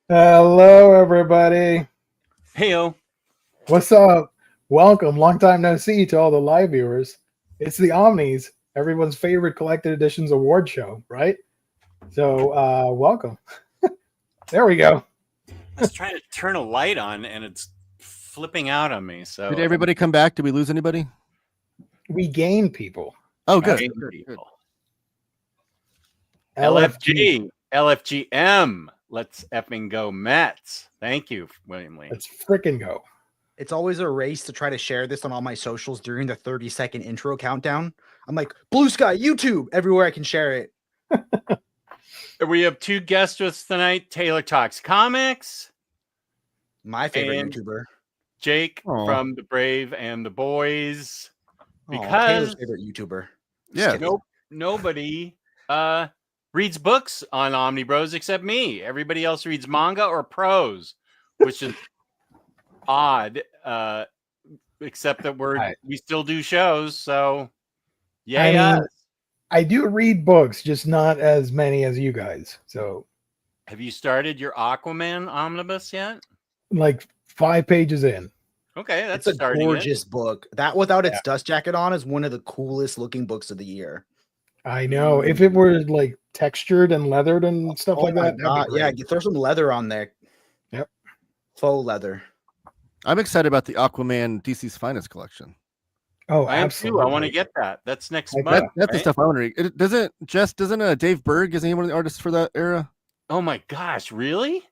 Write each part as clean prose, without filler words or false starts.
Hello, everybody. Heyo. What's up? Welcome. Long time no see to all the live viewers. It's the Omnis, everyone's favorite collected editions award show, right? So, welcome. There we go. I was trying to turn a light on and it's flipping out on me. So did everybody come back? Did we lose anybody? We gain people. Oh, good. Good. LFG, LFGM. Let's effing go Mets. Thank you, William Lee. Let's frickin' go. It's always a race to try to share this on all my socials during the 30-second intro countdown. I'm like, Blue Sky, YouTube, everywhere I can share it. We have two guests with us tonight. Taylor Talks Comics. My favorite And YouTuber. Jake Aw. from The Brave and the Boys. Aw, Because Taylor's favorite YouTuber. Yeah. nobody reads books on OmniBros except me. Everybody else reads manga or prose, which is odd. Except that we still do shows, so yeah. I do read books, just not as many as you guys. So, Have you started your Aquaman omnibus yet? like 5 pages in. Okay, that's It's a starting gorgeous book. That without its dust jacket on is one of the coolest looking books of the year. I know. If it were like textured and leathered and stuff like my that, God. that'd be Yeah, great. you throw some leather on there. Yep. Faux leather. I'm excited about the Aquaman DC's Finest collection. Oh, I am absolutely. too. I want to get that. That's next Like month. That's the right? stuff I want to read. Doesn't Dave Berg, isn't he one of the artists for that era? Oh my gosh, really?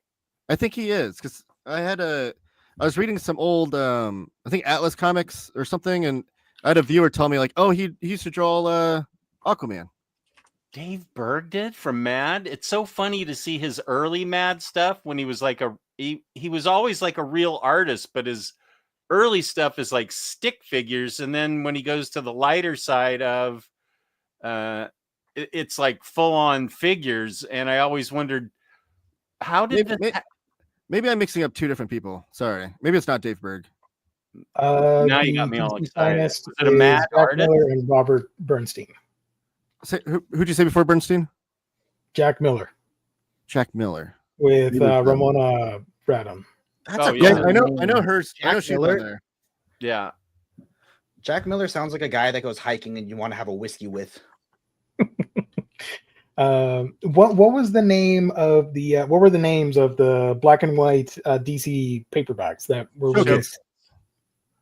I think he is, because I was reading some old I think Atlas comics or something, and I had a viewer tell me like, oh, he used to draw Aquaman. Dave Berg did from Mad. It's so funny to see his early Mad stuff when he was like he was always like a real artist, but his early stuff is like stick figures, and then when he goes to the lighter side of it's like full on figures, and I always wondered how did Maybe I'm mixing up two different people. Sorry, maybe it's not Dave Berg. Now you got me all excited. Was it a Mad Jack artist? Miller and Robert Bernstein. Who'd you say before Bernstein? Jack Miller Jack Miller. with He was, Ramona Bradham. That's Oh, a yeah, Yeah, I know cool hers. I Jack know she's on Miller? there. Yeah. Jack Miller sounds like a guy that goes hiking and you want to have a whiskey with. What was the name of the what were the names of the black and white DC paperbacks that were Showcase. released?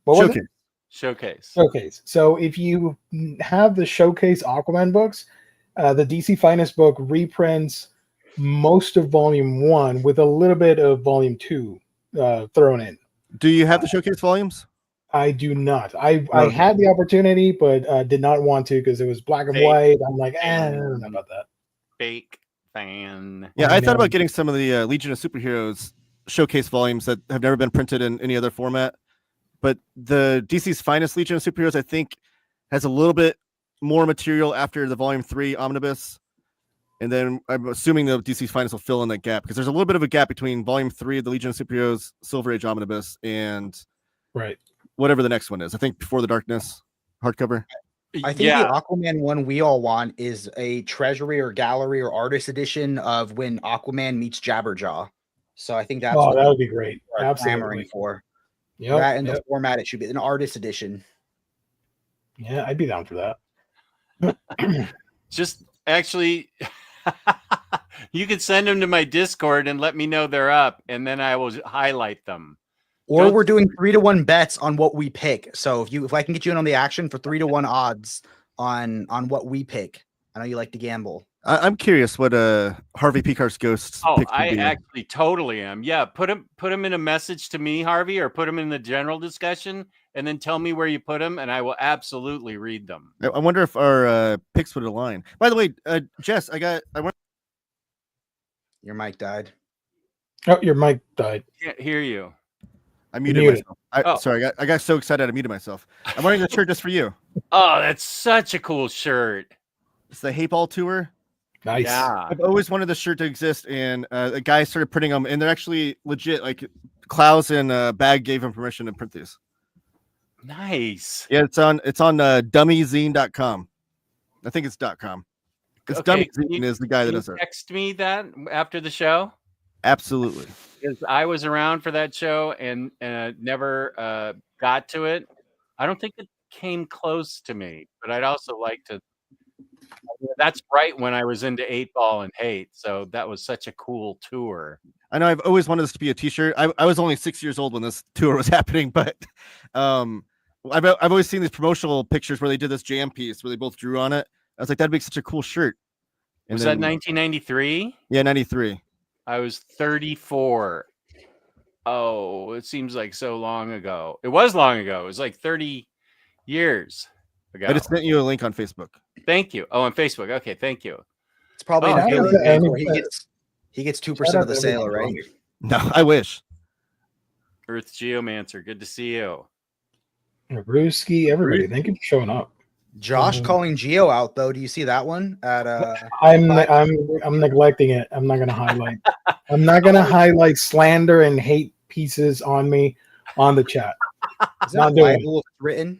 What was it? Showcase. Showcase. So if you have the Showcase Aquaman books, the DC Finest book reprints most of Volume 1 with a little bit of Volume 2 thrown in. Do you have the Showcase volumes? I do not. I Okay. had the opportunity, but did not want to because it was black and Fake. white. I'm like, I don't know about that. Fake fan. Yeah, I I thought know. about getting some of the Legion of Superheroes Showcase volumes that have never been printed in any other format. But the DC's Finest Legion of Superheroes, I think, has a little bit more material after the Volume 3 Omnibus. And then I'm assuming the DC's Finest will fill in that gap, because there's a little bit of a gap between Volume 3 of the Legion of Superheroes Silver Age Omnibus and Right. whatever the next one is. I think Before the Darkness hardcover. I think the Aquaman one we all want is a treasury or gallery or artist edition of when Aquaman meets Jabberjaw. So I think that's Oh, what that would be great. we're clamoring Absolutely. for. Yep, That in the yep. format it should be an artist edition. Yeah, I'd be down for that. Just actually, you can send them to my Discord and let me know they're up, and then I will highlight them. Or Don't- we're doing 3-to-1 bets on what we pick. So if I can get you in on the action for 3-to-1 odds on what we pick. I know you like to gamble. I'm curious what Harvey Picar's Ghosts Oh, picks would I be. actually totally am. Yeah, put them in a message to me, Harvey, or put them in the general discussion, and then tell me where you put them, and I will absolutely read them. I wonder if our picks would align. By the way, Jess, Your mic died. Oh, your mic died. Can't hear you. I muted Muted. myself. Oh. Sorry, I got so excited I muted myself. I'm wearing the shirt just for you. Oh, that's such a cool shirt. It's the Hate Ball Tour. Nice. Yeah. I've always wanted this shirt to exist, and a guy started printing them, and they're actually legit. Like Klaus and Bag gave him permission to print these. Nice. Yeah, it's on dummyzine.com. I think it's .com. It's Okay, Dummyzine is the guy that Can you does it. text me that after the show? Absolutely. because I was around for that show and never got to it. I don't think it came close to me, but I'd also like to. That's right when I was into 8 Ball and Hate, so that was such a cool tour. I know I've always wanted this to be a T-shirt. I was only 6 years old when this tour was happening, but I've always seen these promotional pictures where they did this jam piece where they both drew on it. I was like, that'd make such a cool shirt. Was that 1993? Yeah, 93. I was 34. Oh, it seems like so long ago. It was long ago. It was like 30 years ago. I just sent you a link on Facebook. Thank you. Oh, on Facebook. Okay, thank you. It's probably Oh, an yeah, alien and- thing where he gets 2% of the sale, right? No, I wish. Earth Geomancer, good to see you. Brewski, everybody, thank you for showing up. Josh calling Geo out though. Do you see that one? I'm neglecting it. I'm not gonna highlight. I'm not gonna highlight slander and hate pieces on me on the chat. Is that Not doing libel written?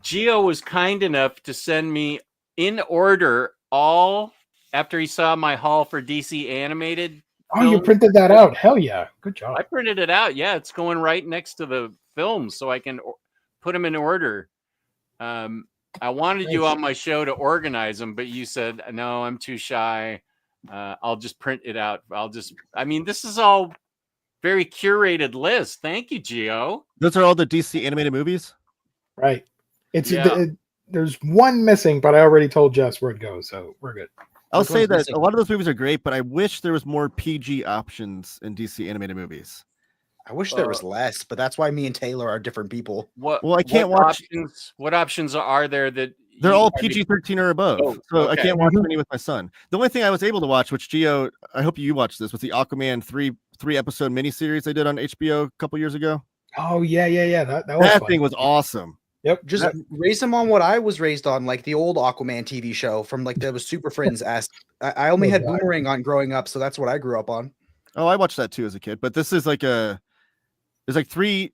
Geo was kind enough to send me in order all after he saw my haul for DC animated. Oh, you film. printed that out. Hell yeah. Good job. I printed it out. Yeah, it's going right next to the films so I can put them in order. I wanted you on my show to organize them, but you said, no, I'm too shy. I'll just print it out. This is all very curated list. Thank you, Geo. Those are all the DC animated movies? Right. It's Yeah. there's one missing, but I already told Jess where it goes, so we're good. I'll Which say one's that missing? a lot of those movies are great, but I wish there was more PG options in DC animated movies. I wish there was less, but that's why me and Taylor are different people. Well, I can't watch. What options are there that They're all PG-13 or above, Oh, so I okay. can't watch any with my son. The only thing I was able to watch, which Gio, I hope you watched this, was the Aquaman three episode miniseries they did on HBO a couple years ago. Oh yeah. That was That fun. thing was awesome. Yep. Just raise him on what I was raised on, like the old Aquaman TV show from like that was Super Friends. I only had Boomerang on growing up, so that's what I grew up on. Oh, I watched that too as a kid, but this is like there's like three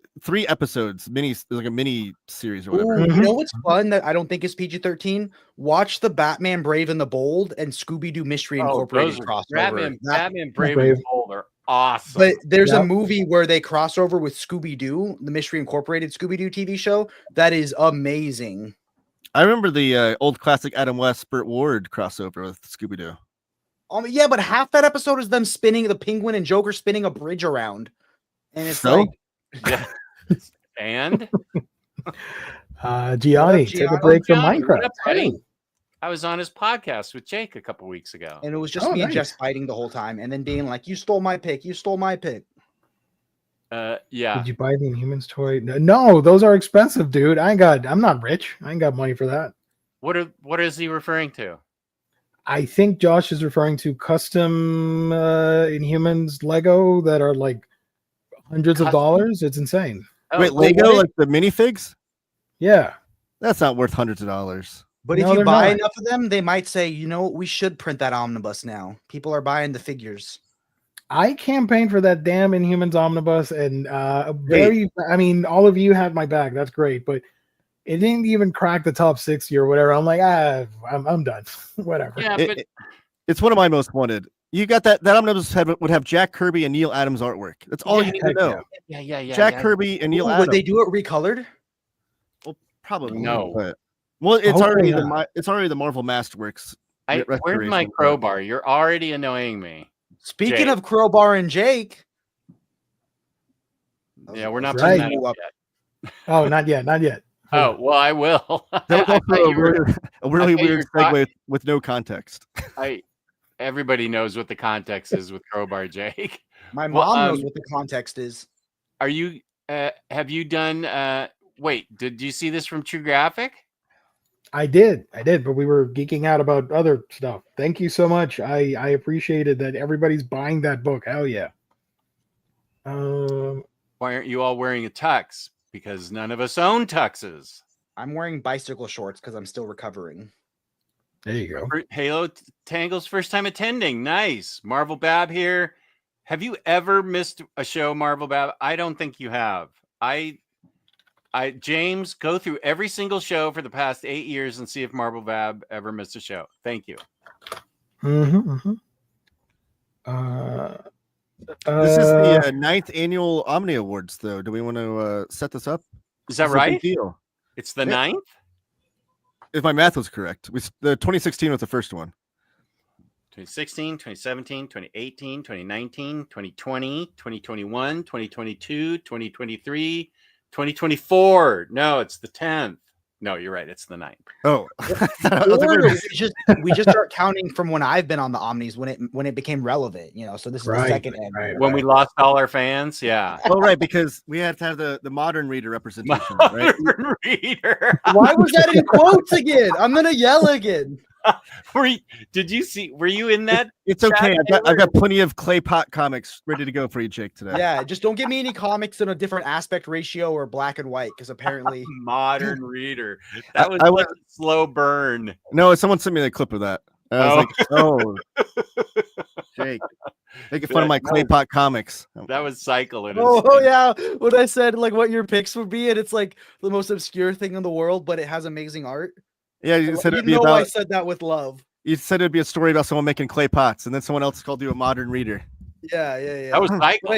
episodes, like a mini series or whatever. Ooh, you know what's fun that I don't think is PG-13? Watch the Batman Brave and the Bold and Scooby-Doo Mystery Incorporated crossover. Batman Brave and the Bold are awesome. But there's a movie where they cross over with Scooby-Doo, the Mystery Incorporated Scooby-Doo TV show. That is amazing. I remember the old classic Adam West, Burt Ward crossover with Scooby-Doo. Yeah, but half that episode is them spinning the Penguin and Joker spinning a bridge around. And it's So? like, Yeah. And Gianni, take a break from Johnny, what Minecraft. up, buddy? I was on his podcast with Jake a couple weeks ago. and it was just Oh, me and nice. Jess fighting the whole time, and then being like, "You stole my pick. You stole my pick." Yeah. Did you buy the Inhumans toy? No, those are expensive, dude. I'm not rich. I ain't got money for that. What is he referring to? I think Josh is referring to custom Inhumans Lego that are like hundreds of Custom? dollars. It's insane. Wait, wait, Lego, what? like the minifigs? Yeah. That's not worth hundreds of dollars. But No, if you they're buy not. enough of them, they might say, "You know what? We should print that omnibus now. People are buying the figures." I campaigned for that damn Inhumans omnibus, and I mean, all of you had my back. That's great, but it didn't even crack the top 60 or whatever. I'm like, I'm done. Whatever. Yeah, but It's one of my most wanted. You got that omnibus would have Jack Kirby and Neil Adams artwork. That's all you need to heck know. yeah. yeah. Jack Kirby and Neil Ooh, Adams. would they do it recolored? Probably No. But, well, it's Hopefully already it's already the Marvel Masterworks. Where's my restoration. crowbar? You're already annoying me. Speaking Jake. of Crowbar and Jake, Yeah, we're not Right. putting that up yet. Oh, not yet. Oh, well, I will. That was I also thought you were- a really I thought you weird were segue with no context. Everybody knows what the context is with crowbar, Jake. my Well, mom knows what the context is. Are you? Have you done? Wait, did you see this from True Graphic? I did, but we were geeking out about other stuff. Thank you so much. I appreciated that everybody's buying that book. Hell yeah. Why aren't you all wearing a tux? Because none of us own tuxes. I'm wearing bicycle shorts because I'm still recovering. There you go. Halo Tangle's first time attending. Nice. Marvel Bab here. Have you ever missed a show, Marvel Bab? I don't think you have. James, go through every single show for the past 8 years and see if Marvel Bab ever missed a show. Thank you. This is the 9th annual Omni Awards, though. Do we want to set this up? Is that This is a big right? deal. It's the 9th? If my math was correct, the 2016 was the first one. 2016, 2017, 2018, 2019, 2020, 2021, 2022, 2023, 2024. No, it's the 10th. No, you're right. It's the 9th. Oh, Or we just start counting from when I've been on the Omnis when it became relevant, So this is the second end. When we lost all our fans, yeah. oh, right, because we had to have the modern reader representation, right? Modern reader. Why was that in quotes again? I'm gonna yell again. Were you in that? It's okay. I've got plenty of clay pot comics ready to go for you, Jake, today. Yeah, just don't give me any comics in a different aspect ratio or black and white, because apparently Modern reader. That was I like a slow burn. No, someone sent me the clip of that. I was like, oh, Jake, making fun of my clay pot comics. That was Cycle. Yeah, when I said like what your picks would be, and it's like the most obscure thing in the world, but it has amazing art. Yeah, you said it'd be I said that with love. You said it'd be a story about someone making clay pots, and then someone else called you a modern reader. Yeah. That was Cycle.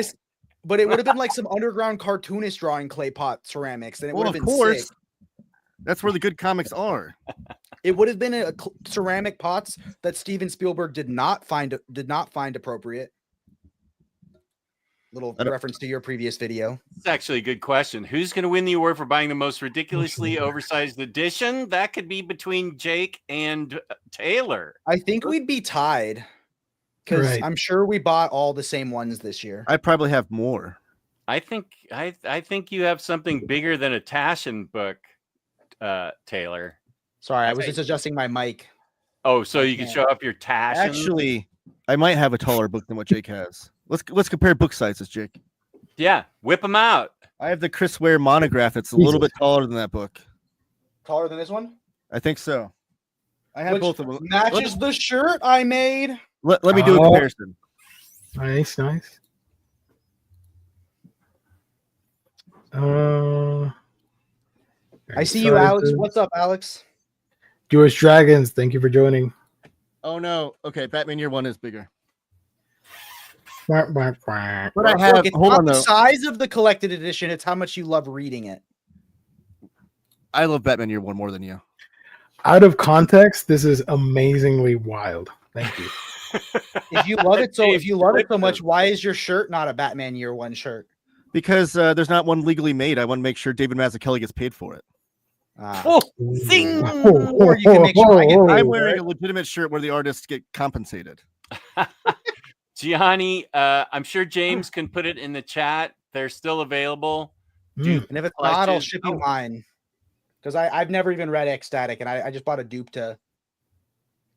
But it would have been like some underground cartoonist drawing clay pot ceramics, and it would have been sick. That's where the good comics are. It would have been ceramic pots that Steven Spielberg did not find appropriate. Little reference to your previous video. It's actually a good question. Who's going to win the award for buying the most ridiculously oversized edition? That could be between Jake and Taylor. I think we'd be tied, because I'm sure we bought all the same ones this year. I probably have more. I think you have something bigger than a Taschen book, Taylor. Sorry, I was just adjusting my mic. Oh, so you can show up your Taschen? Actually, I might have a taller book than what Jake has. Let's compare book sizes, Jake. Yeah, whip them out. I have the Chris Ware monograph. It's a little bit taller than that book. Taller than this one? I think so. I have both of them. Matches the shirt I made. Let me do a comparison. Nice. I see you, Alex. What's up, Alex? Jewish Dragons, thank you for joining. Oh no. Okay, Batman Year One is bigger. But But I have. It's Hold not on the though. size of the collected edition. It's how much you love reading it. I love Batman Year One more than you. out of context, this is amazingly wild. Thank you. If you love it so much, why is your shirt not a Batman Year One shirt? Because there's not one legally made. I want to make sure David Mazzucchelli gets paid for it. Zing! Or you can make sure I'm wearing a legitimate shirt where the artists get compensated. Gianni, I'm sure James can put it in the chat. They're still available. And if it's not, I'll ship you mine. Because I've never even read Ecstatic, and I just bought a dupe to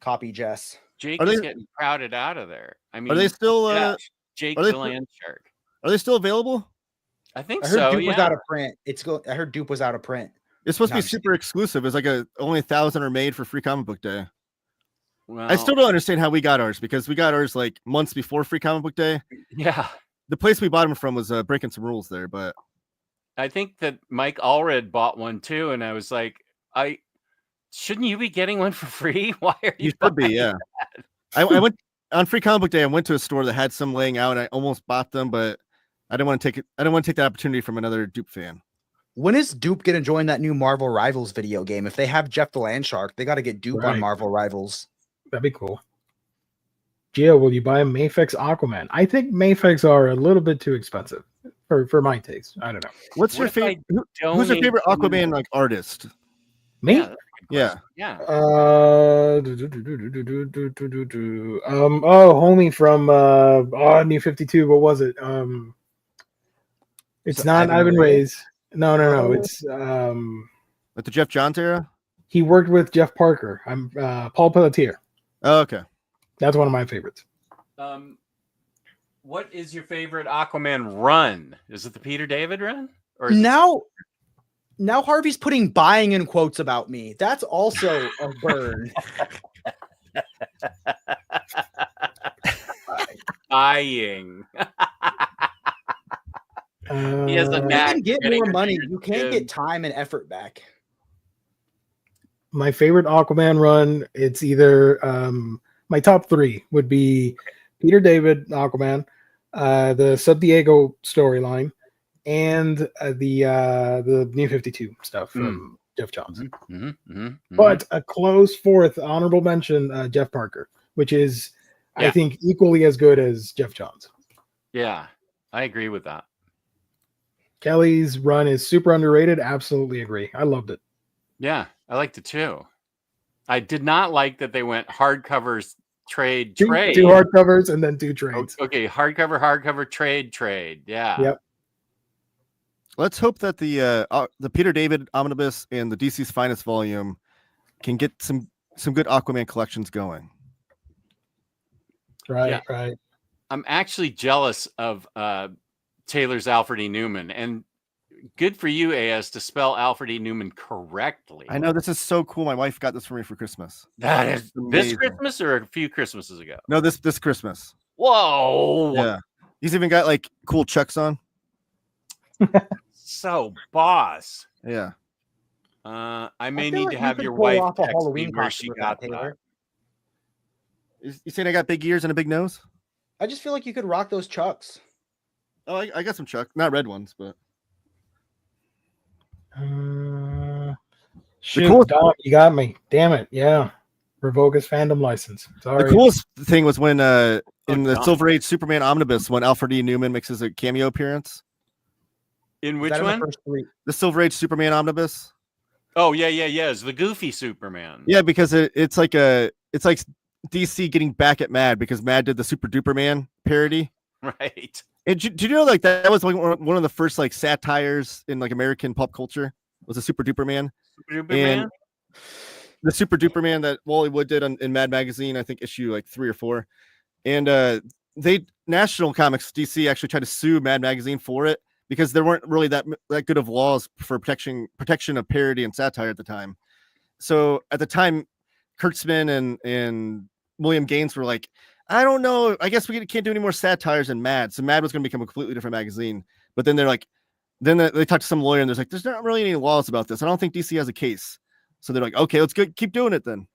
copy Jess. Jake is getting crowded out of there. I mean, are they still Jake the Land Shark? Are they still available? I think I heard so. Dupe was out of print. I heard Dupe was out of print. It's supposed to be super exclusive. It's like only 1,000 are made for Free Comic Book Day. Well, I still don't understand how we got ours, because we got ours like months before Free Comic Book Day. Yeah. The place we bought them from was breaking some rules there, but I think that Mike Allred bought one too, and I was like, shouldn't you be getting one for free? Why are you? You should be, yeah. I went on Free Comic Book Day. I went to a store that had some laying out. And I almost bought them, but I didn't want to take it. I didn't want to take that opportunity from another Dupe fan. When is Dupe going to join that new Marvel Rivals video game? If they have Jeff the Land Shark, they got to get Dupe on Marvel Rivals. That'd be cool. Gio, will you buy a Mafex Aquaman? I think Mafex are a little bit too expensive for my taste. I don't know. What's your favorite? Who's your favorite Aquaman like artist? Me? Yeah. Homie from New 52. What was it? It's not Ivan Reyes. No. It's Like the Jeff Johns era. He worked with Jeff Parker. I'm Paul Pelletier. Oh, okay. That's one of my favorites. What is your favorite Aquaman run? Is it the Peter David run? Or now Harvey's putting buying in quotes about me. That's also a burn. Buying. He has a knack. You can get more money. You can't get time and effort back. My favorite Aquaman run, it's either my top three would be Peter David Aquaman, the Sub Diego storyline, and the New 52 stuff from Jeff Johns. But a close fourth honorable mention, Jeff Parker, which is I think equally as good as Jeff Johns. Yeah, I agree with that. Kelly's run is super underrated. Absolutely agree. I loved it. Yeah, I liked it too. I did not like that they went hardcovers, trade. Two hardcovers and then 2 trades. Okay, hardcover, trade. Yeah. Yep. Let's hope that the Peter David Omnibus and the DC's Finest volume can get some good Aquaman collections going. Right. I'm actually jealous of Taylor's Alfred E. Newman, and good for you, AS, to spell Alfred E. Newman correctly. I know, this is so cool. My wife got this for me for Christmas. That is this Christmas or a few Christmases ago? No, this Christmas. Whoa. Yeah. He's even got like cool chucks on. So boss. Yeah. I may need to have your wife text me where she got that. You saying I got big ears and a big nose? I just feel like you could rock those chucks. Oh, I got some chucks, not red ones, but shoot, Dom, you got me. Damn it. Yeah. Revoke his fandom license. Sorry. The coolest thing was when in the Silver Age Superman Omnibus, when Alfred E. Newman makes his cameo appearance. In which one? The Silver Age Superman Omnibus. Oh yeah. It's the goofy Superman. Yeah, because it's like DC getting back at Mad because Mad did the Super Duper Man parody. Right. And do you know like that was like one of the first like satires in like American pop culture was a Super Duper Man. The Super Duper Man that Wally Wood did in Mad Magazine, I think issue like 3 or 4. And National Comics DC actually tried to sue Mad Magazine for it because there weren't really that good of laws for protection of parody and satire at the time. So at the time, Kurtzman and William Gaines were like, I don't know. I guess we can't do any more satires in Mad. So Mad was going to become a completely different magazine. But then they're like, they talked to some lawyer and there's like, there's not really any laws about this. I don't think DC has a case. So they're like, okay, let's keep doing it then.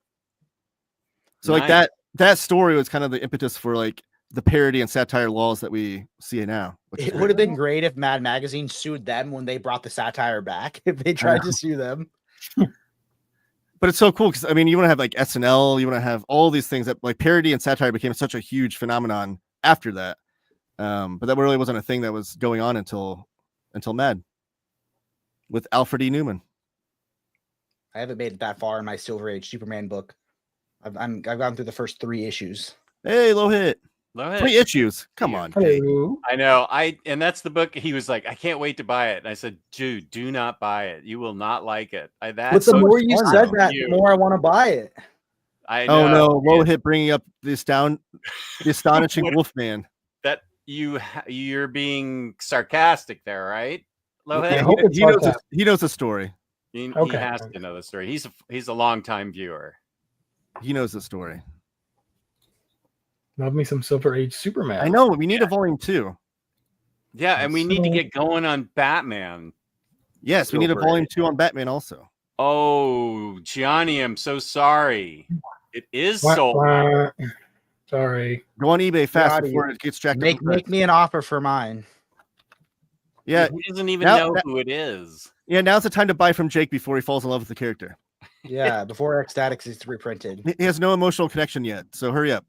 So nice. Like that story was kind of the impetus for like the parody and satire laws that we see now. It would have been great if Mad Magazine sued them when they brought the satire back. If they tried to sue them. But it's so cool because I mean, you want to have like SNL, you want to have all these things that like parody and satire became such a huge phenomenon after that. But that really wasn't a thing that was going on until Mad with Alfred E. Newman. I haven't made it that far in my Silver Age Superman book. I've gone through the first 3 issues. Hey, low hit. 3 issues. Come on. Hello. I know. And that's the book. He was like, I can't wait to buy it. And I said, dude, do not buy it. You will not like it. But the more you said that, the more I want to buy it. I know. Oh no, low hit bringing up the astonishing Wolfman. That you're being sarcastic there, right? Low hit. He knows the story. He has to know the story. He's a longtime viewer. He knows the story. Love me some Silver Age Superman. I know. We need a volume 2. Yeah, and we need to get going on Batman. Yes, we need a volume 2 on Batman also. Oh, Gianni, I'm so sorry. It is sold. Sorry. Go on eBay fast before it gets jacked. Make me an offer for mine. Yeah. He doesn't even know who it is. Yeah, now's the time to buy from Jake before he falls in love with the character. Yeah, before Ecstatics is reprinted. He has no emotional connection yet, so hurry up.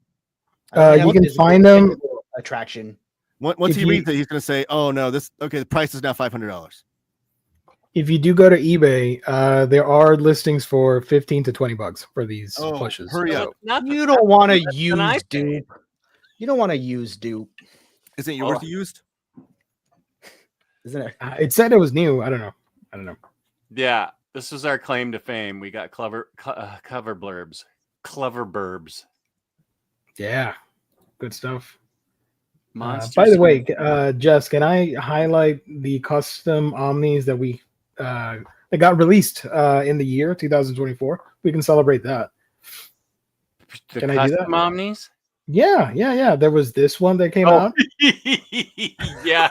You can find them attraction. Once he reads it, he's going to say, "Oh no, the price is now $500." If you do go to eBay, there are listings for $15 to $20 for these plushes. Hurry up! You don't want to use dupe. You don't want to use dupe. Isn't yours used? Isn't it? It said it was new. I don't know. Yeah, this is our claim to fame. We got cover blurbs, clever burbs. Yeah, good stuff. Monsters. By the way, Jess, can I highlight the custom Omnis that got released in the year 2024? We can celebrate that. Can I do that? Omnis? Yeah. There was this one that came out. Yeah.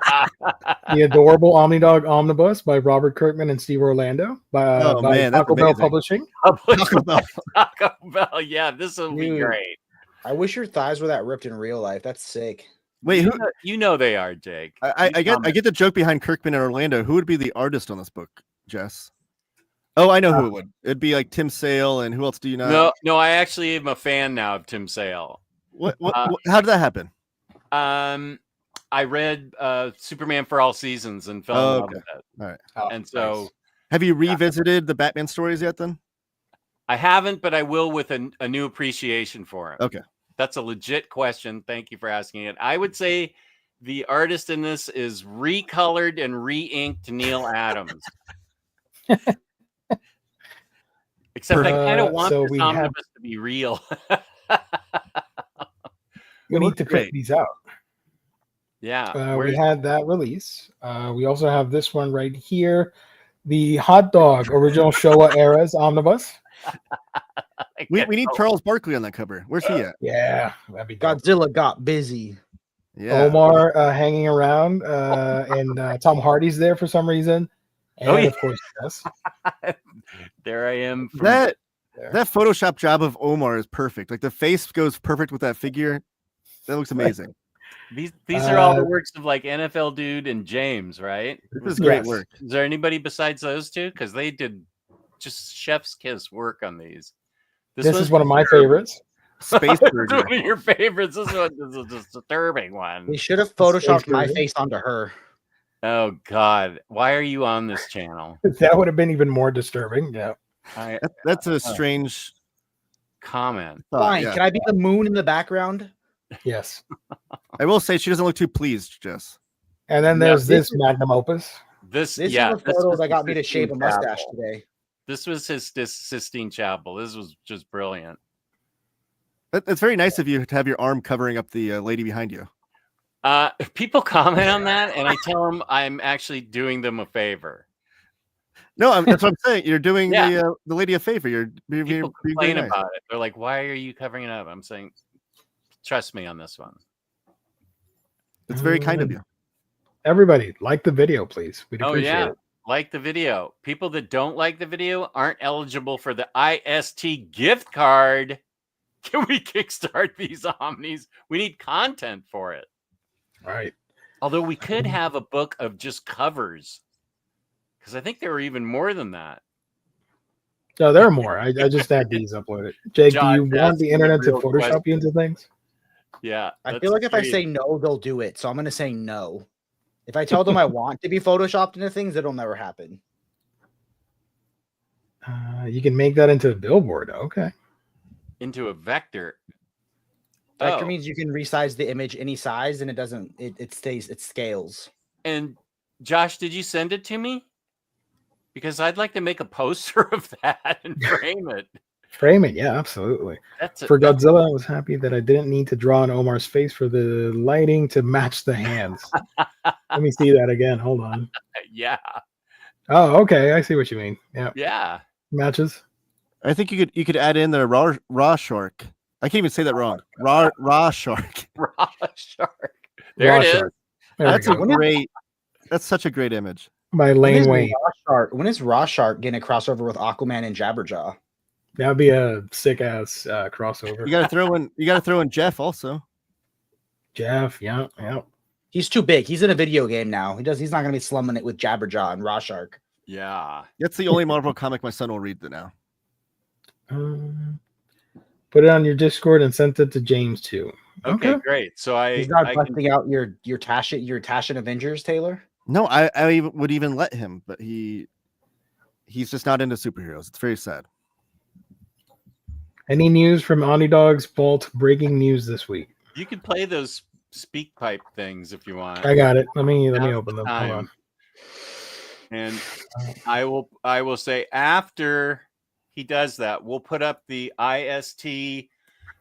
The adorable OmniDog Omnibus by Robert Kirkman and Steve Orlando by Taco Bell Publishing. Taco Bell. Yeah, this will be great. I wish your thighs were that ripped in real life. That's sick. Wait, who? You know they are, Jake. I get the joke behind Kirkman and Orlando. Who would be the artist on this book, Jess? Oh, I know who it would. It'd be like Tim Sale, and who else do you know? No, I actually am a fan now of Tim Sale. What how did that happen? I read Superman for All Seasons and fell in love with it. All right. And so, have you revisited the Batman stories yet? Then I haven't, but I will with a new appreciation for him. Okay, that's a legit question. Thank you for asking it. I would say the artist in this is recolored and re-inked Neil Adams. Except I kind of want this omnibus to be real. We need to pick these out. Yeah. We had that release. We also have this one right here. The Hot Dog original Showa Era's omnibus. we need Charles Barkley on that cover. Where's he at? Yeah, that'd be dope. Godzilla got busy. Yeah. Omar hanging around, and Tom Hardy's there for some reason. And of course, yes. There I am. That Photoshop job of Omar is perfect. Like the face goes perfect with that figure. That looks amazing. These are all the works of like NFL Dude and James, right? This is great work. Is there anybody besides those two? Because they did just chef's kiss work on these. This is one of my favorites. Space Burger. One of your favorites. This is a disturbing one. We should have photoshopped my face onto her. Oh God! Why are you on this channel? That would have been even more disturbing. Yeah, that's a strange comment. Fine. Can I be the moon in the background? Yes. I will say she doesn't look too pleased, Jess. And then there's this magnum opus. This is the photo that got me to shave a mustache today. This was his Sistine Chapel. This was just brilliant. It's very nice of you to have your arm covering up the lady behind you. People comment on that, and I tell them I'm actually doing them a favor. No, that's what I'm saying. You're doing the lady a favor. People complain about it. They're like, "Why are you covering it up?" I'm saying, trust me on this one. It's very kind of you. Everybody, like the video, please. We'd appreciate it. Like the video. People that don't like the video aren't eligible for the IST gift card. Can we kickstart these Omnis? We need content for it. All right. Although we could have a book of just covers, because I think there were even more than that. No, there are more. I just had these uploaded. Jake, do you want the internet to Photoshop you into things? Yeah. I feel like if I say no, they'll do it. So I'm going to say no. If I tell them I want to be Photoshopped into things, it'll never happen. You can make that into a billboard. Okay. Into a vector. Vector means you can resize the image any size, and it doesn't. It scales. And Josh, did you send it to me? Because I'd like to make a poster of that and frame it. Frame it, yeah, absolutely. For Godzilla, I was happy that I didn't need to draw on Omar's face for the lighting to match the hands. Let me see that again. Hold on. Yeah. Oh, okay. I see what you mean. Yeah. Yeah. Matches. I think you could add in the raw shark. I can't even say that wrong. Raw shark. Raw shark. There it is. That's a great. That's such a great image. By Lane Wayne. When is Raw Shark getting a crossover with Aquaman and Jabberjaw? That'd be a sick ass crossover. You gotta throw in Jeff also. Jeff, yeah. He's too big. He's in a video game now. He's not gonna be slumming it with Jabberjaw and Raw Shark. Yeah. That's the only Marvel comic my son will read now. Put it on your Discord and send it to James too. Okay, great. So he's not busting out your Tashin Avengers, Taylor. No, I would even let him, but he's just not into superheroes. It's very sad. Any news from OmniDog's Vault breaking news this week? You could play those speak pipe things if you want. I got it. Let me open them. Hold on. And I will say after he does that, we'll put up the IST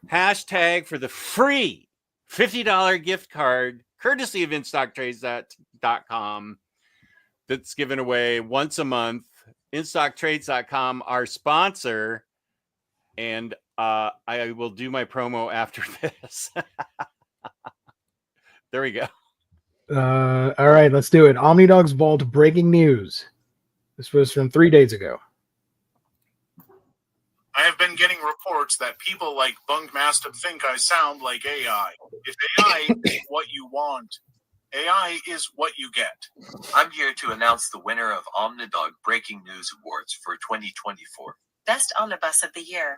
hashtag for the free $50 gift card courtesy of Instocktrades.com that's given away once a month. Instocktrades.com, our sponsor. And I will do my promo after this. There we go. All right, let's do it. OmniDog's Vault breaking news. This was from 3 days ago. I have been getting reports that people like Bunkmaster think I sound like AI. If AI is what you want, AI is what you get. I'm here to announce the winner of OmniDog Breaking News Awards for 2024. Best Omnibus of the Year.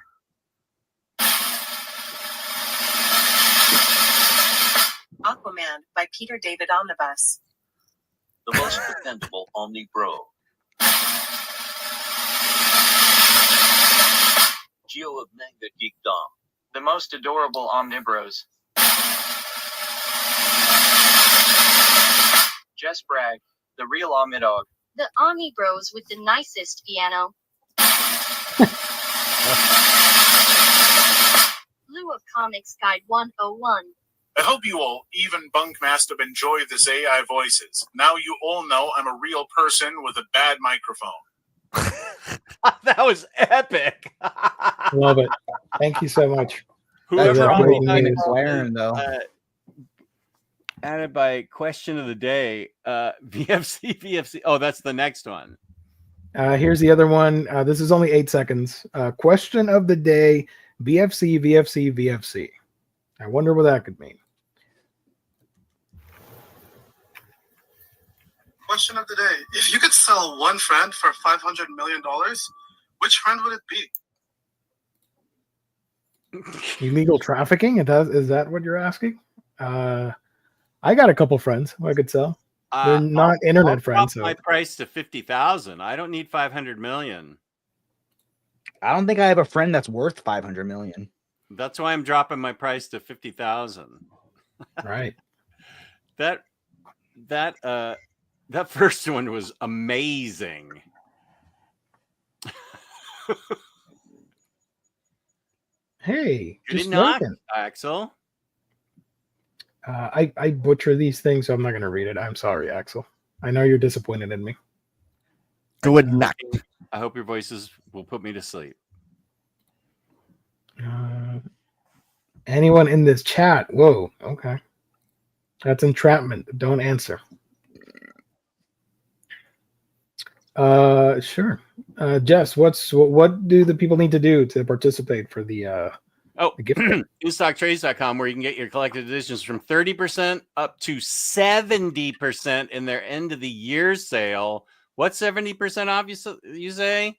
Aquaman by Peter David Omnibus. The most dependable OmniBro. Geo of Manga Geekdom. The most adorable OmniBros. Jess Bragg, the real OmniDog. The OmniBros with the nicest piano. Blue of Comics Guide 101. I hope you all, even Bunkmaster, enjoy this AI voices. Now you all know I'm a real person with a bad microphone. That was epic. Love it. Thank you so much. Whoever That's on great the news. Wearing though. Added by question of the day, VFC. Oh, that's the next one. Here's the other one. This is only 8 seconds. Question of the day: VFC. I wonder what that could mean. Question of the day. If you could sell one friend for $500 million, which friend would it be? Illegal trafficking? Is that what you're asking? I got a couple friends who I could sell. They're not internet I'll friends. drop my price to 50,000. I don't need 500 million. I don't think I have a friend that's worth 500 million. That's why I'm dropping my price to 50,000. Right. That first one was amazing. Hey, Good just enough, looking. Axel. I butcher these things, so I'm not going to read it. I'm sorry, Axel. I know you're disappointed in me. Good night. I hope your voices will put me to sleep. Anyone in this chat? Whoa. Okay. That's entrapment. Don't answer. Sure. Jess, what do the people need to do to participate for the the gift card? Instocktrades.com, where you can get your collected editions from 30% up to 70% in their end of the year sale. What's 70% off, you say?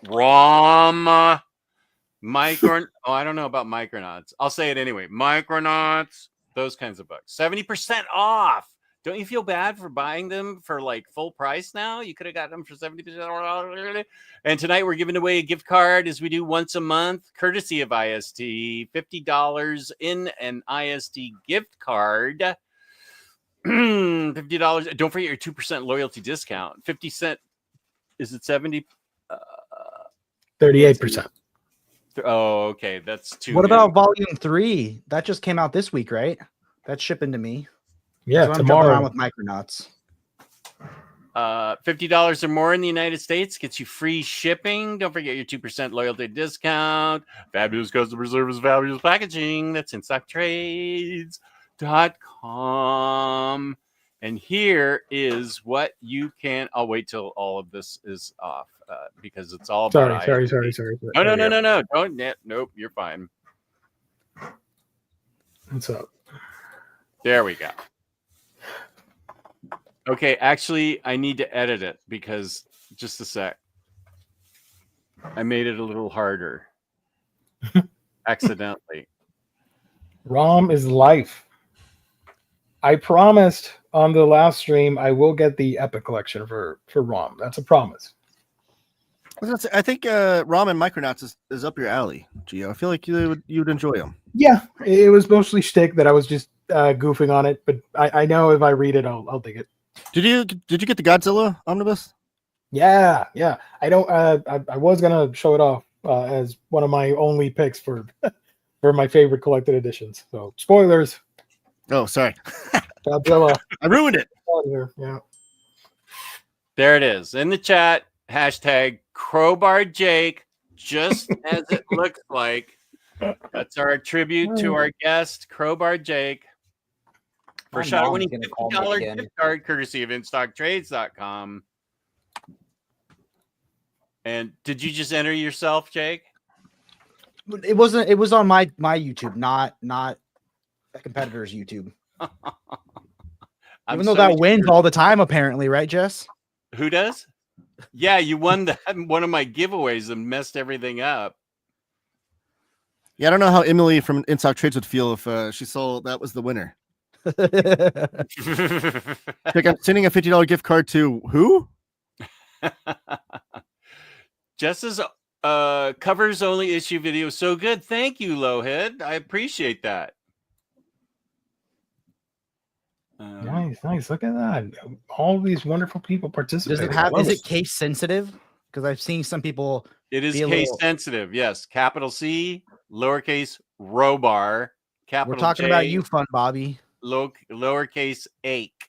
Rom. I don't know about Micronauts. I'll say it anyway. Micronauts, those kinds of books. 70% off. Don't you feel bad for buying them for like full price now? You could have got them for 70%. And tonight we're giving away a gift card, as we do once a month, courtesy of IST. $50 in an IST gift card. $50. Don't forget your 2% loyalty discount. 50 cent. Is it 70? 38%. Oh, okay. That's too. What about Volume 3? That just came out this week, right? That's shipping to me. Yeah, So I'm jumping around tomorrow. with Micronauts. $50 or more in the United States gets you free shipping. Don't forget your 2% loyalty discount. Fabulous customer service, fabulous packaging. That's Instocktrades.com. And here is what you can. I'll wait till all of this is off because it's all about. Sorry. No. Don't. Nope, you're fine. What's up? There we go. Okay, actually, I need to edit it because just a sec. I made it a little harder accidentally. ROM is life. I promised on the last stream I will get the Epic collection for ROM. That's a promise. I think ROM and Micronauts is up your alley, Gio. I feel like you'd enjoy them. Yeah, it was mostly shtick that I was just goofing on it, but I know if I read it, I'll dig it. Did you get the Godzilla omnibus? Yeah. I don't. I was gonna show it off as one of my only picks for my favorite collected editions. So spoilers. Oh, sorry. Godzilla. I ruined it. Yeah. There it is in the chat. Hashtag Crowbar Jake, just as it looks like. That's our tribute to our guest, Crowbar Jake. For shot winning $50 gift card courtesy of InStockTrades.com. And did you just enter yourself, Jake? It wasn't. It was on my YouTube, not a competitor's YouTube. Even though that wins all the time, apparently, right, Jess? Who does? Yeah, you won one of my giveaways and messed everything up. Yeah, I don't know how Emily from Instocktrades would feel if she saw that was the winner. Like, I'm sending a $50 gift card to who? Jess's covers only issue video so good. Thank you, Lowhead. I appreciate that. Nice. Look at that. All these wonderful people participating. Does it have? Is it case sensitive? Because I've seen some people. It is case sensitive. Yes, capital C, lowercase rho bar, capital We're talking J, about you, Fun Bobby. Lowercase ache.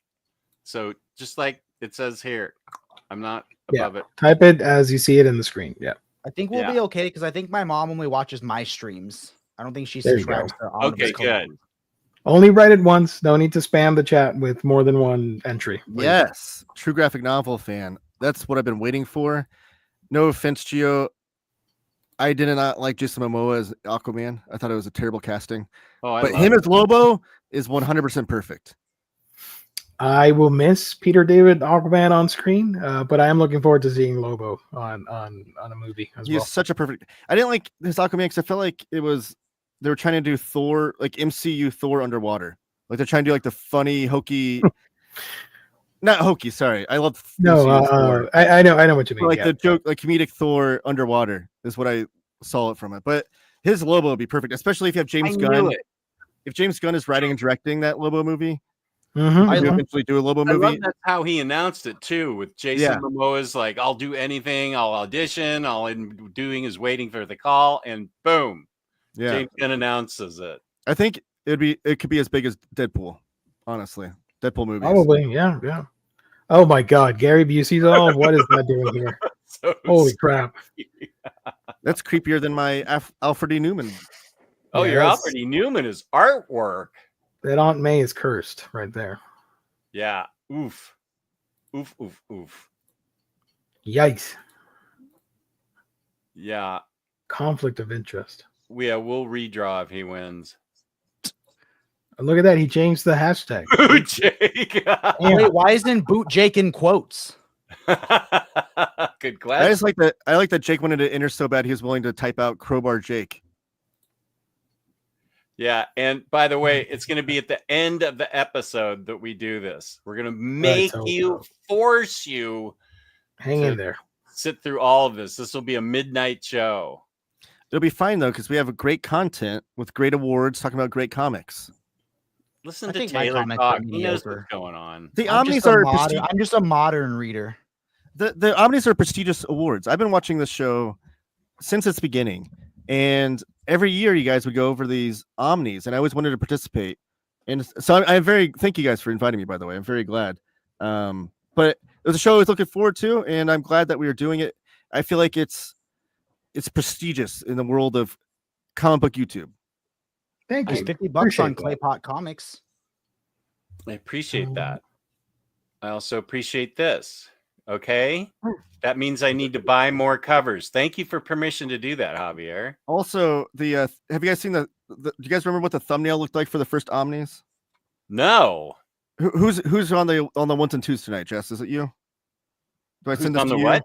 So just like it says here, I'm not above it. Type it as you see it in the screen. Yeah. I think we'll be okay because I think my mom only watches my streams. I don't think she There you subscribes to Okay, good. Only write it once. No need to spam the chat with more than one entry. Please. Yes, true graphic novel fan. That's what I've been waiting for. No offense, Gio. I did not like Jason Momoa as Aquaman. I thought it was a terrible casting. But him as Lobo is 100% perfect. I will miss Peter David Aquaman on screen, but I am looking forward to seeing Lobo on a movie as well. He's such a perfect. I didn't like this Aquaman because I felt like they were trying to do Thor, like MCU Thor underwater. Like they're trying to do like the funny, hokey. Not hokey, sorry. I love Thor. I know what you mean. Like the joke, like comedic Thor underwater is what I saw it from it. But his Lobo would be perfect, especially if you have James Gunn. If James Gunn is writing and directing that Lobo movie, I eventually do a Lobo movie. I love that's how he announced it too, with Jason Momoa's like, "I'll do anything, I'll audition, all I'm doing is waiting for the call," and boom, James Gunn announces it. I think it could be as big as Deadpool, honestly. Deadpool movies. Probably, yeah. Oh my God, Gary Busey's all. What is that doing here? Holy crap! That's creepier than my Alfred E. Newman. Oh, your Alfred E. Newman is artwork. That Aunt May is cursed right there. Yeah. Oof. Yikes. Yeah. Conflict of interest. Yeah, we'll redraw if he wins. Look at that. He changed the hashtag. Boot Jake. Wait, why isn't Boot Jake in quotes? Good question. I like that Jake wanted to enter so bad he was willing to type out Crowbar Jake. Yeah, and by the way, it's going to be at the end of the episode that we do this. We're going to make force you hang in there, sit through all of this. This will be a midnight show. It'll be fine though, because we have great content with great awards talking about great comics. Listen to Taylor talk. He knows what's going on. The Omnis are I'm just a modern reader. The Omnis are prestigious awards. I've been watching this show since its beginning. And every year you guys would go over these Omnis, and I always wanted to participate. And so thank you guys for inviting me, by the way. I'm very glad. But it was a show I was looking forward to, and I'm glad that we are doing it. I feel like it's prestigious in the world of comic book YouTube. Thank you. $50 on Claypot Comics. I appreciate that. I also appreciate this. Okay. That means I need to buy more covers. Thank you for permission to do that, Javier. Also, have you guys seen do you guys remember what the thumbnail looked like for the first Omnis? No. Who's on the ones and twos tonight, Jess? Is it you? Do I send this to you? What?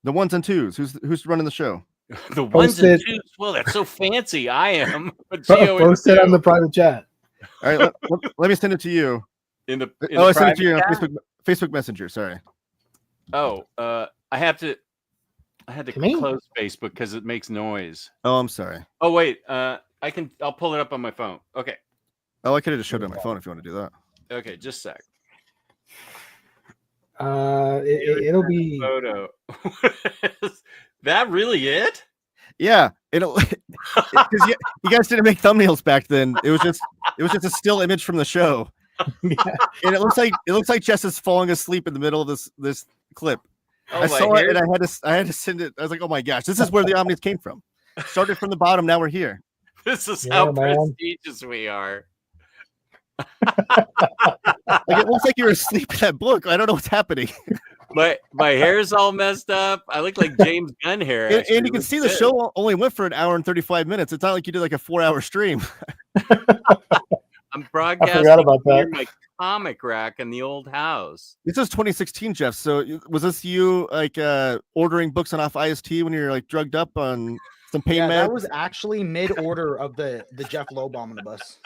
The ones and twos. Who's running the show? The ones and twos. Well, that's so fancy. I am. Post it on the private chat. All right, let me send it to you. I sent it to you on Facebook Messenger. Sorry. Oh, I had to close Facebook because it makes noise. Oh, I'm sorry. Oh wait, I'll pull it up on my phone. Okay. Oh, I could have just showed it on my phone if you want to do that. Okay, just a sec. It'll be photo. That really it? Yeah, because you guys didn't make thumbnails back then. It was just a still image from the show. Yeah. And it looks like Jess is falling asleep in the middle of this clip. Oh, I saw it and I had to send it. I was like, oh my gosh, this is where the Omnis came from. Started from the bottom, now we're here. This is how prestigious we are. Like, it looks like you're asleep in that book. I don't know what's happening. My hair's all messed up. I look like James Gunn hair. And actually. you can see the show only went for an hour and 35 minutes. It's not like you did like a 4-hour stream. I'm broadcasting about near that. my comic rack in the old house. This is 2016, Jeff. So was this you like ordering books on off IST when you're like drugged up on some pain meds? That was actually mid-order of the Jeff Loeb omnibus.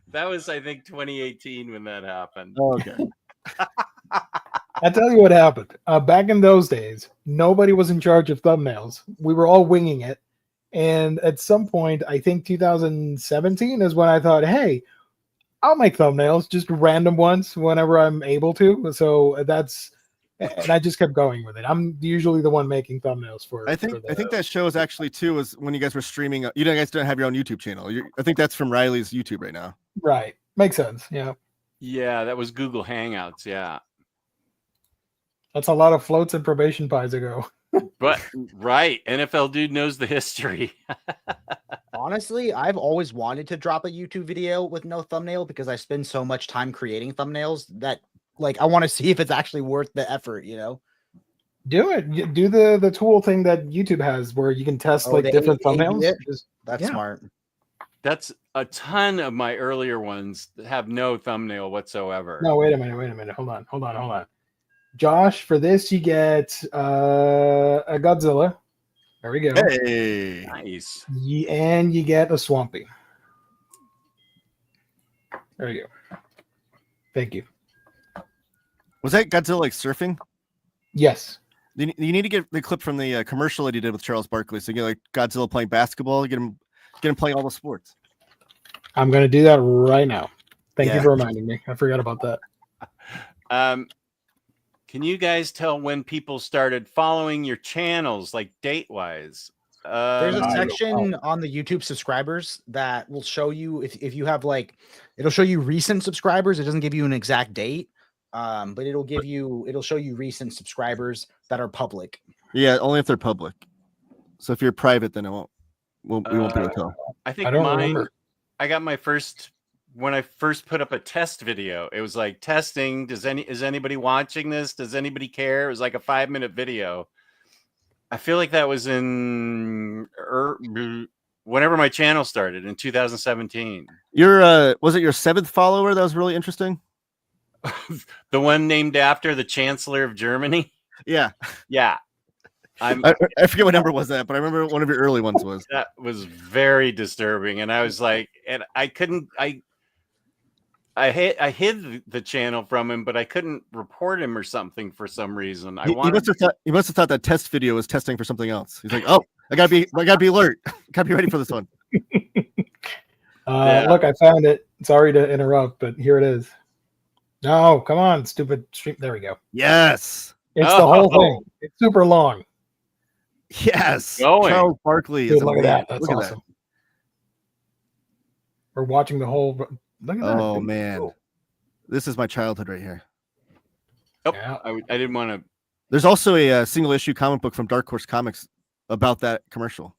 That was, I think, 2018 when that happened. Oh, okay. I'll tell you what happened. Back in those days, nobody was in charge of thumbnails. We were all winging it. And at some point, I think 2017 is when I thought, hey, I'll make thumbnails, just random ones whenever I'm able to. So and I just kept going with it. I'm usually the one making thumbnails for. I think that shows actually too was when you guys were streaming. You guys don't have your own YouTube channel. I think that's from Riley's YouTube right now. Right, makes sense. Yeah, Yeah, that was Google Hangouts. Yeah, that's a lot of floats and probation pies ago. but right, NFL dude knows the history. Honestly, I've always wanted to drop a YouTube video with no thumbnail because I spend so much time creating thumbnails that like I want to see if it's actually worth the effort, you know. Do it. Do the tool thing that YouTube has where you can test like different thumbnails. That's smart. That's a ton of my earlier ones that have no thumbnail whatsoever. No, wait a minute. Hold on. Josh, for this you get a Godzilla. There we go. Hey, Nice. And you get a Swampy. There you go. Thank you. was that Godzilla like surfing? Yes. You need to get the clip from the commercial that he did with Charles Barkley. So you get like Godzilla playing basketball, get him playing all the sports. I'm going to do that right now. Thank you for reminding me. I forgot about that. Can you guys tell when people started following your channels, like date-wise? There's a section on the YouTube subscribers that will show you if you have like, it'll show you recent subscribers. It doesn't give you an exact date, but it'll show you recent subscribers that are public. Yeah, only if they're public. So if you're private, then we won't be able to tell. I think I got my first when I first put up a test video. It was like testing. Is anybody watching this? Does anybody care? It was like a 5-minute video. I feel like that was in whenever my channel started in 2017. Was it your 7th follower that was really interesting? The one named after the Chancellor of Germany. Yeah. I forget what number was that, but I remember one of your early ones was. That was very disturbing, and I was like, and I couldn't. I hid the channel from him, but I couldn't report him or something for some reason. He must have thought that test video was testing for something else. He's like, oh, I gotta be alert. Gotta be ready for this one. Look, I found it. Sorry to interrupt, but here it is. No, come on, stupid stream. There we go. Yes. It's the whole thing. It's super long. Yes. Charles Barkley Dude, is look at that. That's look awesome. We're watching the whole. Look at that. Oh man, this is my childhood right here. Oh, yeah. I didn't want to. There's also a single issue comic book from Dark Horse Comics about that commercial.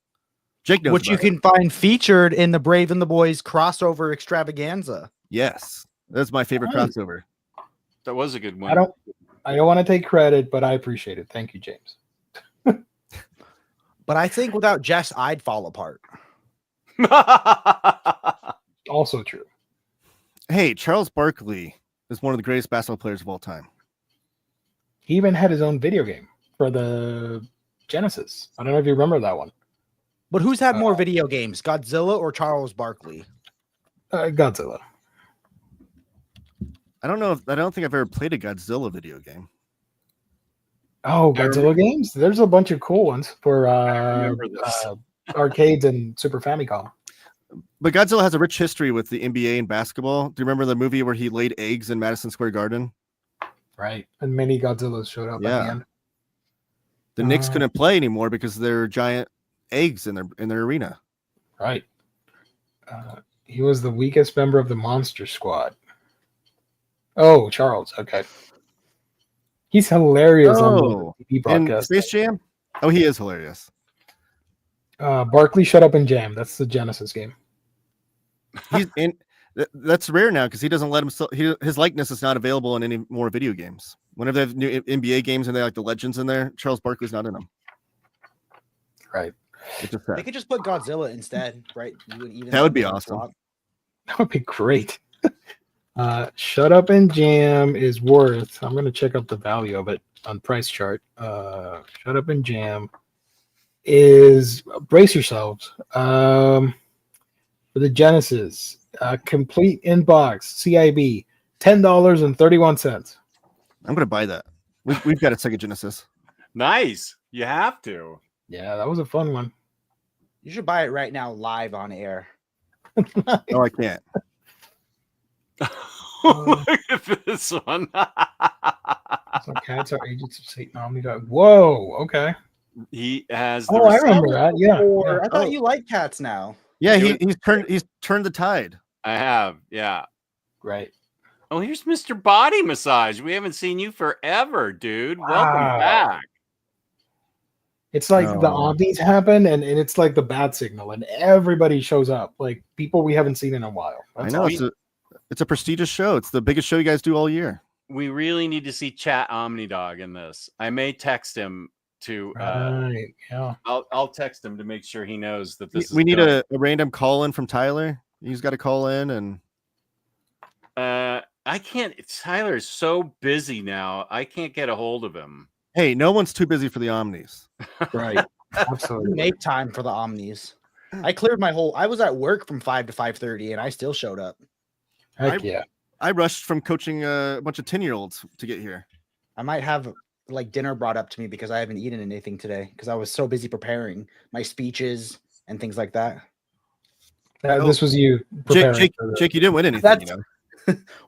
Jake knows which you can find featured in the Brave and the Boys crossover extravaganza. Yes, that's my favorite crossover. That was a good one. I don't want to take credit, but I appreciate it. Thank you, James. But I think without Jess, I'd fall apart. Also true. Hey, Charles Barkley is one of the greatest basketball players of all time. He even had his own video game for the Genesis. I don't know if you remember that one. But who's had more video games, Godzilla or Charles Barkley? Godzilla. I don't think I've ever played a Godzilla video game. Oh, Godzilla games? There's a bunch of cool ones for arcades and Super Famicom. But Godzilla has a rich history with the NBA and basketball. Do you remember the movie where he laid eggs in Madison Square Garden? Right. And many Godzillas showed up at the end. The Knicks couldn't play anymore because they're giant eggs in their arena. Right. He was the weakest member of the Monster Squad. Oh, Charles. Okay. He's hilarious on the TV broadcast. In Space Jam? Oh, he is hilarious. Barkley, Shut Up and Jam. That's the Genesis game. He's in. That's rare now because he doesn't let himself. His likeness is not available in any more video games. Whenever they have new NBA games and they like the legends in there, Charles Barkley's not in them. Right. It's just They sad. could just put Godzilla instead, right? You would even That would be them awesome. swap. That would be great. Shut Up and Jam is worth. I'm going to check up the value of it on price chart. Shut Up and Jam is, brace yourselves, for the Genesis, complete inbox CIB, $10.31. I'm gonna buy that. We've got a Sega Genesis. Nice. You have to. Yeah, that was a fun one. You should buy it right now, live on air. No, I can't. Look at this one. So cats are agents of Satan, OmniDog. Whoa, okay. He has. Oh, I remember that. Yeah. Or yeah. I thought you liked cats now. Yeah, he's turned the tide. I have. Yeah. Right. Oh, here's Mr. Body Massage. We haven't seen you forever, dude. Welcome Wow. back. It's like the Omnis happen, and it's like the bad signal, and everybody shows up, like people we haven't seen in a while. I know it's a prestigious show. It's the biggest show you guys do all year. We really need to see Chat OmniDog in this. I may text him to. Right. Yeah. I'll text him to make sure he knows that this. We is need done. a random call in from Tyler. He's got to call in and. I can't. Tyler is so busy now. I can't get a hold of him. Hey, no one's too busy for the Omnis. Right. Absolutely. Make time for the Omnis. I cleared my whole. I was at work from 5 to 5:30, and I still showed up. Heck yeah. I rushed from coaching a bunch of 10-year-olds to get here. I might have like dinner brought up to me because I haven't eaten anything today because I was so busy preparing my speeches and things like that. This was you. Jake, preparing for the- you didn't win anything. That's- You know?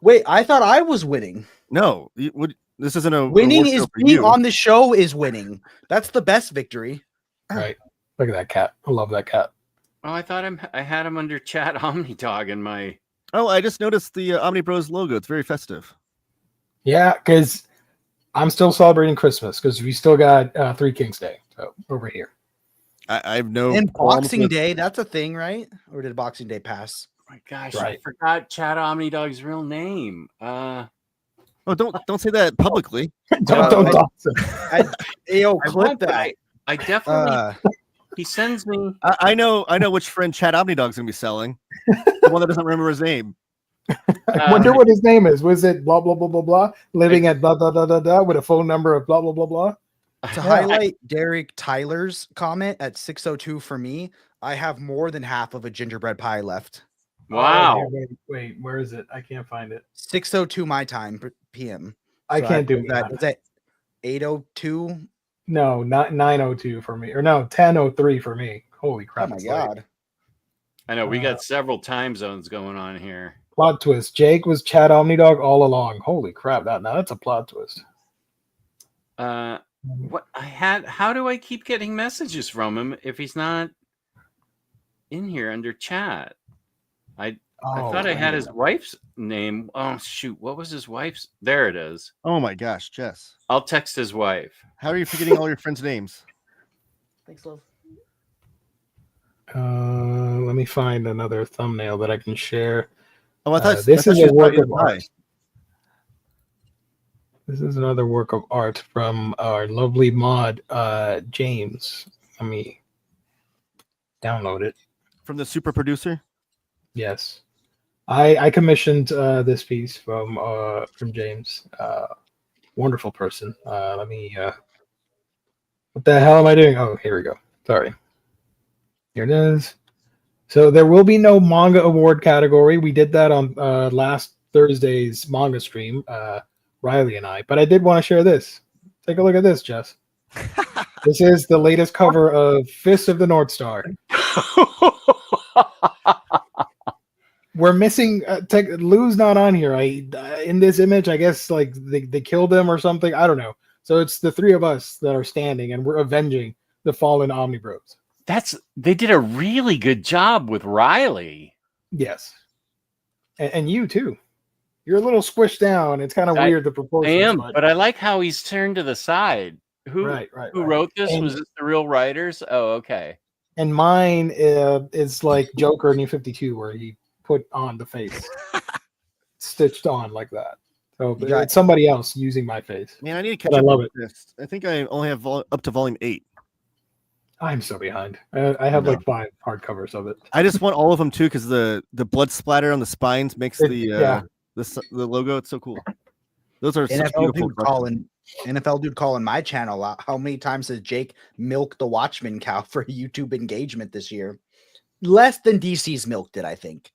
Wait, I thought I was winning. No, this isn't a Winning award show is for being you. on the show is winning. That's the best victory. Right. Look at that cat. I love that cat. Oh, I thought I had him under Chat OmniDog in my. Oh, I just noticed the OmniBros logo. It's very festive. Yeah, because I'm still celebrating Christmas because we still got Three Kings Day over here. I have no. And qualms Boxing with- Day, that's a thing, right? Or did Boxing Day pass? Oh my gosh, Right. I forgot Chat OmniDog's real name. Oh, don't say that publicly. Don't Thompson. Yo, I clip won't, but that. I definitely. He sends me. I know which friend Chad OmniDog's gonna be selling. The one that doesn't remember his name. I wonder what his name is. Was it blah blah blah blah blah? Living at blah blah blah blah blah with a phone number of blah blah blah blah. To highlight Derek Tyler's comment at 6:02 for me, I have more than half of a gingerbread pie left. Wow. Oh, wait, where is it? I can't find it. 6:02 my time PM. I So can't do that. that. Is that 8:02? No, not 9:02 for me, or no, 10:03 for me. Holy Oh crap! my it's late. god. I know we got several time zones going on here. Plot twist: Jake was Chad OmniDog all along. Holy crap! Now that's a plot twist. What I had? How do I keep getting messages from him if he's not in here under chat? I thought I had his wife's name. Oh shoot! What was his wife's? There it is. Oh my gosh, Jess. I'll text his wife. How are you forgetting all your friends' names? Thanks, love. Let me find another thumbnail that I can share. Oh, I thought This I thought is she a was work probably of in art. This is another work of art from our lovely mod, James. Let me download it. From the super producer. Yes, I commissioned this piece from James. Wonderful person. Let me. What the hell am I doing? Oh, here we go. Sorry. Here it is. So there will be no manga award category. We did that on last Thursday's manga stream, Riley and I. But I did want to share this. Take a look at this, Jess. This is the latest cover of Fist of the North Star. We're missing Lou's not on here. In this image, I guess like they killed him or something. I don't know. So it's the three of us that are standing and we're avenging the fallen OmniBros. They did a really good job with Riley. Yes. And you too. You're a little squished down. It's kind of weird the I proportions. am, but I like how he's turned to the side. Who wrote this? And- Was this the real writers? Oh, okay. And mine is like Joker New 52, where he put on the face, stitched on like that. So You got- it's somebody else using my face. Man, I need to catch But I up love on it. this. I think I only have up to volume 8. I'm so behind. I have No. like 5 hardcovers of it. I just want all of them too because the blood splatter on the spines makes the logo. It's so cool. Those are such NFL beautiful dude collections. NFL dude calling my channel out. How many times has Jake milked the Watchmen cow for YouTube engagement this year? Less than DC's milked it, I think.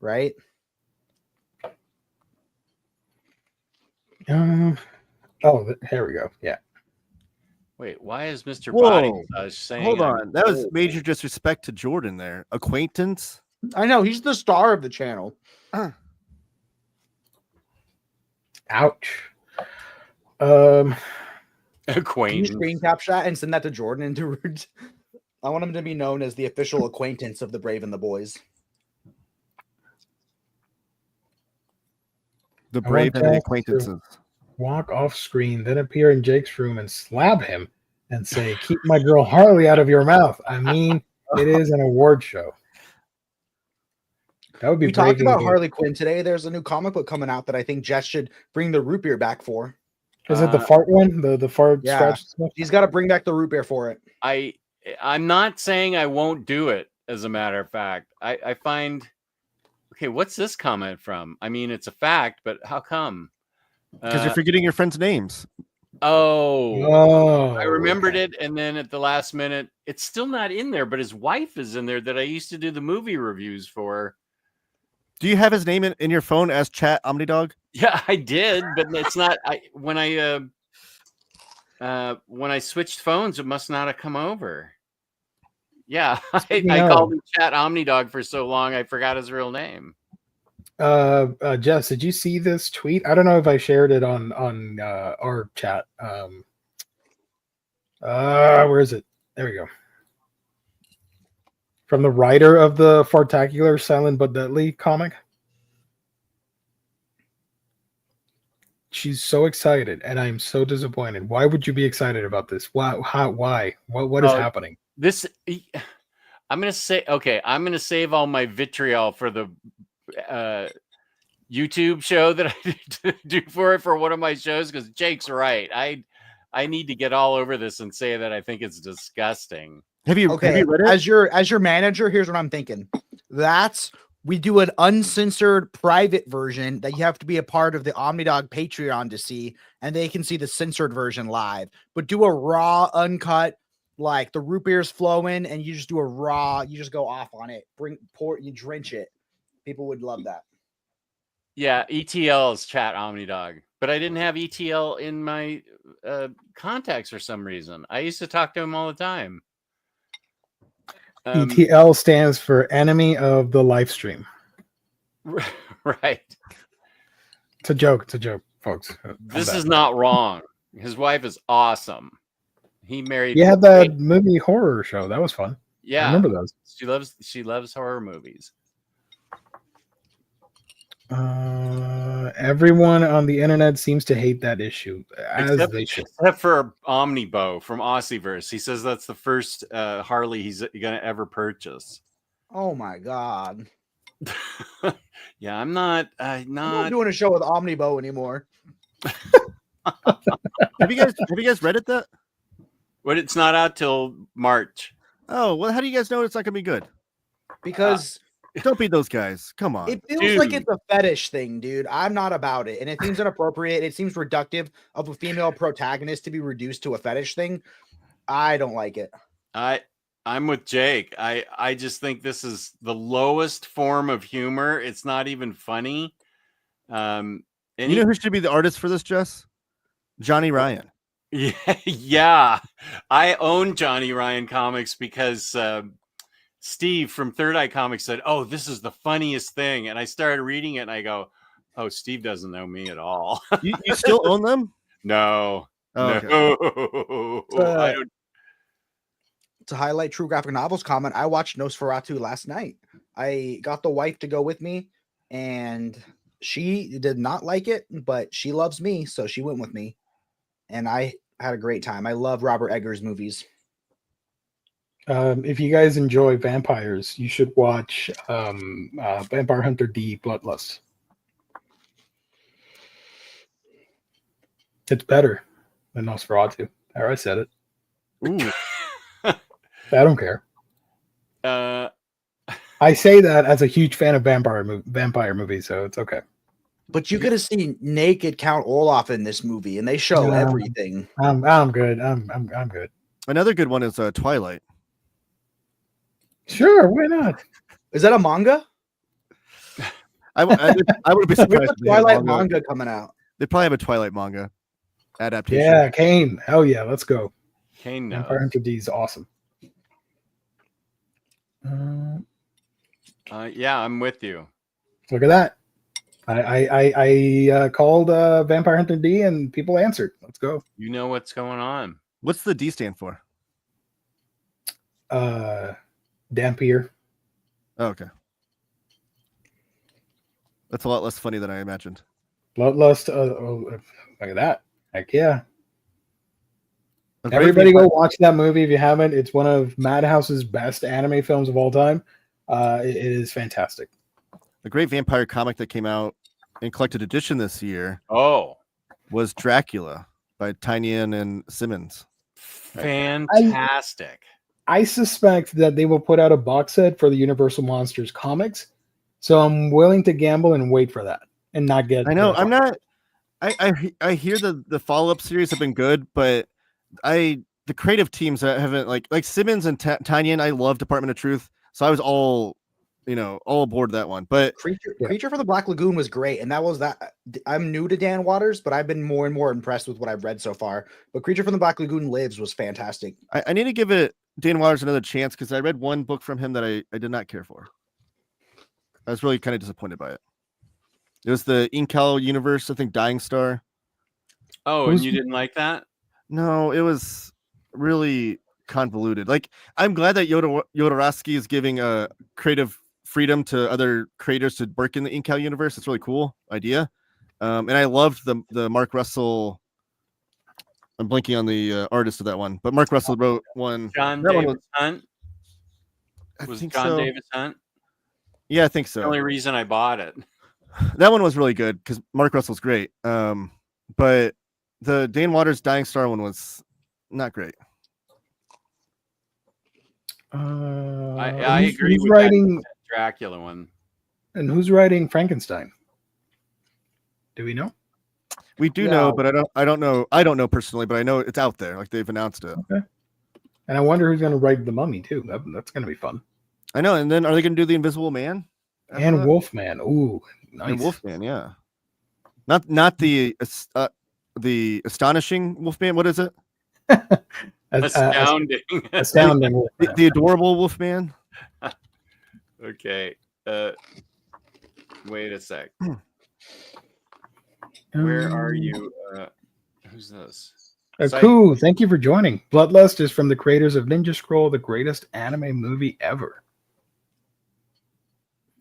Right? Here we go. Yeah. Wait, why is Mr. Whoa. Body saying? Hold I'm on, that was old? major disrespect to Jordan there. Acquaintance. I know he's the star of the channel. Ouch. Can you Acquaintance. screen capture that and send that to Jordan and to I want him to be known as the official acquaintance of the Brave and the Boys. The I brave want and the Jack to- acquaintances. Walk off screen, then appear in Jake's room and slap him and say, "Keep my girl Harley out of your mouth." I mean, it is an award show. That would be We talked breaking about news. Harley Quinn today. There's a new comic book coming out that I think Jess should bring the root beer back for. Is it the fart one? The fart Yeah. scratch stuff? He's got to bring back the root beer for it. I'm not saying I won't do it. As a matter of fact, I find. Okay, what's this comment from? I mean, it's a fact, but how come? Because you're forgetting your friends' names. Oh, I remembered it, and then at the last minute, it's still not in there. But his wife is in there that I used to do the movie reviews for. Do you have his name in your phone as chat OmniDog? Yeah, I did, but it's not. When I switched phones, it must not have come over. Yeah, I called him Chat OmniDog for so long, I forgot his real name. Jess, did you see this tweet? I don't know if I shared it on our chat. Where is it? There we go. From the writer of the Fartacular Silent but Deadly comic. She's so excited, and I'm so disappointed. Why would you be excited about this? Why? How? Why? What is happening? I'm gonna say, okay, I'm gonna save all my vitriol for the YouTube show that I do for one of my shows, because Jake's right. I need to get all over this and say that I think it's disgusting. Have you read it? As your manager, here's what I'm thinking. We do an uncensored private version that you have to be a part of the OmniDog Patreon to see, and they can see the censored version live. But do a raw, uncut, like the root beer's flowing, and you just do a raw. You just go off on it. You drench it. People would love that. Yeah, ETL is Chat OmniDog, but I didn't have ETL in my contacts for some reason. I used to talk to him all the time. ETL stands for Enemy of the Live Stream. Right. It's a joke, folks. This is not wrong. His wife is awesome. He married. You had that movie horror show. That was fun. Yeah, I remember those. She loves horror movies. Everyone on the internet seems to hate that issue, except for OmniBro from Aussieverse. He says that's the first Harley he's gonna ever purchase. Oh my god! Yeah, I'm not doing a show with OmniBro anymore. Have you guys read it? But it's not out till March. Oh well, how do you guys know it's not gonna be good? Because don't be those guys. Come on. It feels like it's a fetish thing, dude. I'm not about it. And it seems inappropriate. It seems reductive of a female protagonist to be reduced to a fetish thing. I don't like it. I'm with Jake. I just think this is the lowest form of humor. It's not even funny. And you know who should be the artist for this, Jess? Johnny Ryan. Yeah. I own Johnny Ryan comics because Steve from Third Eye Comics said, "Oh, this is the funniest thing." And I started reading it and I go, "Oh, Steve doesn't know me at all." You still own them? No. Oh, no. I don't. To highlight True Graphic Novels comment, I watched Nosferatu last night. I got the wife to go with me, and she did not like it, but she loves me, so she went with me. And I had a great time. I love Robert Eggers movies. If you guys enjoy vampires, you should watch Vampire Hunter D Bloodlust. It's better than Nosferatu. Or I said it. Ooh. I don't care. Uh, I say that as a huge fan of vampire movies, so it's okay. But you get to see naked Count Olaf in this movie, and they show Yeah. everything. I'm good. I'm good. Another good one is Twilight. Sure, why not? Is that a manga? I would be Where's surprised. the if they had Twilight manga coming out? They probably have a Twilight manga adaptation. Yeah, Kane. Hell yeah, let's go. Kane knows. Vampire Hunter D is awesome. Yeah, I'm with you. Look at that. I called Vampire Hunter D and people answered. Let's go. You know what's going on. What's the D stand for? Dampier. Oh, okay. That's a lot less funny than I imagined. Bloodlust. Look at that. Heck yeah. A great Everybody vampire- go watch that movie if you haven't. It's one of Madhouse's best anime films of all time. It is fantastic. A great vampire comic that came out in collected edition this year Oh, was Dracula by Tynion and Simmons. fantastic. I suspect that they will put out a box set for the Universal Monsters comics. So I'm willing to gamble and wait for that and not get. I know. I'm not. I hear the follow up series have been good, but the creative teams that haven't like Simmons and Tynion. I love Department of Truth, so I was all aboard that one. But Creature from the Black Lagoon was great, and that was that. I'm new to Dan Waters, but I've been more and more impressed with what I've read so far. But Creature from the Black Lagoon Lives was fantastic. I need to give Dan Waters another chance because I read one book from him that I did not care for. I was really kind of disappointed by it. It was the Incal universe, I think, Dying Star. Oh, and you didn't like that? No, it was really convoluted. Like, I'm glad that Jodorowsky is giving a creative freedom to other creators to work in the Incal universe. It's a really cool idea. And I loved the Mark Russell. I'm blanking on the artist of that one, but Mark Russell wrote one. John that one Davis Hunt? I Was think John so. Davis Hunt? Yeah, I think The so. only reason I bought it. That one was really good because Mark Russell's great. But the Dan Waters Dying Star one was not great. I agree Who's with writing that Dracula one. and who's writing Frankenstein? Do we know? We do know, but I don't know personally, but I know it's out there. Like they've announced it. Okay. And I wonder who's going to write the Mummy too. That's going to be fun. I know. And then are they going to do the Invisible Man? And Wolfman. Ooh, nice. And Wolfman, yeah. Not the astonishing Wolfman. What is it? Astounding. Astounding. Wolfman. The adorable Wolfman. Okay. Wait a sec. Where are you? Who's this? Aku, thank you for joining. Bloodlust is from the creators of Ninja Scroll, the greatest anime movie ever.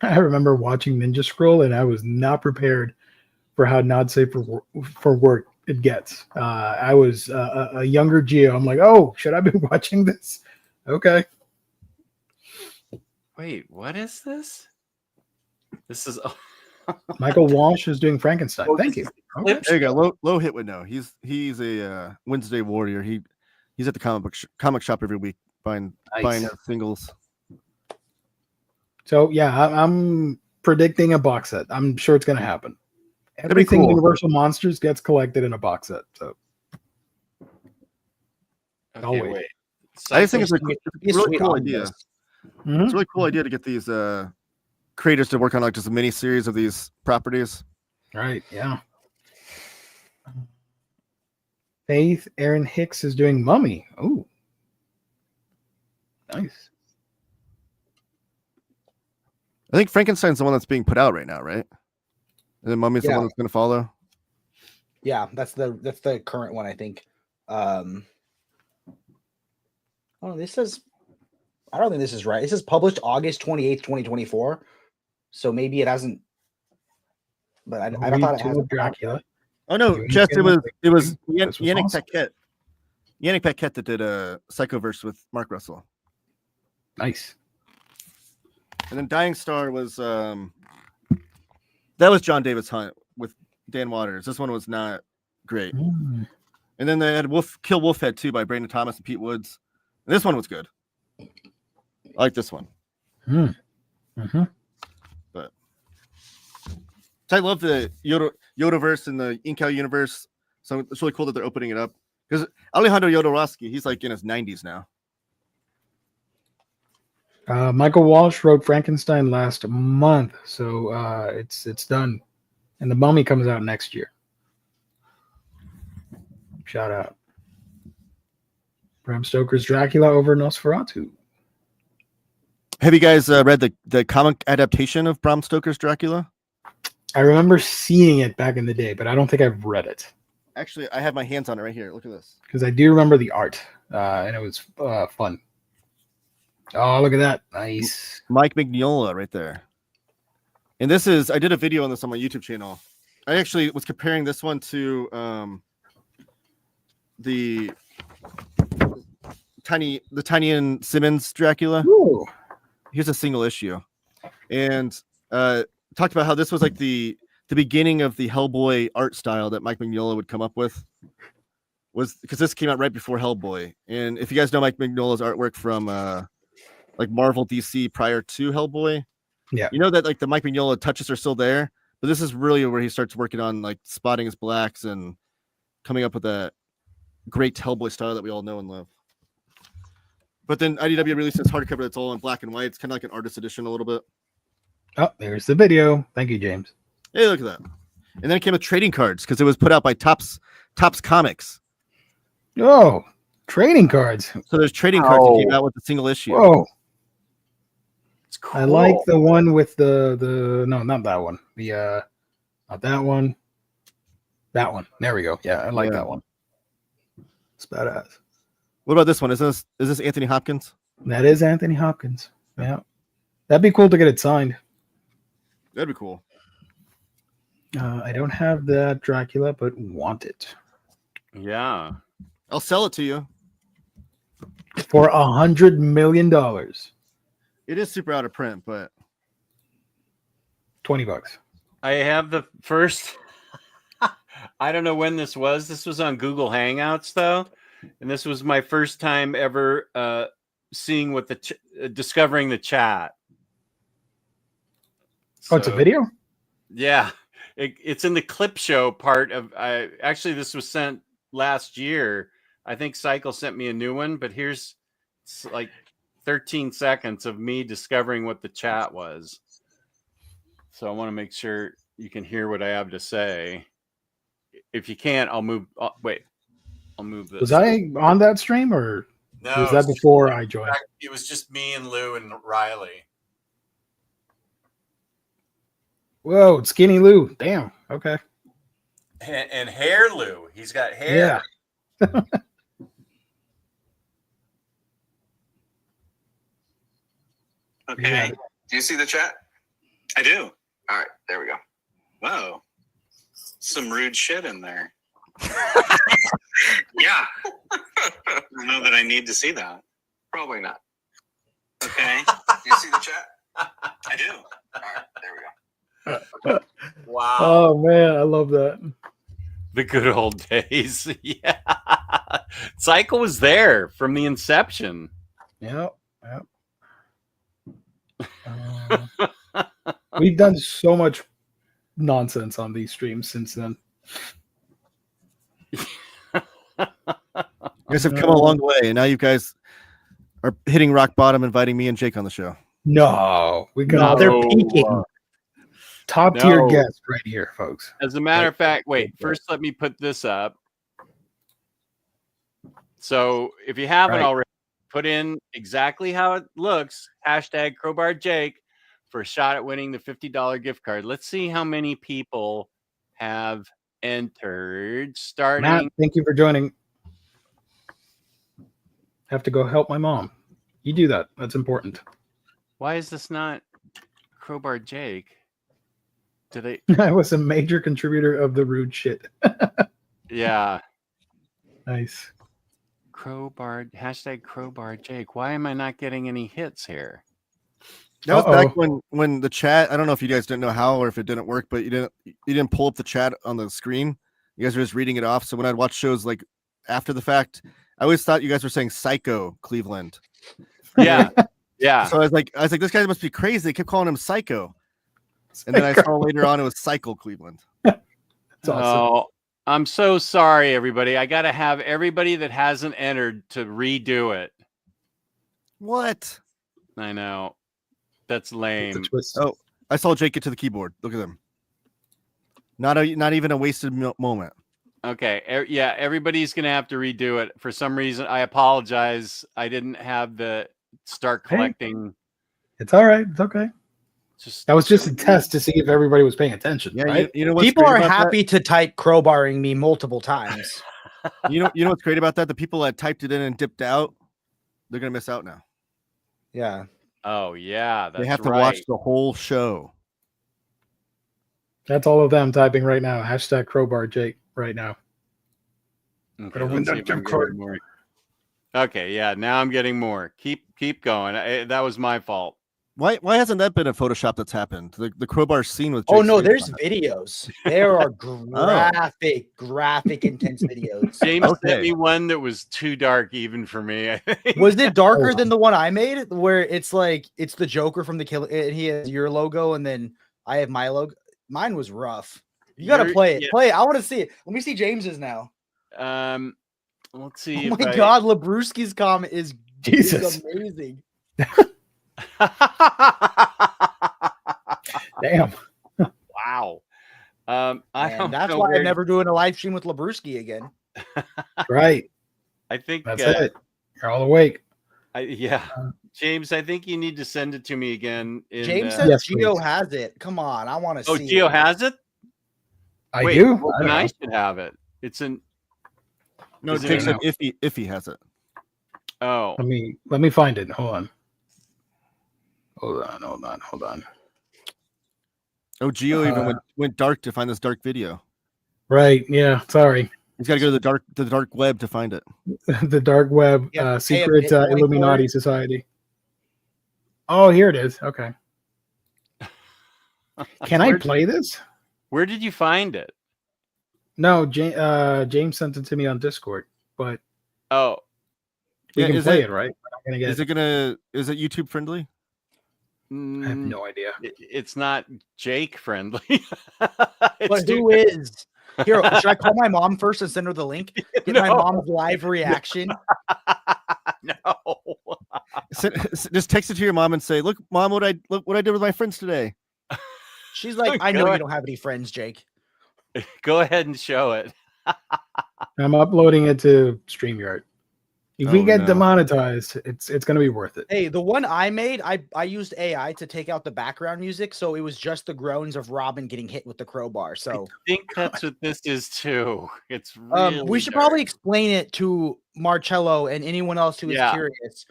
I remember watching Ninja Scroll and I was not prepared for how not safe for work it gets. I was a younger Geo. I'm like, oh, should I be watching this? Okay. Wait, what is this? This is Michael Walsh is doing Frankenstein. Thank you. Okay. There you go. Low hit would know. He's a Wednesday warrior. He's at the comic shop every week buying singles. So yeah, I'm predicting a box set. I'm sure it's going to happen. Everything cool. Universal Monsters gets collected in a box set. So okay, wait. wait. I just think it's a Be a really sweet cool omnibus. idea. It's a really cool idea to get these creators to work on like just a mini series of these properties. Right, yeah. Faith Aaron Hicks is doing Mummy. Oh, nice. I think Frankenstein's the one that's being put out right now, right? And then Mummy's the Yeah. one that's going to follow. Yeah, that's the current one, I think. Oh, this says I don't think this is right. This is published August 28th, 2024. So maybe it hasn't. But I thought it has Dracula. Oh no, You Jess, it was This was Yannick awesome. Paquette. Yannick Paquette that did a Psychoverse with Mark Russell. Nice. And then Dying Star was that was John Davis Hunt with Dan Waters. This one was not great. Mm. And then they had Kill Wolfhead too by Brandon Thomas and Pete Woods. And this one was good. I like this one. Mm-hmm. But so I love the Yodaverse and the Incal universe. So it's really cool that they're opening it up. Because Alejandro Jodorowsky, he's like in his 90s now. Michael Walsh wrote Frankenstein last month, so it's done, and The Mummy comes out next year. Shout out. Bram Stoker's Dracula over Nosferatu. Have you guys read the comic adaptation of Bram Stoker's Dracula? I remember seeing it back in the day, but I don't think I've read it. Actually, I have my hands on it right here. Look at this. Because I do remember the art, and it was fun. Oh, look at that. Nice. Mike Mignola right there. And this is, I did a video on this on my YouTube channel. I actually was comparing this one to the Tiny and Simmons Dracula. Ooh. Here's a single issue. And talked about how this was like the beginning of the Hellboy art style that Mike Mignola would come up with. Was because this came out right before Hellboy. And if you guys know Mike Mignola's artwork from like Marvel DC prior to Hellboy, yeah, you know that like the Mike Mignola touches are still there, but this is really where he starts working on like spotting his blacks and coming up with that great Hellboy style that we all know and love. But then IDW released this hardcover that's all in black and white. It's kind of like an artist edition a little bit. Oh, there's the video. Thank you, James. Hey, look at that. And then it came with trading cards because it was put out by Topps Comics. Oh, trading cards. So there's trading cards that came out with a single issue. Whoa. It's cool. I like the one with the no, not that one. The not that one. That one. There we go. Yeah, I like that one. It's badass. What about this one? Is this Anthony Hopkins? That is Anthony Hopkins. Yeah. That'd be cool to get it signed. That'd be cool. I don't have that Dracula, but want it. Yeah. I'll sell it to you. For $100 million. It is super out of print, but $20. I have the first. I don't know when this was. This was on Google Hangouts, though. And this was my first time ever seeing what discovering the chat. Oh, it's a video? Yeah. It's in the clip show part of. Actually, this was sent last year. I think Cycle sent me a new one, but here's like 13 seconds of me discovering what the chat was. So I want to make sure you can hear what I have to say. If you can't, I'll move. Wait, I'll move this. Was I on that stream or No, was that before I joined? It was just me and Lou and Riley. Whoa, Skinny Lou. Damn. Okay. And hair Lou. He's got hair. Yeah. Okay. Yeah. Do you see the chat? I do. All right. There we go. Whoa. Some rude shit in there. Yeah. I don't know that I need to see that. Probably not. Okay. Do you see the chat? I do. All right. There we go. Wow. Oh man, I love that. The good old days. Yeah. Cycle was there from the inception. Yep. We've done so much nonsense on these streams since then. You guys have come a long way, and now you guys are hitting rock bottom, inviting me and Jake on the show. No, we got No. they're peaking. Top tier No. guest right here, folks. As a matter of fact, wait, first let me put this up. So if you haven't Right. already, put in exactly how it looks, hashtag Crowbar Jake for a shot at winning the $50 gift card. Let's see how many people have entered. Starting. Matt, thank you for joining. Have to go help my mom. You do that. That's important. Why is this not Crowbar Jake? Did I? I was a major contributor of the rude shit. Yeah. Nice. Crowbar, hashtag Crowbar Jake. Why am I not getting any hits here? That was back when the chat. I don't know if you guys didn't know how or if it didn't work, but you didn't pull up the chat on the screen. You guys were just reading it off. So when I'd watch shows like after the fact, I always thought you guys were saying Psycho Cleveland. Yeah, yeah. So I was like, this guy must be crazy. They kept calling him Psycho, and then I saw later on it was Cycle Cleveland. That's awesome. Oh, I'm so sorry, everybody. I got to have everybody that hasn't entered to redo it. What? I know. That's lame. Oh, I saw Jake get to the keyboard. Look at him. Not even a wasted moment. Okay. Yeah, everybody's going to have to redo it. For some reason, I apologize. I didn't have the start collecting. It's all right. It's okay. That was just a test to see if everybody was paying attention. Yeah, right? you know what's People great are about happy to type crowbarring me multiple times. You know what's great about that? The people that typed it in and dipped out, they're gonna miss out now. Yeah. Oh yeah, that's they have to right. watch the whole show. That's all of them typing right now. Hashtag Crowbar Jake right now. Okay, let's see if I'm getting more. Okay, yeah, now I'm getting more. Keep going. That was my fault. Why hasn't that been a Photoshop that's happened? The crowbar scene with Oh Jake's no, face there's on it. videos. There are graphic, intense videos. James sent me one that was too dark even for me. I think. Was it darker than the one I made, where it's like it's the Joker from the Kill? He has your logo, and then I have my logo. Mine was rough. You gotta play it. Yeah. Play it. I want to see it. Let me see James's now. Let's see. Oh my God, Labruski's comment is Jesus. amazing. Damn. Wow. That's why I'm never doing a live stream with Labruski again. Right. I think that's it. You're all awake. James, I think you need to send it to me again. James says Geo has it. Come on, I want to see. Oh, Geo has it. I do. Well, then I should have it. It's in. No, Jake said if he has it. Oh, let me find it. Hold on. Oh, Geo even went dark to find this dark video. Right. Yeah. Sorry. He's got to go to the dark web to find it. The dark web, secret Illuminati society. Oh, here it is. Okay. Can I play this? Where did you find it? No, James sent it to me on Discord, but we can play it, right? Is it YouTube friendly? I have no idea. It's not Jake friendly. But who is? Here, should I call my mom first and send her the link? Get my mom's live reaction. No. Just text it to your mom and say, "Look, Mom, what I did with my friends today." She's like, "I know you don't have any friends, Jake." Go ahead and show it. I'm uploading it to StreamYard. If we get demonetized, it's going to be worth it. Hey, the one I made, I used AI to take out the background music, so it was just the groans of Robin getting hit with the crowbar. So I think that's what this is too. It's really we should probably explain it to Marcello and anyone else who is curious.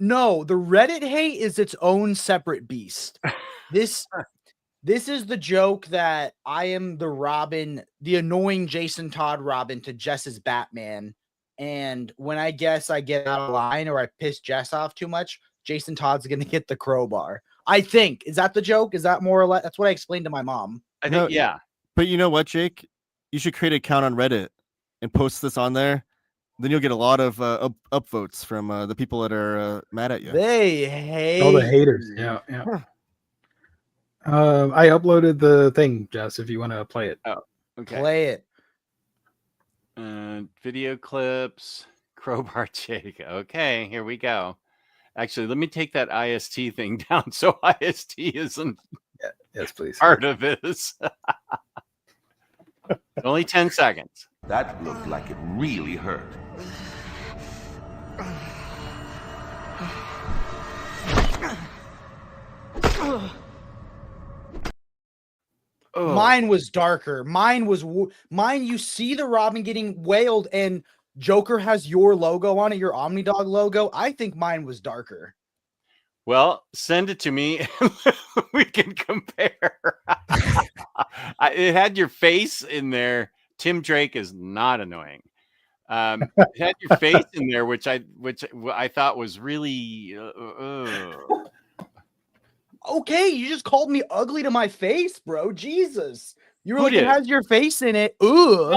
No, the Reddit hate is its own separate beast. This is the joke that I am the Robin, the annoying Jason Todd Robin to Jess's Batman. And when I guess I get out of line or I piss Jess off too much, Jason Todd's going to get the crowbar. I think. Is that the joke? Is that more or less? That's what I explained to my mom. I think, yeah. But you know what, Jake? You should create an account on Reddit and post this on there. Then you'll get a lot of upvotes from the people that are mad at you. They hate all the haters. Yeah. I uploaded the thing, Jess, if you want to play it. Oh, okay. Play it. Video clips, crowbar Jake. Okay, here we go. Actually, let me take that IST thing down so IST isn't yes, please. part of this. Only 10 seconds. That looked like it really hurt. Mine was darker. Mine. You see the Robin getting wailed, and Joker has your logo on it, your OmniDog logo. I think mine was darker. Well, send it to me. We can compare. It had your face in there. Tim Drake is not annoying. It had your face in there, which I thought was really. Okay, you just called me ugly to my face, bro. Jesus, you were Who like, did? it has your face in it. Ugh.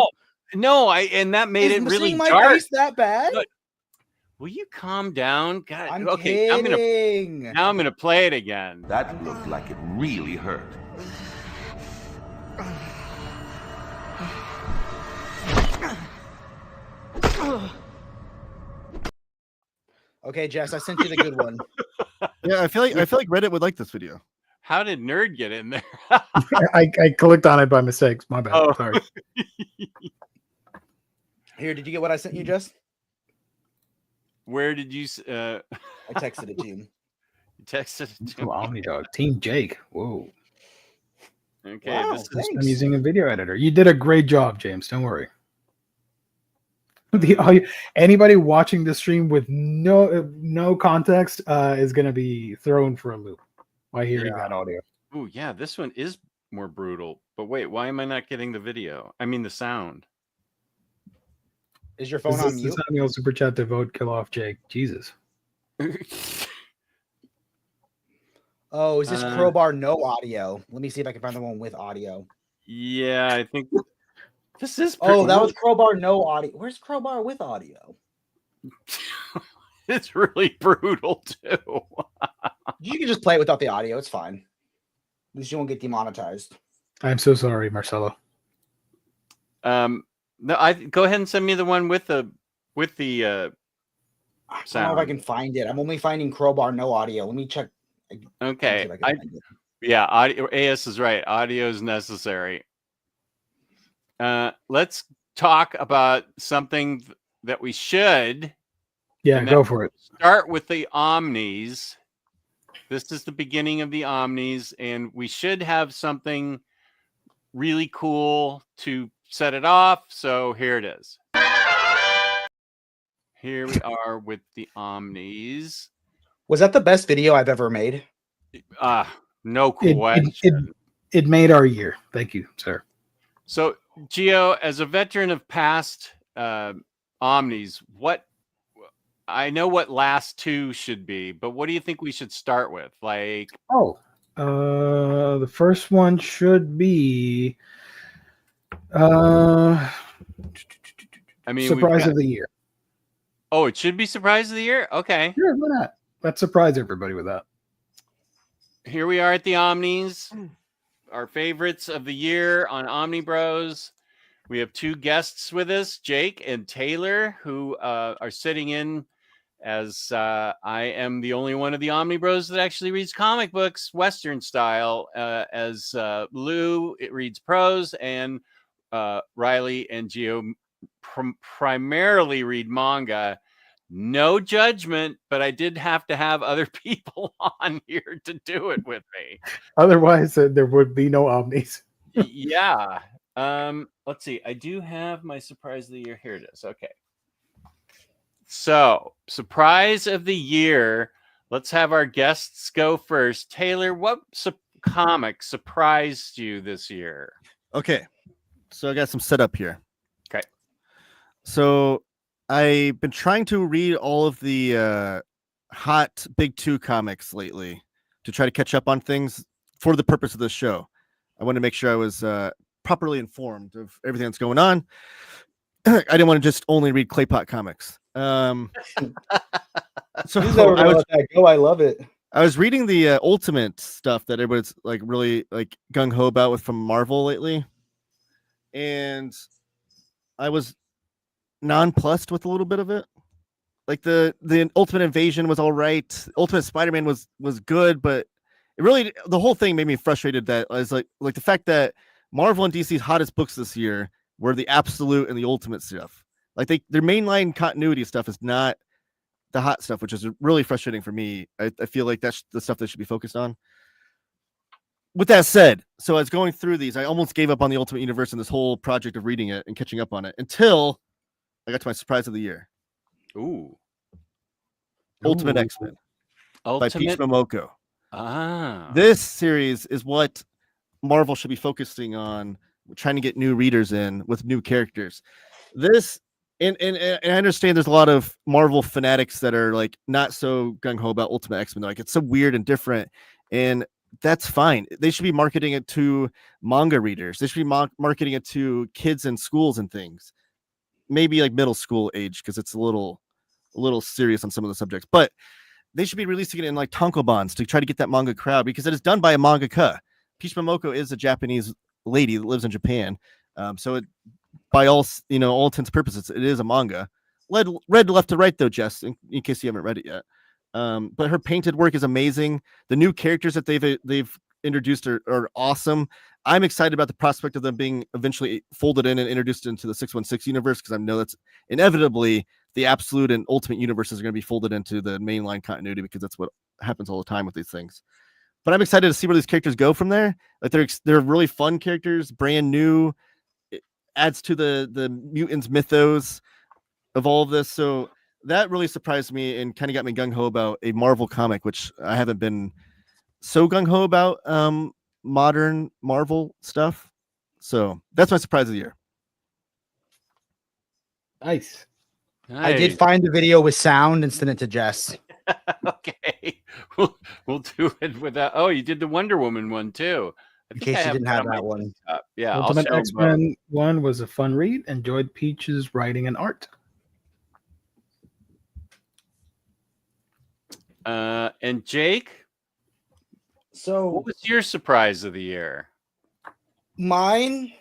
No, and that made it really seeing my dark. face that bad? Look, will you calm down? God, I'm okay. kidding. I'm gonna play it again. That looked like it really hurt. Okay, Jess, I sent you the good one. Yeah, I feel like Reddit would like this video. How did Nerd get in there? I clicked on it by mistake. My bad. Oh. Sorry. Here, did you get what I sent you, Jess? Where did you? I texted it to you. You texted it to Oh, OmniDog. Team Jake. Whoa. Okay, Wow, this is I'm using a video editor. You did a great job, James. Don't worry. Anybody watching the stream with no context is going to be thrown for a loop by hearing that audio. Oh yeah, this one is more brutal. But wait, why am I not getting the video? I mean the sound. Is your phone Is on this mute? the Samuel super chat to vote kill off Jake? Jesus. Oh, is this Crowbar no audio? Let me see if I can find the one with audio. Yeah, I think this is. Oh, that was Crowbar no audio. Where's Crowbar with audio? It's really brutal too. You can just play it without the audio. It's fine. At least you won't get demonetized. I'm so sorry, Marcelo. No, go ahead and send me the one with the I don't sound. know if I can find it. I'm only finding Crowbar no audio. Let me check. Okay. Let me see if I can find it. Yeah, audio. AS is right. Audio is necessary. Let's talk about something that we should. Yeah, go for it. Start with the Omnis. This is the beginning of the Omnis, and we should have something really cool to set it off. So here it is. Here we are with the Omnis. Was that the best video I've ever made? No question. It made our year. Thank you, sir. So, Gio, as a veteran of past Omnis, I know what last two should be, but what do you think we should start with? Like, the first one should be I mean, surprise of the year. Oh, it should be surprise of the year? Okay. Sure, why not? Let's surprise everybody with that. Here we are at the Omnis, our favorites of the year on OmniBros. We have two guests with us, Jake and Taylor, who are sitting in as I am the only one of the OmniBros that actually reads comic books, Western style, as Lou, it reads prose, and Riley and Gio primarily read manga. No judgment, but I did have to have other people on here to do it with me. Otherwise, there would be no Omnis. Yeah. Let's see. I do have my surprise of the year. Here it is. Okay. So, surprise of the year. Let's have our guests go first. Taylor, what comic surprised you this year? Okay. So I got some setup here. Okay. So I've been trying to read all of the hot Big Two comics lately to try to catch up on things for the purpose of this show. I wanted to make sure I was properly informed of everything that's going on. I didn't want to just only read Claypot comics. So I love it. I was reading the Ultimate stuff that everybody's like really like gung ho about with from Marvel lately, and I was nonplussed with a little bit of it. Like the Ultimate Invasion was all right. Ultimate Spider-Man was good, but it really, the whole thing made me frustrated. That I was like the fact that Marvel and DC's hottest books this year were the Absolute and the Ultimate stuff. Like their mainline continuity stuff is not the hot stuff, which is really frustrating for me. I feel like that's the stuff that should be focused on. With that said, so I was going through these, I almost gave up on the Ultimate Universe and this whole project of reading it and catching up on it until I got to my surprise of the year. Ooh. Ultimate X-Men by Peach Momoko. Ah. This series is what Marvel should be focusing on, trying to get new readers in with new characters. This And I understand there's a lot of Marvel fanatics that are like not so gung ho about Ultimate X-Men. Like it's so weird and different, and that's fine. They should be marketing it to manga readers. They should be marketing it to kids in schools and things. Maybe like middle school age because it's a little serious on some of the subjects. But they should be releasing it in like tankobons to try to get that manga crowd because it is done by a mangaka. Peach Momoko is a Japanese lady that lives in Japan. So it, by all intents and purposes, it is a manga. Read left to right though, Jess, in case you haven't read it yet. But her painted work is amazing. The new characters that they've introduced are awesome. I'm excited about the prospect of them being eventually folded in and introduced into the 616 universe because I know that's inevitably the absolute and ultimate universes are going to be folded into the mainline continuity because that's what happens all the time with these things. But I'm excited to see where these characters go from there. Like they're really fun characters, brand new. It adds to the mutants mythos of all of this. So that really surprised me and kind of got me gung-ho about a Marvel comic, which I haven't been so gung-ho about modern Marvel stuff. So that's my surprise of the year. Nice. I did find the video with sound and send it to Jess. Okay. We'll do it without. Oh, you did the Wonder Woman one too. In case you didn't have that one. Yeah. Ultimate X-Men one was a fun read. Enjoyed Peach's writing and art. And Jake, so what was your surprise of the year? Mine,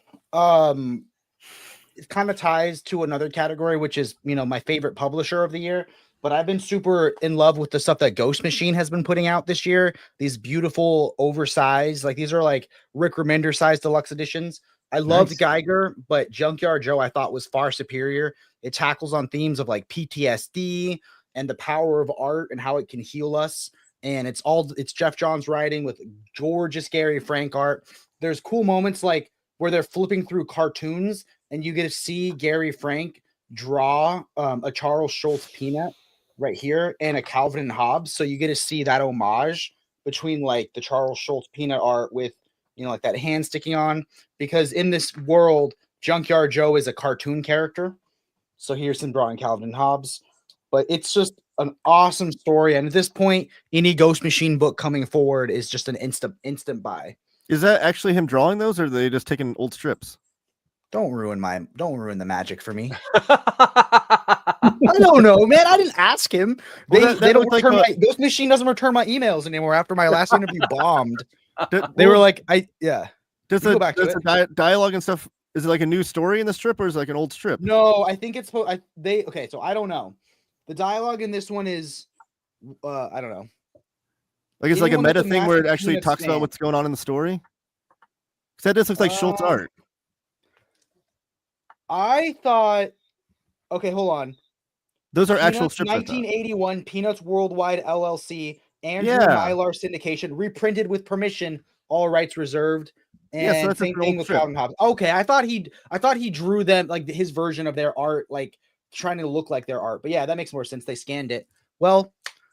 it kind of ties to another category, which is, my favorite publisher of the year. But I've been super in love with the stuff that Ghost Machine has been putting out this year. These beautiful, oversized, like these are like Rick Remender size deluxe editions. I loved Geiger, but Junkyard Joe I thought was far superior. It tackles on themes of like PTSD and the power of art and how it can heal us. And it's Jeff Johns writing with gorgeous Gary Frank art. There's cool moments like where they're flipping through cartoons and you get to see Gary Frank draw a Charles Schultz peanut right here and a Calvin and Hobbes. So you get to see that homage between like the Charles Schultz peanut art with, like that hand sticking on, because in this world, Junkyard Joe is a cartoon character. So here's him drawing Calvin and Hobbes, but it's just an awesome story. And at this point, any Ghost Machine book coming forward is just an instant buy. Is that actually him drawing those, or are they just taking old strips? Don't ruin the magic for me. I don't know, man. I didn't ask him. They don't return my Ghost Machine doesn't return my emails anymore after my last interview bombed. They were like, Does the dialogue and stuff, is it like a new story in the strip or is it like an old strip? No, I think it's so I don't know. The dialogue in this one is I don't know. Like it's like a meta thing where it actually talks about what's going on in the story? Because that just looks like Schultz art. I thought, okay, hold on. Those are actual strips. 1981 Peanuts Worldwide LLC, Andrew Mylar syndication, reprinted with permission, all rights reserved. And so same thing with Calvin Hobbes. Okay, I thought he drew them like his version of their art, like trying to look like their art. But yeah, that makes more sense. They scanned it. Well,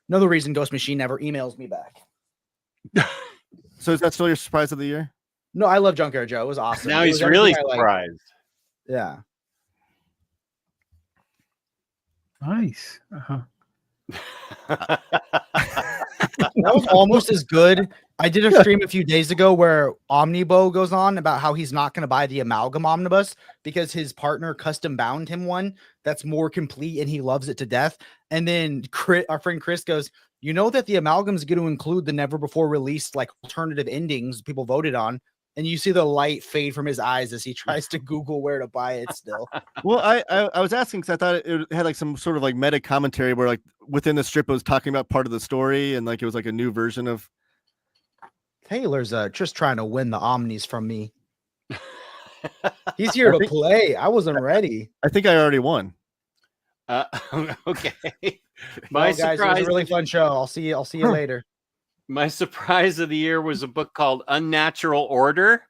another reason Ghost Machine never emails me back. So is that still your surprise of the year? No, I love Junkyard Joe. It was awesome. Now he's really surprised. Yeah. Nice. That was almost as good. I did a stream a few days ago where OmniBros goes on about how he's not going to buy the Amalgam Omnibus because his partner custom bound him one that's more complete and he loves it to death. And then our friend Chris goes, that the Amalgam is going to include the never before released like alternative endings people voted on. And you see the light fade from his eyes as he tries to Google where to buy it still. Well, I was asking because I thought it had like some sort of like meta commentary where like within the strip it was talking about part of the story and like it was like a new version of. Taylor's just trying to win the Omnis from me. He's here to play. I wasn't ready. I think I already won. Okay. Guys, it was a really fun show. I'll see you later. My surprise of the year was a book called Unnatural Order.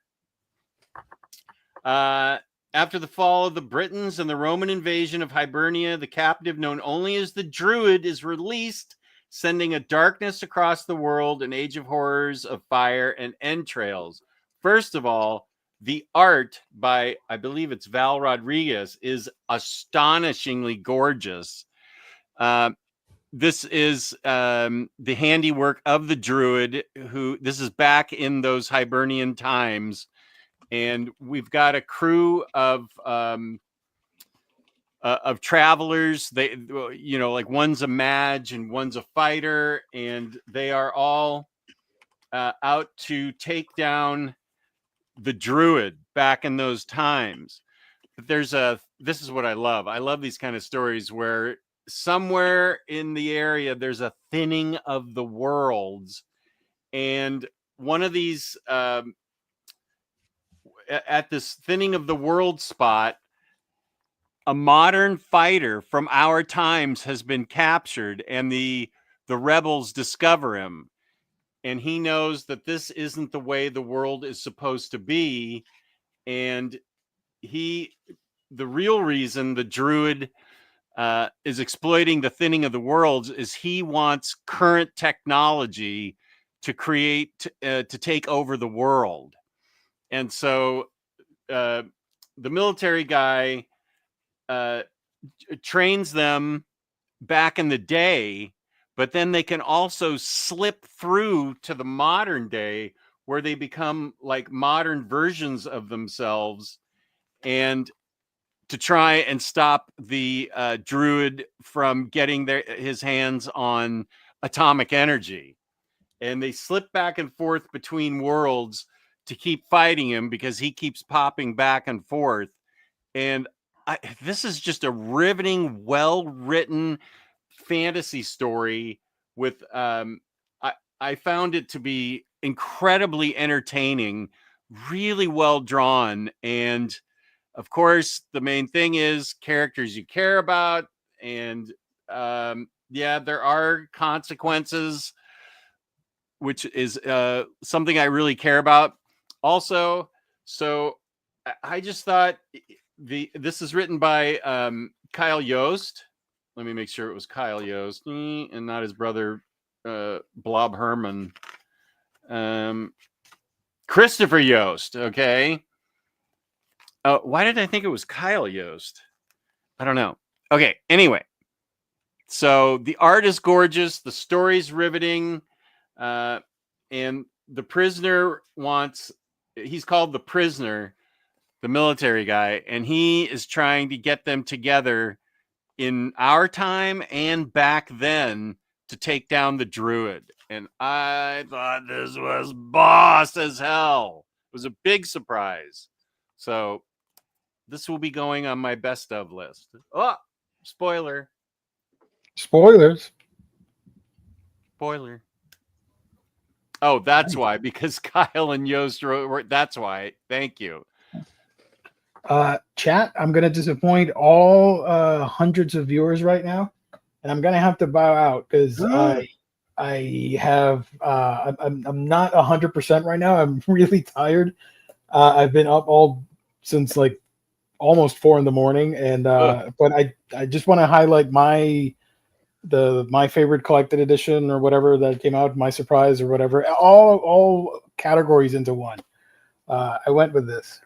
After the fall of the Britons and the Roman invasion of Hibernia, the captive known only as the Druid is released, sending a darkness across the world, an age of horrors, of fire, and entrails. First of all, The art by, I believe it's Val Rodriguez, is astonishingly gorgeous. This is the handiwork of the druid, who this is back in those Hibernian times. And we've got a crew of travelers. They, you know, like one's a mage and one's a fighter, and they are all out to take down the druid back in those times. But this is what I love. I love these kind of stories where somewhere in the area there's a thinning of the worlds, and one of these at this thinning of the world spot, a modern fighter from our times has been captured, and the rebels discover him, and he knows that this isn't the way the world is supposed to be. And the real reason the druid is exploiting the thinning of the worlds is he wants current technology to create to take over the world. And so the military guy trains them back in the day, but then they can also slip through to the modern day where they become like modern versions of themselves, and to try and stop the druid from getting his hands on atomic energy. And they slip back and forth between worlds to keep fighting him because he keeps popping back and forth. And this is just a riveting, well-written fantasy story with I found it to be incredibly entertaining, really well drawn, and of course the main thing is characters you care about, and yeah, there are consequences, which is something I really care about also. So I just thought this is written by Kyle Yost. Let me make sure it was Kyle Yost and not his brother Blob Herman. Christopher Yost. Okay. Why did I think it was Kyle Yost? I don't know. Okay. Anyway, so the art is gorgeous. The story's riveting. And the prisoner he's called the prisoner, the military guy, and he is trying to get them together in our time and back then to take down the druid. And I thought this was boss as hell. It was a big surprise. So this will be going on my best of list. Oh, spoiler. Spoilers. Spoiler. Oh, that's why, because Kyle and Yost wrote. That's why. Thank you. Chat, I'm going to disappoint all hundreds of viewers right now, and I'm going to have to bow out because I have I'm not 100% right now. I'm really tired. I've been up all since like almost 4 a.m, and but I just want to highlight my favorite collected edition or whatever that came out, my surprise or whatever, all categories into one. I went with this.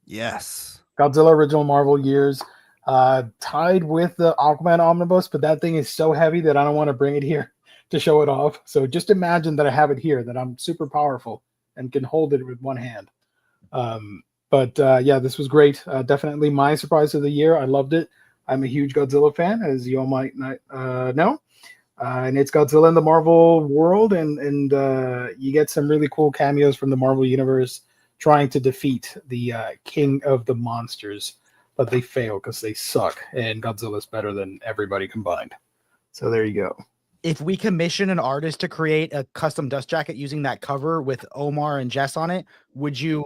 Yes. Godzilla original Marvel years, tied with the Aquaman omnibus, but that thing is so heavy that I don't want to bring it here to show it off. So just imagine that I have it here, that I'm super powerful and can hold it with one hand. But yeah, this was great. Definitely my surprise of the year. I loved it. I'm a huge Godzilla fan, as you all might not know. And it's Godzilla in the Marvel world, and you get some really cool cameos from the Marvel universe trying to defeat the king of the monsters, but they fail because they suck, and Godzilla's better than everybody combined. So there you go. If we commission an artist to create a custom dust jacket using that cover with Omar and Jess on it, would you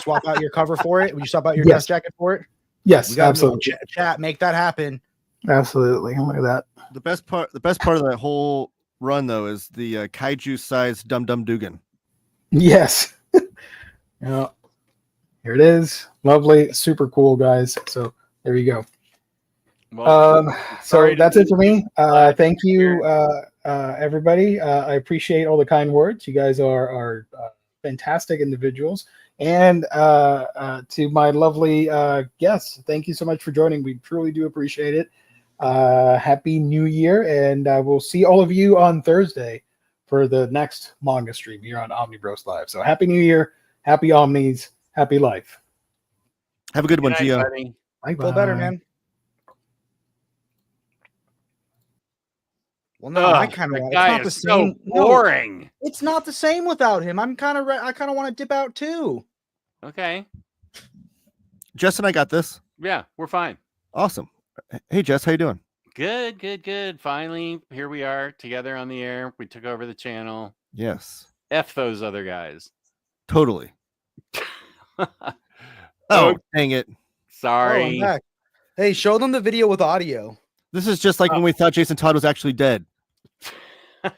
swap out your cover for it? Would you swap out your dust jacket for it? Yes, absolutely. Chat, make that happen. Absolutely. Look at that. The best part of that whole run though is the kaiju-sized Dum Dum Dugan. Yes. Yeah. Here it is. Lovely, super cool, guys. So there you go. Well, so that's it for me. Thank you, everybody. I appreciate all the kind words. You guys are fantastic individuals. And to my lovely guests, thank you so much for joining. We truly do appreciate it. Happy New Year, and we'll see all of you on Thursday for the next manga stream here on OmniBros Live. So happy New Year, happy Omnis, happy life. Have a good one, night, Gio. buddy. Bye Feel better, man. Well, no, I kind of want. It's not the same. Boring. No, it's not the same without him. I kind of want to dip out too. Okay. Justin, I got this. Yeah, we're fine. Awesome. Hey, Jess, how you doing? Good. Finally, here we are together on the air. We took over the channel. Yes. F those other guys. Totally. Oh, dang it. Sorry. Oh, I'm back. Hey, show them the video with audio. This is just like when we thought Jason Todd was actually dead. How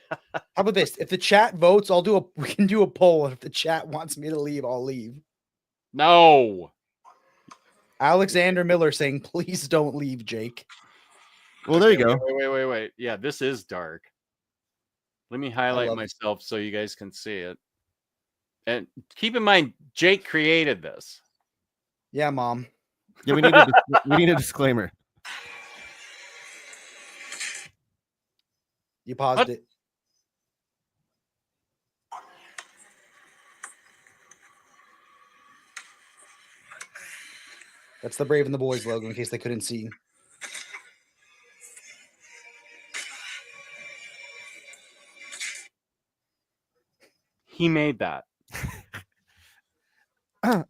about this? If the chat votes, we can do a poll. If the chat wants me to leave, I'll leave. No. Alexander Miller saying, please don't leave, Jake. Well, there you go. Wait. Yeah, this is dark. Let me highlight myself so you guys can see it. And keep in mind, Jake created this. Yeah, Mom. Yeah, we need a disclaimer. You paused it. That's the Brave and the Boys logo, in case they couldn't see. He made that.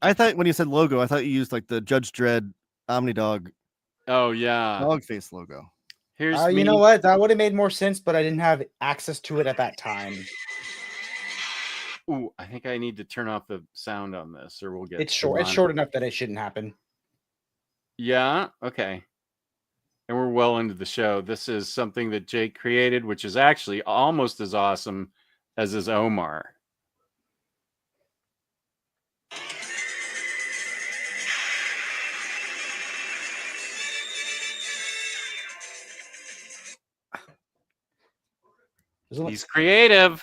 I thought when you said logo, I thought you used like the Judge Dredd OmniDog. Oh yeah, dog face logo. Here's you know what? That would have made more sense, but I didn't have access to it at that time. Ooh, I think I need to turn off the sound on this, or we'll get. It's short. It's short enough that it shouldn't happen. Yeah. Okay. And we're well into the show. This is something that Jake created, which is actually almost as awesome as his Omar. He's creative.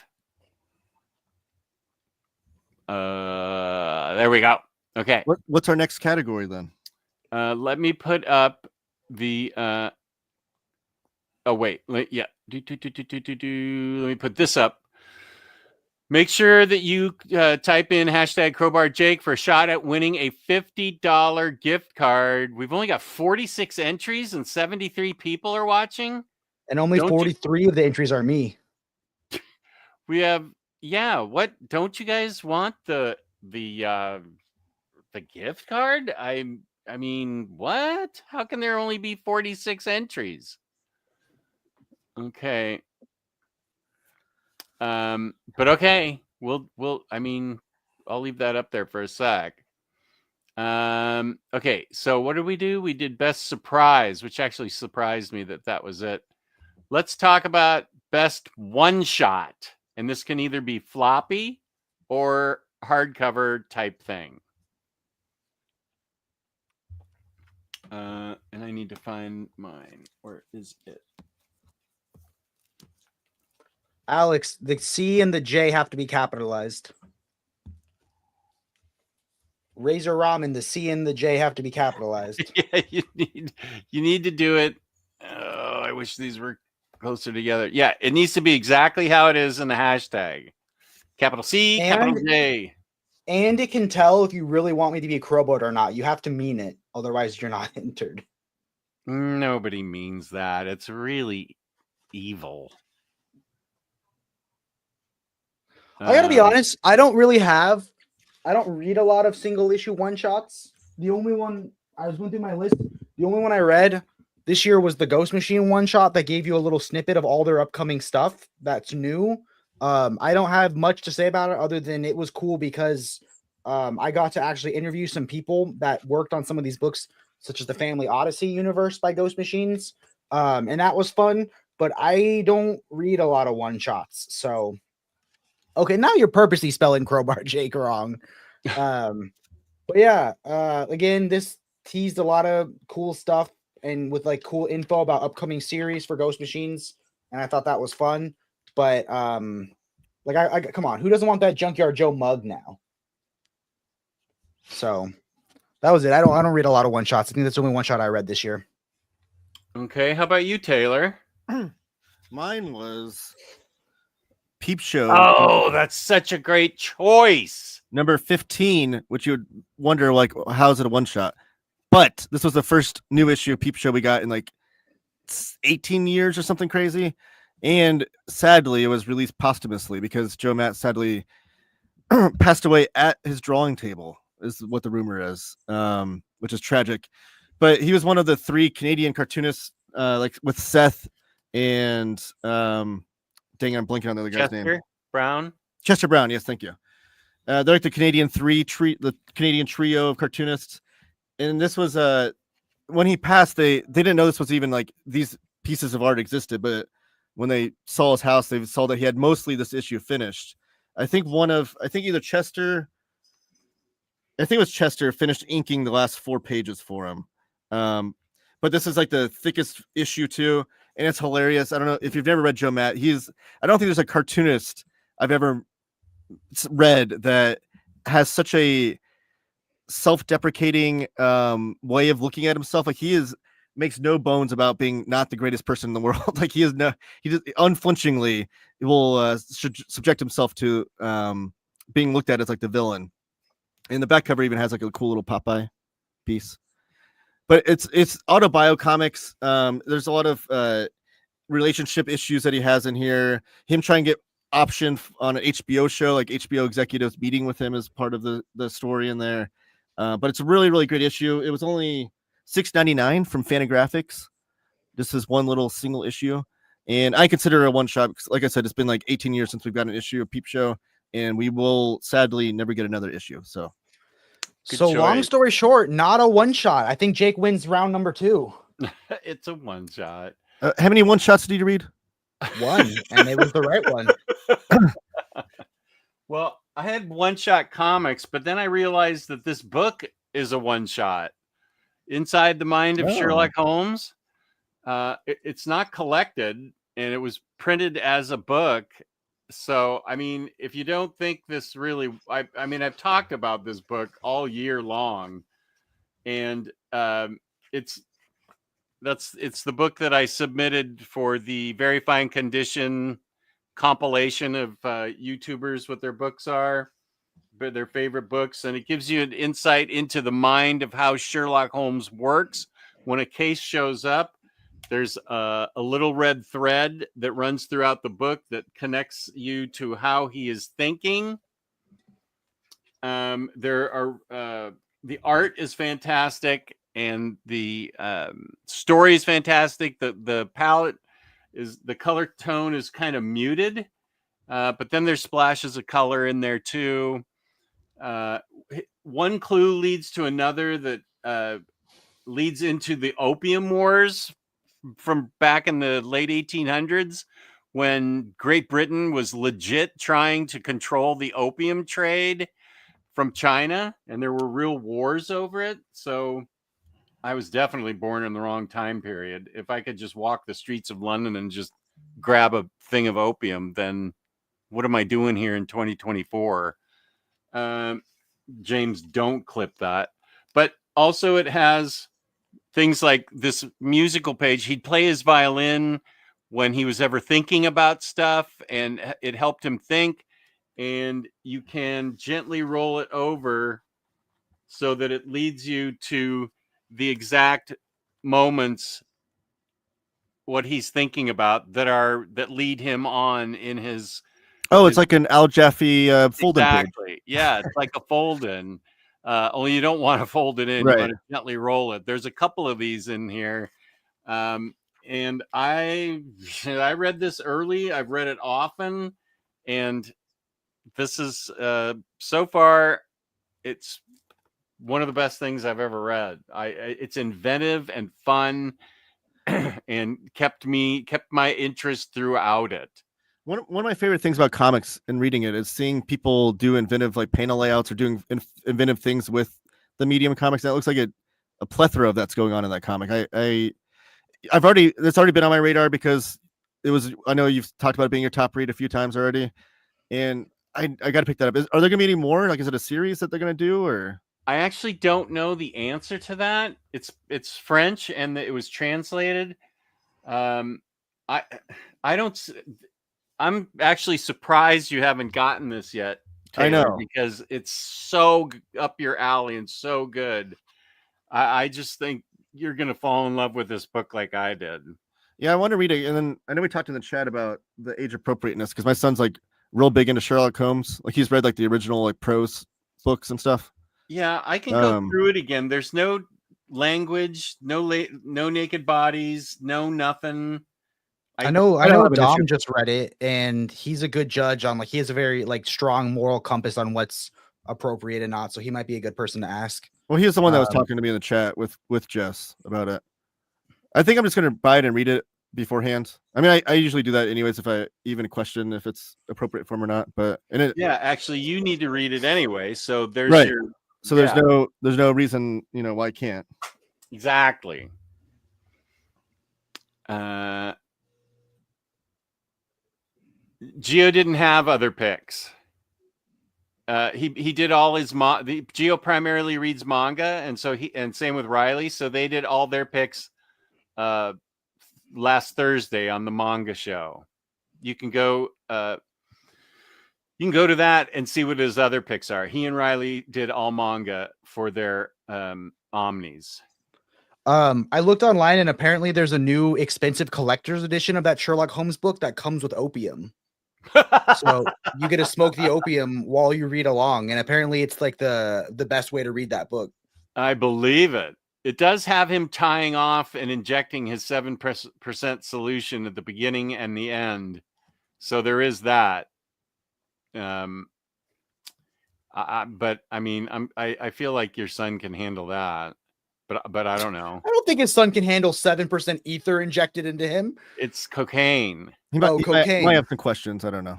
There we go. Okay. What's our next category then? Let me put up the oh wait. Yeah. Let me put this up. Make sure that you type in hashtag crowbar Jake for a shot at winning a $50 gift card. We've only got 46 entries and 73 people are watching. And only 43 of the entries are me. We have, yeah. What don't you guys want the gift card? I mean, what? How can there only be 46 entries? Okay. But okay, we'll. I mean, I'll leave that up there for a sec. Okay. So what did we do? We did best surprise, which actually surprised me that was it. Let's talk about best one shot. And this can either be floppy or hardcover type thing. And I need to find mine. Where is it? Alex, the C and the J have to be capitalized. Razor Ramen, the C and the J have to be capitalized. Yeah, you need to do it. Oh, I wish these were closer together. Yeah, it needs to be exactly how it is in the hashtag. Capital C, capital J. And it can tell if you really want me to be a crowbot or not. You have to mean it. Otherwise, you're not entered. Nobody means that. It's really evil. I gotta be honest. I don't read a lot of single issue one shots. The only one I was going through my list. The only one I read this year was the Ghost Machine one shot that gave you a little snippet of all their upcoming stuff that's new. I don't have much to say about it other than it was cool because I got to actually interview some people that worked on some of these books, such as the Family Odyssey universe by Ghost Machines. And that was fun, but I don't read a lot of one shots. So, okay, now you're purposely spelling crowbar Jake wrong. But yeah, again, this teased a lot of cool stuff and with like cool info about upcoming series for Ghost Machines. And I thought that was fun. But like I come on, who doesn't want that Junkyard Joe mug now? So that was it. I don't read a lot of one shots. I think that's the only one shot I read this year. Okay, how about you, Taylor? Mine was Peep Show. Oh, that's such a great choice. Number 15, which you would wonder, like, how is it a one shot? But this was the first new issue of Peep Show we got in like 18 years or something crazy. And sadly, it was released posthumously because Joe Matt sadly passed away at his drawing table, is what the rumor is, which is tragic. But he was one of the 3 Canadian cartoonists, like with Seth and dang, I'm blinking on the other guy's name. Chester Brown. Yes, thank you. They're like the Canadian the Canadian trio of cartoonists. And this was when he passed, they didn't know this was even like these pieces of art existed, but when they saw his house, they saw that he had mostly this issue finished. I think either Chester, I think it was Chester, finished inking the last 4 pages for him. But this is like the thickest issue too, and it's hilarious. I don't know if you've never read Joe Matt. I don't think there's a cartoonist I've ever read that has such a self-deprecating way of looking at himself. Like makes no bones about being not the greatest person in the world. Like he just unflinchingly will subject himself to being looked at as like the villain. And the back cover even has like a cool little Popeye piece. But it's autobio comics. There's a lot of relationship issues that he has in here. Him trying to get option on an HBO show, like HBO executives meeting with him as part of the story in there. But it's a really, really great issue. It was only $6.99 from Fantagraphics. This is one little single issue, and I consider it a one shot because, like I said, it's been like 18 years since we've got an issue of Peep Show, and we will sadly never get another issue. So long story short, not a one shot. I think Jake wins round number 2. It's a one shot. How many one shots did you read? 1, and it was the right one. Well, I had one shot comics, but then I realized that this book is a one shot. Inside the Mind of Sherlock Holmes. It's not collected, and it was printed as a book. So, I mean, if you don't think this really, I mean, I've talked about this book all year long, and it's the book that I submitted for the Very Fine Condition compilation of YouTubers, what their books are, their favorite books, and it gives you an insight into the mind of how Sherlock Holmes works. When a case shows up, there's a little red thread that runs throughout the book that connects you to how he is thinking. The art is fantastic, and the story is fantastic. The palette the color tone is kind of muted, but then there's splashes of color in there too. One clue leads to another that leads into the Opium Wars from back in the late 1800s, when Great Britain was legit trying to control the opium trade from China, and there were real wars over it. So I was definitely born in the wrong time period. If I could just walk the streets of London and just grab a thing of opium, then what am I doing here in 2024? James, don't clip that. But also it has things like this musical page. He'd play his violin when he was ever thinking about stuff, and it helped him think. And you can gently roll it over so that it leads you to the exact moments, what he's thinking about, that lead him on in his. Oh, it's like an Al Jaffe fold-in page. Exactly. Yeah, it's like a fold-in. Only you don't want to fold it in. Right. You want to gently roll it. There's a couple of these in here. And I read this early. I've read it often. And this is, so far, it's one of the best things I've ever read. It's inventive and fun and kept my interest throughout it. One of my favorite things about comics and reading it is seeing people do inventive like panel layouts or doing inventive things with the medium comics. And it looks like a plethora of that's going on in that comic. It's already been on my radar because I know you've talked about it being your top read a few times already, and I got to pick that up. Are there going to be any more? Like, is it a series that they're going to do, or? I actually don't know the answer to that. It's French and it was translated. I don't. I'm actually surprised you haven't gotten this yet, Taylor, I know. because it's so up your alley and so good. I just think you're gonna fall in love with this book like I did. Yeah, I want to read it. And then I know we talked in the chat about the age appropriateness because my son's like real big into Sherlock Holmes. Like he's read like the original like prose books and stuff. Yeah, I can go through it again. There's no language, no naked bodies, no nothing. I know Dom just read it, and he's a good judge on, like, he has a very like strong moral compass on what's appropriate and not, so he might be a good person to ask. Well, he was the one that was talking to me in the chat with Jess about it. I think I'm just going to buy it and read it beforehand. I mean, I usually do that anyways if I even question if it's appropriate for him or not. But yeah, actually, you need to read it anyway. So there's right. your So there's no reason why I can't. Exactly. Geo didn't have other picks. He did all his Geo primarily reads manga, and so same with Riley. So they did all their picks last Thursday on the manga show. You can go to that and see what his other picks are. He and Riley did all manga for their Omnis. I looked online, and apparently there's a new expensive collector's edition of that Sherlock Holmes book that comes with opium. So you get to smoke the opium while you read along, and apparently it's like the best way to read that book. I believe it. It does have him tying off and injecting his 7% solution at the beginning and the end. So there is that. But I mean, I feel like your son can handle that. But I don't know. I don't think his son can handle 7% ether injected into him. It's cocaine. Cocaine. Might have some questions. I don't know.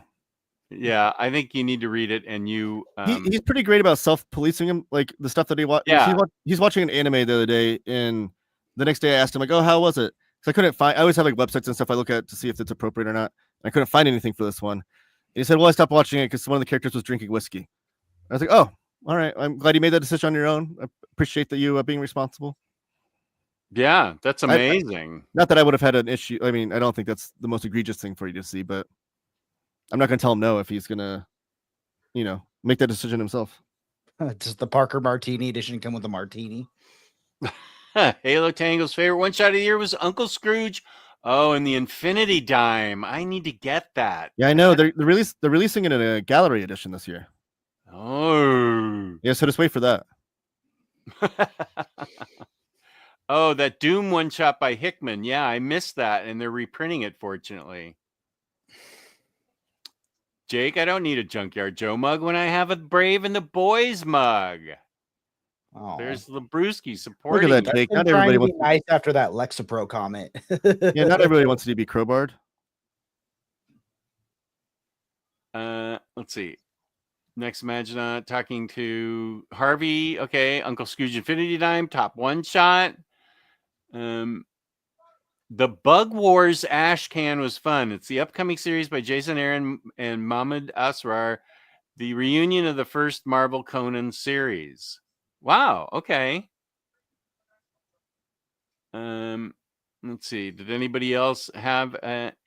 Yeah, I think you need to read it, and you. He's pretty great about self-policing him, like the stuff that he watched. Yeah, he's watching an anime the other day, and the next day I asked him like, "Oh, how was it?" Because I couldn't find. I always have like websites and stuff I look at to see if it's appropriate or not. And I couldn't find anything for this one. And he said, "Well, I stopped watching it because one of the characters was drinking whiskey." I was like, "Oh, all right. I'm glad you made that decision on your own. I appreciate that you being responsible." Yeah, that's amazing. Not that I would have had an issue. I mean, I don't think that's the most egregious thing for you to see, but I'm not going to tell him no if he's going to, make that decision himself. Does the Parker Martini edition come with a martini? Halo Tango's favorite one shot of the year was Uncle Scrooge. Oh, and the Infinity Dime. I need to get that. Yeah, I know. They're releasing it in a gallery edition this year. Oh. Yeah, so just wait for that. Oh, that Doom one shot by Hickman. Yeah, I missed that, and they're reprinting it, fortunately. Jake, I don't need a Junkyard Joe mug when I have a Brave and the Boys mug. Oh, there's Labruski supporting. Look at that, Jake. Not everybody wants to be nice after that Lexapro comment. Yeah, not everybody wants to be crowbarred. Let's see. Next Magina talking to Harvey. Okay, Uncle Scrooge Infinity Dime, top one shot. The Bug Wars Ash Can was fun. It's the upcoming series by Jason Aaron and Mahmoud Asrar, the reunion of the first Marvel Conan series. Wow, okay. Let's see. Did anybody else have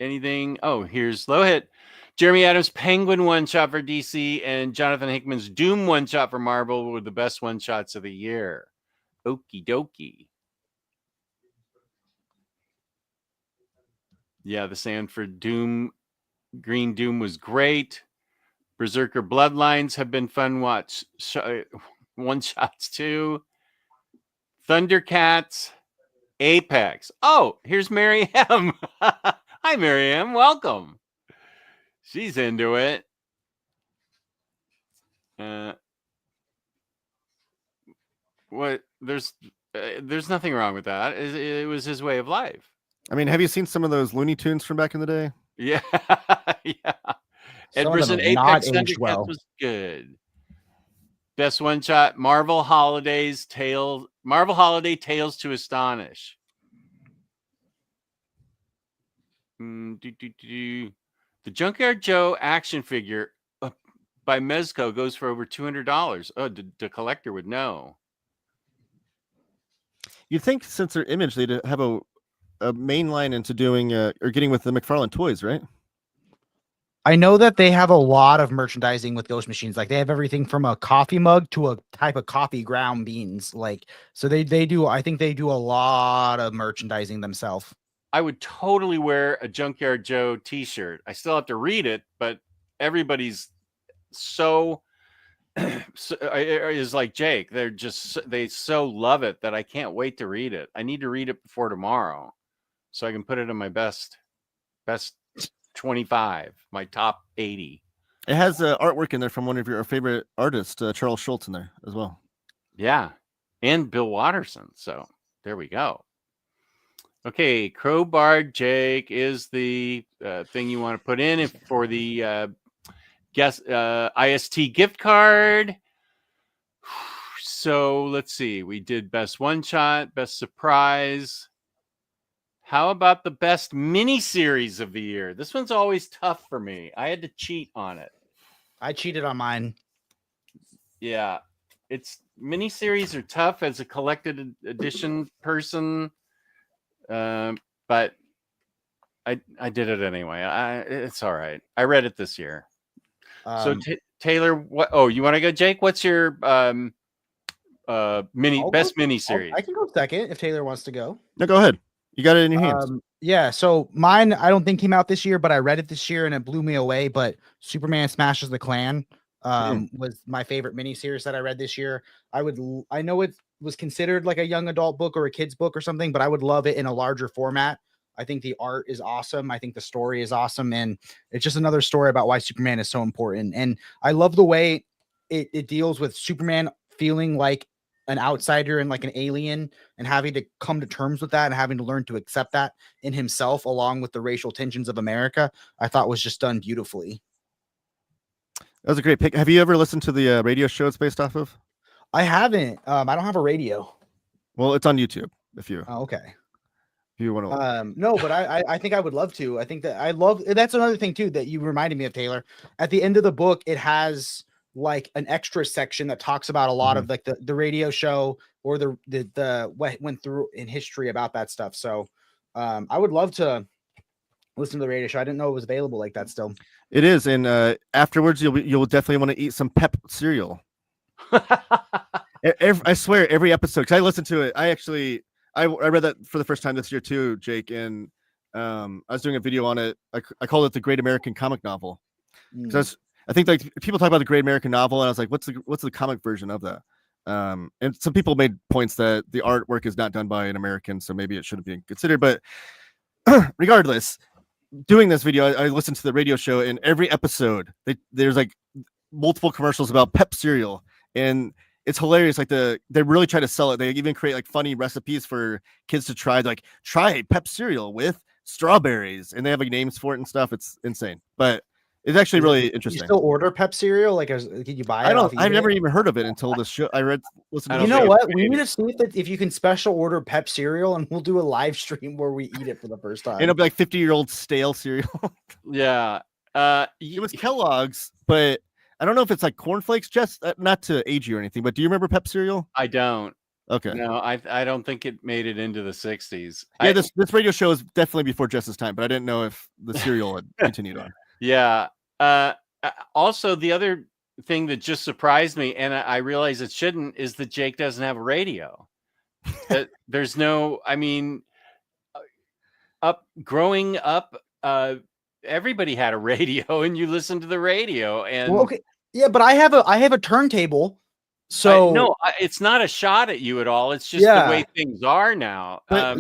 anything? Oh, here's Low Hit. Jeremy Adams' Penguin one-shot for DC and Jonathan Hickman's Doom one-shot for Marvel were the best one-shots of the year. Okie dokie. Yeah, the Sanford Doom, Green Doom was great. Berserker Bloodlines have been fun one-shots too. Thundercats, Apex. Oh, here's Mary M. Hi, Mary M. Welcome. She's into it. What? There's nothing wrong with that. It was his way of life. I mean, have you seen some of those Looney Tunes from back in the day? Yeah, yeah. Edberson Apex Thundercats was good. Best one shot: Marvel Holiday Tales to Astonish. The Junkyard Joe action figure by Mezco goes for over $200. Oh, the collector would know. You'd think since their image, they'd have a main line into doing or getting with the McFarlane toys, right? I know that they have a lot of merchandising with Ghost Machines. Like they have everything from a coffee mug to a type of coffee ground beans. Like, so they do, I think they do a lot of merchandising themselves. I would totally wear a Junkyard Joe t-shirt. I still have to read it, but everybody's so is like Jake. They so love it that I can't wait to read it. I need to read it before tomorrow so I can put it in my best 25, my top 80. It has artwork in there from one of your favorite artists, Charles Schultz, in there as well. Yeah, and Bill Watterson. So there we go. Okay, Crowbar Jake is the thing you want to put in for the IST gift card. So let's see. We did best one shot, best surprise. How about the best miniseries of the year? This one's always tough for me. I had to cheat on it. I cheated on mine. Yeah, it's miniseries are tough as a collected edition person, but I did it anyway. It's all right. I read it this year. So Taylor, what? Oh, you want to go, Jake? What's your best miniseries? I can go second if Taylor wants to go. No, go ahead. You got it in your hands. Yeah, so mine I don't think came out this year, but I read it this year and it blew me away. But Superman Smashes the Klan was my favorite miniseries that I read this year. I know it was considered like a young adult book or a kid's book or something, but I would love it in a larger format. I think the art is awesome. I think the story is awesome. And it's just another story about why Superman is so important. And I love the way it deals with Superman feeling like an outsider and like an alien and having to come to terms with that and having to learn to accept that in himself, along with the racial tensions of America. I thought was just done beautifully. That was a great pick. Have you ever listened to the radio show it's based off of? I haven't. I don't have a radio. Well, it's on YouTube if you. Oh, okay. If you want to. No, but I think I would love to. I think that I love. That's another thing too that you reminded me of, Taylor. At the end of the book, it has like an extra section that talks about a lot of like the radio show or the what went through in history about that stuff. So I would love to listen to the radio show. I didn't know it was available like that still. It is, and afterwards you'll definitely want to eat some Pep cereal. I swear, every episode, because I listened to it. I read that for the first time this year too, Jake, and I was doing a video on it. I called it the Great American Comic Novel, because I think like people talk about the Great American Novel, and I was like, what's the comic version of that? And some people made points that the artwork is not done by an American, so maybe it shouldn't be considered. But regardless, doing this video, I listened to the radio show, and every episode there's like multiple commercials about Pep cereal, and it's hilarious. Like they really try to sell it. They even create like funny recipes for kids to try. Like, try Pep cereal with strawberries, and they have like names for it and stuff. It's insane, but it's actually really interesting. You still order Pep cereal? Like, did you buy it? I've never even heard of it until this show. Listen. You know what? We need to see if you can special order Pep cereal, and we'll do a live stream where we eat it for the first time. And it'll be like 50-year-old stale cereal. Yeah. It was Kellogg's, but I don't know if it's like cornflakes. Just not to age you or anything, but do you remember Pep cereal? I don't. Okay. No, I don't think it made it into the 60s. Yeah, this radio show is definitely before Jess's time, but I didn't know if the cereal had continued on. Yeah. Also, the other thing that just surprised me, and I realize it shouldn't, is that Jake doesn't have a radio. There's no, I mean, growing up, everybody had a radio, and you listened to the radio. And well, okay, yeah, but I have a turntable. So no, it's not a shot at you at all. It's just the way things are now. I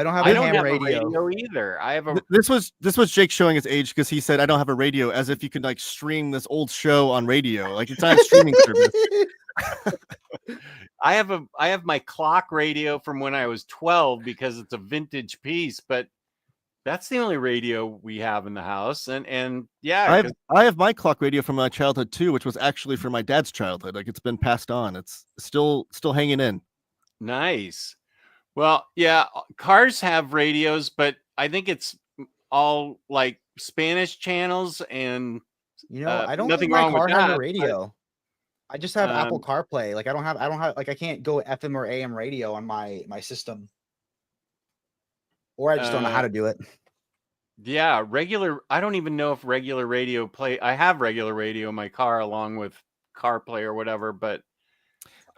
don't have a radio either. I have a. This was Jake showing his age because he said, "I don't have a radio," as if you could like stream this old show on radio. Like, it's not a streaming service. I have my clock radio from when I was 12 because it's a vintage piece, but that's the only radio we have in the house. And yeah, I have my clock radio from my childhood too, which was actually from my dad's childhood. Like, it's been passed on. It's still hanging in. Nice. Well, yeah, cars have radios, but I think it's all like Spanish channels and You know, I don't nothing think my wrong with car has that, a radio. I just have Apple Um, CarPlay. Like I don't have like I can't go FM or AM radio on my system. Or I just don't know how to do it. Yeah, regular. I don't even know if regular radio play. I have regular radio in my car along with CarPlay or whatever, but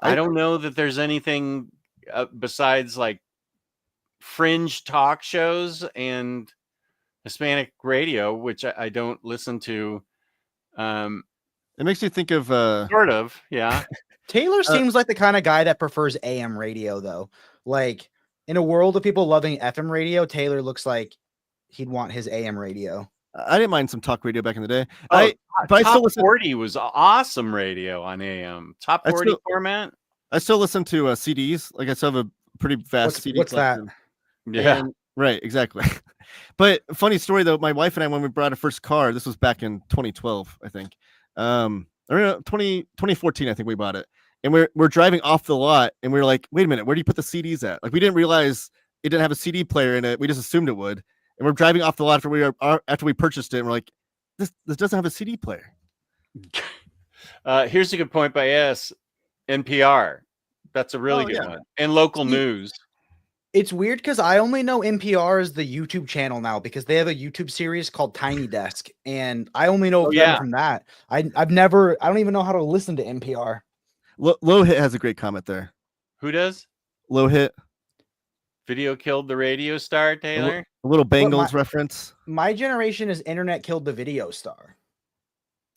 I don't know that there's anything besides like fringe talk shows and Hispanic radio, which I don't listen to. It makes you think of sort of, yeah. Taylor seems like the kind of guy that prefers AM radio, though. Like in a world of people loving FM radio, Taylor looks like he'd want his AM radio. I didn't mind some talk radio back in the day. Oh, but I Top still listen. 40 was awesome radio on AM. Top 40 format. I still listen to CDs. Like I still have a pretty vast CD what's that? collection. Yeah. And, right, exactly. But funny story though, my wife and I, when we brought our first car, this was back in 2012, I think. Or no, 2014, I think we bought it. And we're driving off the lot and we were like, wait a minute, where do you put the CDs at? Like we didn't realize it didn't have a CD player in it. We just assumed it would. And we're driving off the lot after we purchased it, and we're like, this doesn't have a CD player. Here's a good point by NPR. That's a really good one. And local news. It's weird because I only know NPR as the YouTube channel now because they have a YouTube series called Tiny Desk, and I only know them from that. I don't even know how to listen to NPR. Low Hit has a great comment there. Who does? Low Hit. Video killed the radio star, Taylor. A little Bengals reference. My generation is internet killed the video star.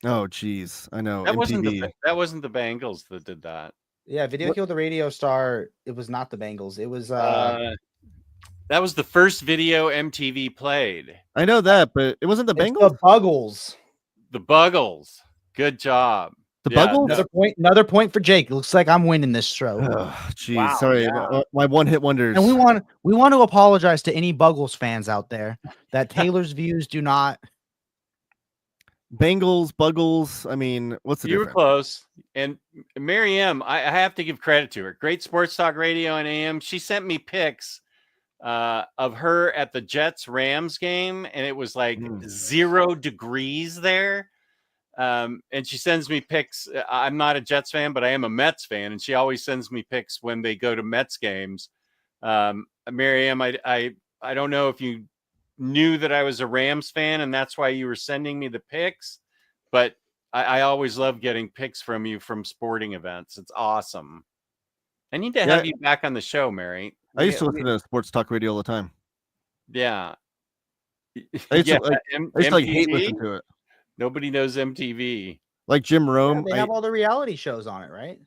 Oh, geez. I know. That wasn't the Bengals that did that. Yeah, video killed the radio star. It was not the Bengals. It was that was the first video MTV played. I know that, but it wasn't the Bengals. The Buggles. The Buggles. Good job. The Buggles. Another point for Jake. It looks like I'm winning this show. Oh, geez. Sorry, my one-hit wonders. And we want to apologize to any Buggles fans out there that Taylor's views do not. Bengals, Buggles. I mean, what's the difference? You were close. And Mary M, I have to give credit to her. Great sports talk radio and AM. She sent me pics of her at the Jets Rams game, and it was like 0 degrees there. And she sends me pics. I'm not a Jets fan, but I am a Mets fan, and she always sends me pics when they go to Mets games. Mary M, I don't know if you knew that I was a Rams fan and that's why you were sending me the pics, but I always love getting pics from you from sporting events. It's awesome. I need to have you back on the show, Mary. I used to listen to sports talk radio all the time. Yeah. I used to like hate listening to it. Nobody knows MTV. Like Jim Rome. They have all the reality shows on it, right?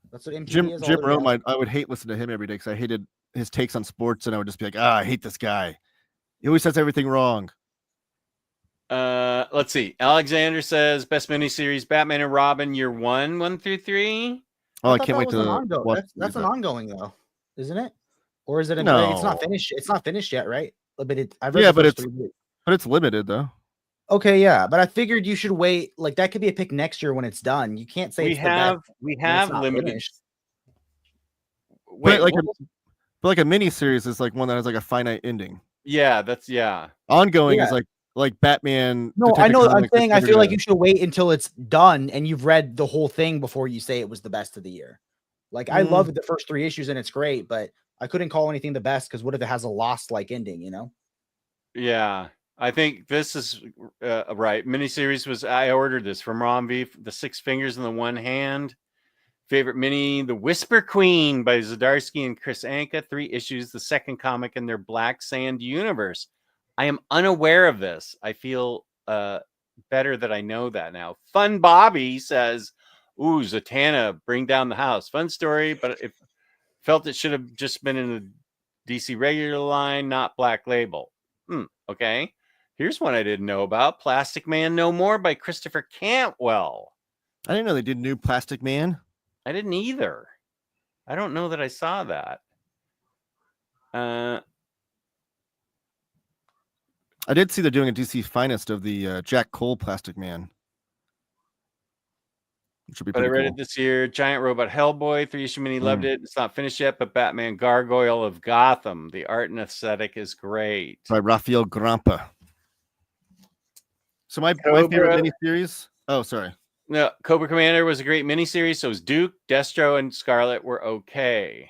That's what MTV is. Jim Rome, I would hate listening to him every day because I hated his takes on sports, and I would just be like, I hate this guy. He always says everything wrong. Let's see. Alexander says best miniseries: Batman and Robin, Year 1, 1 through 3. Oh, I can't wait to watch. That's an ongoing though, isn't it? Or is it? No, it's not finished. It's not finished yet, right? But it's limited though. Okay, yeah, but I figured you should wait. Like that could be a pick next year when it's done. You can't say we have limited. Finished. Wait, but a mini series is like one that has like a finite ending. Yeah, ongoing is like Batman. No, I know. I'm saying I feel like you should wait until it's done and you've read the whole thing before you say it was the best of the year. Like I loved the first 3 issues and it's great, but I couldn't call anything the best because what if it has a lost like ending? You know? Yeah, I think this is right. Miniseries I ordered this from Ron V. The Six Fingers in the One Hand. Favorite mini, The Whisper Queen by Zdarsky and Chris Anka. 3 issues, the second comic in their Black Sand universe. I am unaware of this. I feel better that I know that now. Fun Bobby says, ooh, Zatanna, bring down the house. Fun story, but it felt it should have just been in the DC regular line, not Black Label. Okay. Here's one I didn't know about. Plastic Man No More by Christopher Cantwell. I didn't know they did new Plastic Man. I didn't either. I don't know that I saw that. I did see they're doing a DC Finest of the Jack Cole Plastic Man. But I read it this year. Giant Robot Hellboy, 3-issue mini, loved it. It's not finished yet, but Batman Gargoyle of Gotham. The art and aesthetic is great. By Rafael Grampa. So my favorite Cobra. miniseries. Oh, sorry. No, Cobra Commander was a great miniseries. So was Duke, Destro, and Scarlet were okay.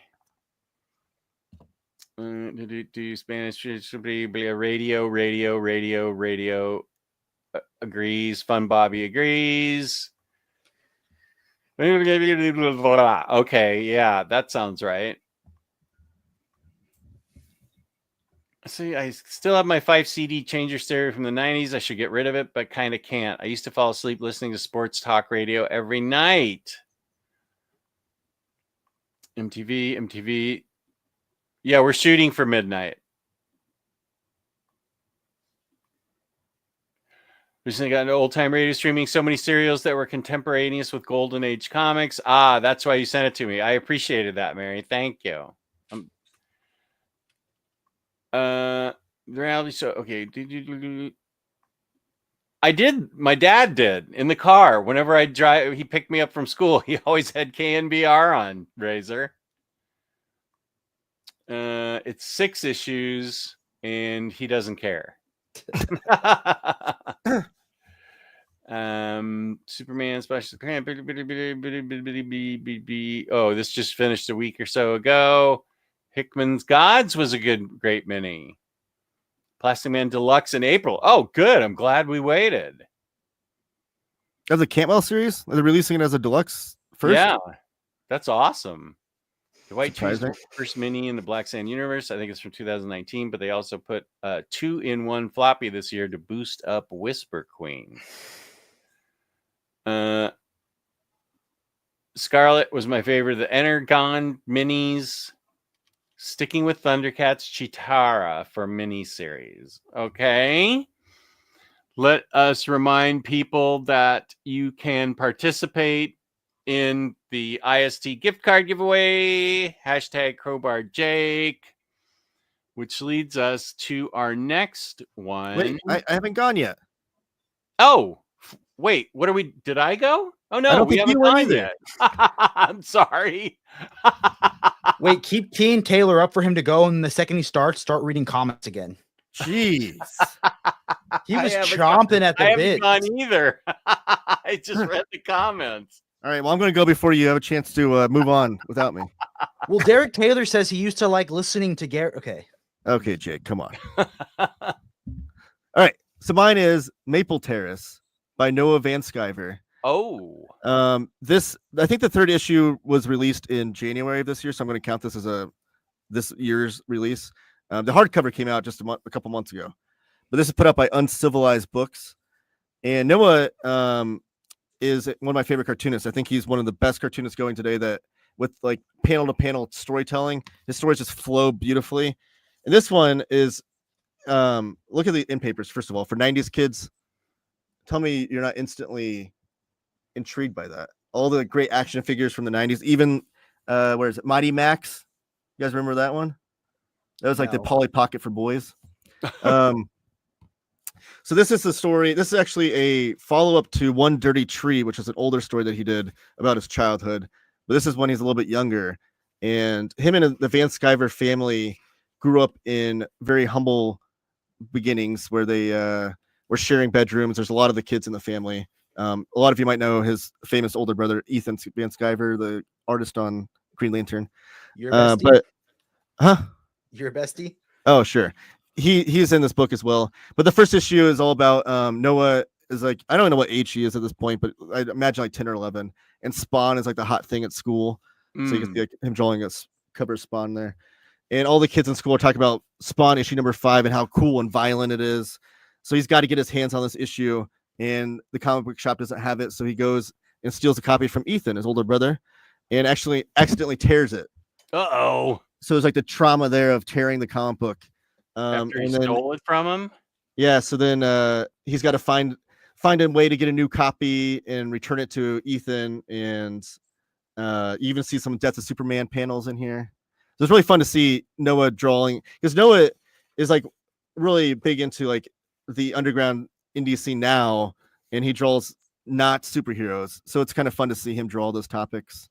Do Spanish should be a radio. Agrees. Fun Bobby agrees. Okay, yeah, that sounds right. See, I still have my 5 CD changer stereo from the 90s. I should get rid of it, but kind of can't. I used to fall asleep listening to sports talk radio every night. MTV. Yeah, we're shooting for midnight. Recently got into old-time radio streaming. So many serials that were contemporaneous with Golden Age comics. Ah, that's why you sent it to me. I appreciated that, Mary. Thank you. The reality show. Okay. I did. My dad did in the car. Whenever I drive, he picked me up from school. He always had KNBR on Razor. It's 6 issues, and he doesn't care. Superman special. Oh, this just finished a week or so ago. Hickman's Gods was a great mini. Plastic Man Deluxe in April. Oh, good. I'm glad we waited. As a Cantwell series? Are they releasing it as a deluxe first? Yeah, that's awesome. The White Trees Surprising. first mini in the Black Sand universe. I think it's from 2019, but they also put 2-in-1 floppy this year to boost up Whisper Queen. Scarlet was my favorite. The Energon minis. Sticking with Thundercats, Chitara for miniseries. Okay. Let us remind people that you can participate in the IST gift card giveaway. Hashtag Crowbar Jake. Which leads us to our next one. Wait, I haven't gone yet. Oh, wait. What are we? Did I go? Oh, I no. don't We think haven't you went gone either. yet. I'm sorry. Wait, keep Keen Taylor up for him to go, and the second he starts, start reading comments again. Jeez. He was haven't chomping at the I bit. haven't gone either. I just read the comments. All right. Well, I'm going to go before you have a chance to move on without me. Well, Derek Taylor says he used to like listening to Garrett. Okay. Okay, Jake, come on. All right. So mine is Maple Terrace by Noah Van Sciver. Oh. This, I think the 3rd issue was released in January of this year, so I'm going to count this as this year's release. The hardcover came out just a couple months ago, but this is put out by Uncivilized Books. And Noah is one of my favorite cartoonists. I think he's one of the best cartoonists going today, that with like panel to panel storytelling, his stories just flow beautifully. And this one is, look at the in papers, first of all, for 90s kids. Tell me you're not instantly intrigued by that. All the great action figures from the 90s, even where is it? Mighty Max. You guys remember that one? That was like the Polly Pocket for boys. So this is the story. This is actually a follow-up to One Dirty Tree, which is an older story that he did about his childhood. But this is when he's a little bit younger. And him and the Van Sciver family grew up in very humble beginnings where they were sharing bedrooms. There's a lot of the kids in the family. A lot of you might know his famous older brother, Ethan Van Sciver, the artist on Green Lantern. Your bestie? Your bestie? Oh, sure. He's in this book as well. But the first issue is all about Noah is like, I don't know what age he is at this point, but I imagine like 10 or 11. And Spawn is like the hot thing at school. So you can see like, him drawing a cover of Spawn there. And all the kids in school are talking about Spawn issue number 5 and how cool and violent it is. So he's got to get his hands on this issue. And the comic book shop doesn't have it. So he goes and steals a copy from Ethan, his older brother, and actually accidentally tears it. Uh-oh. So it's like the trauma there of tearing the comic book. After he stole it from him? Yeah, so then he's got to find a way to get a new copy and return it to Ethan. And you even see some Death of Superman panels in here. So it's really fun to see Noah drawing, because Noah is like really big into like the underground indie scene now, and he draws not superheroes. So it's kind of fun to see him draw those topics.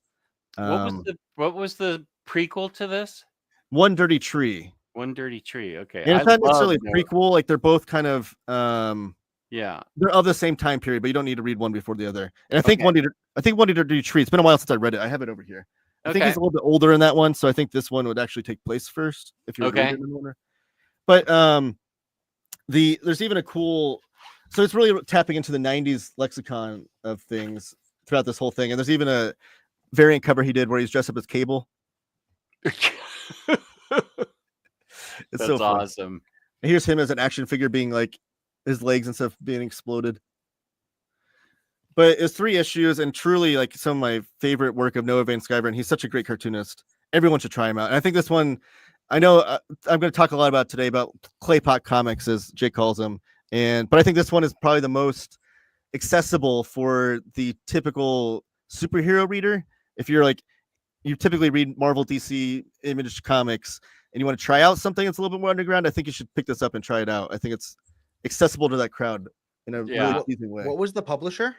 What was the prequel to this? One Dirty Tree. One Dirty Tree. Okay. And it's not necessarily a prequel. Like they're both kind of Yeah. They're of the same time period, but you don't need to read one before the other. And I think Okay. one need to retreat. It's been a while since I read it. I have it over here. I think he's a little bit older in that one, so I think this one would actually take place first if you're Okay. reading in order. But there's even a cool, so it's really tapping into the 90s lexicon of things throughout this whole thing. And there's even a variant cover he did where he's dressed up as Cable. It's That's so fun. awesome. And here's him as an action figure being like his legs and stuff being exploded. But it's 3 issues and truly like some of my favorite work of Noah Van Sciver, and he's such a great cartoonist. Everyone should try him out. And I think this one, I know I'm going to talk a lot about today about Claypot comics, as Jake calls them, but I think this one is probably the most accessible for the typical superhero reader. If you're like, you typically read Marvel, DC, Image comics, and you want to try out something that's a little bit more underground, I think you should pick this up and try it out. I think it's accessible to that crowd in a really pleasing way. What was the publisher?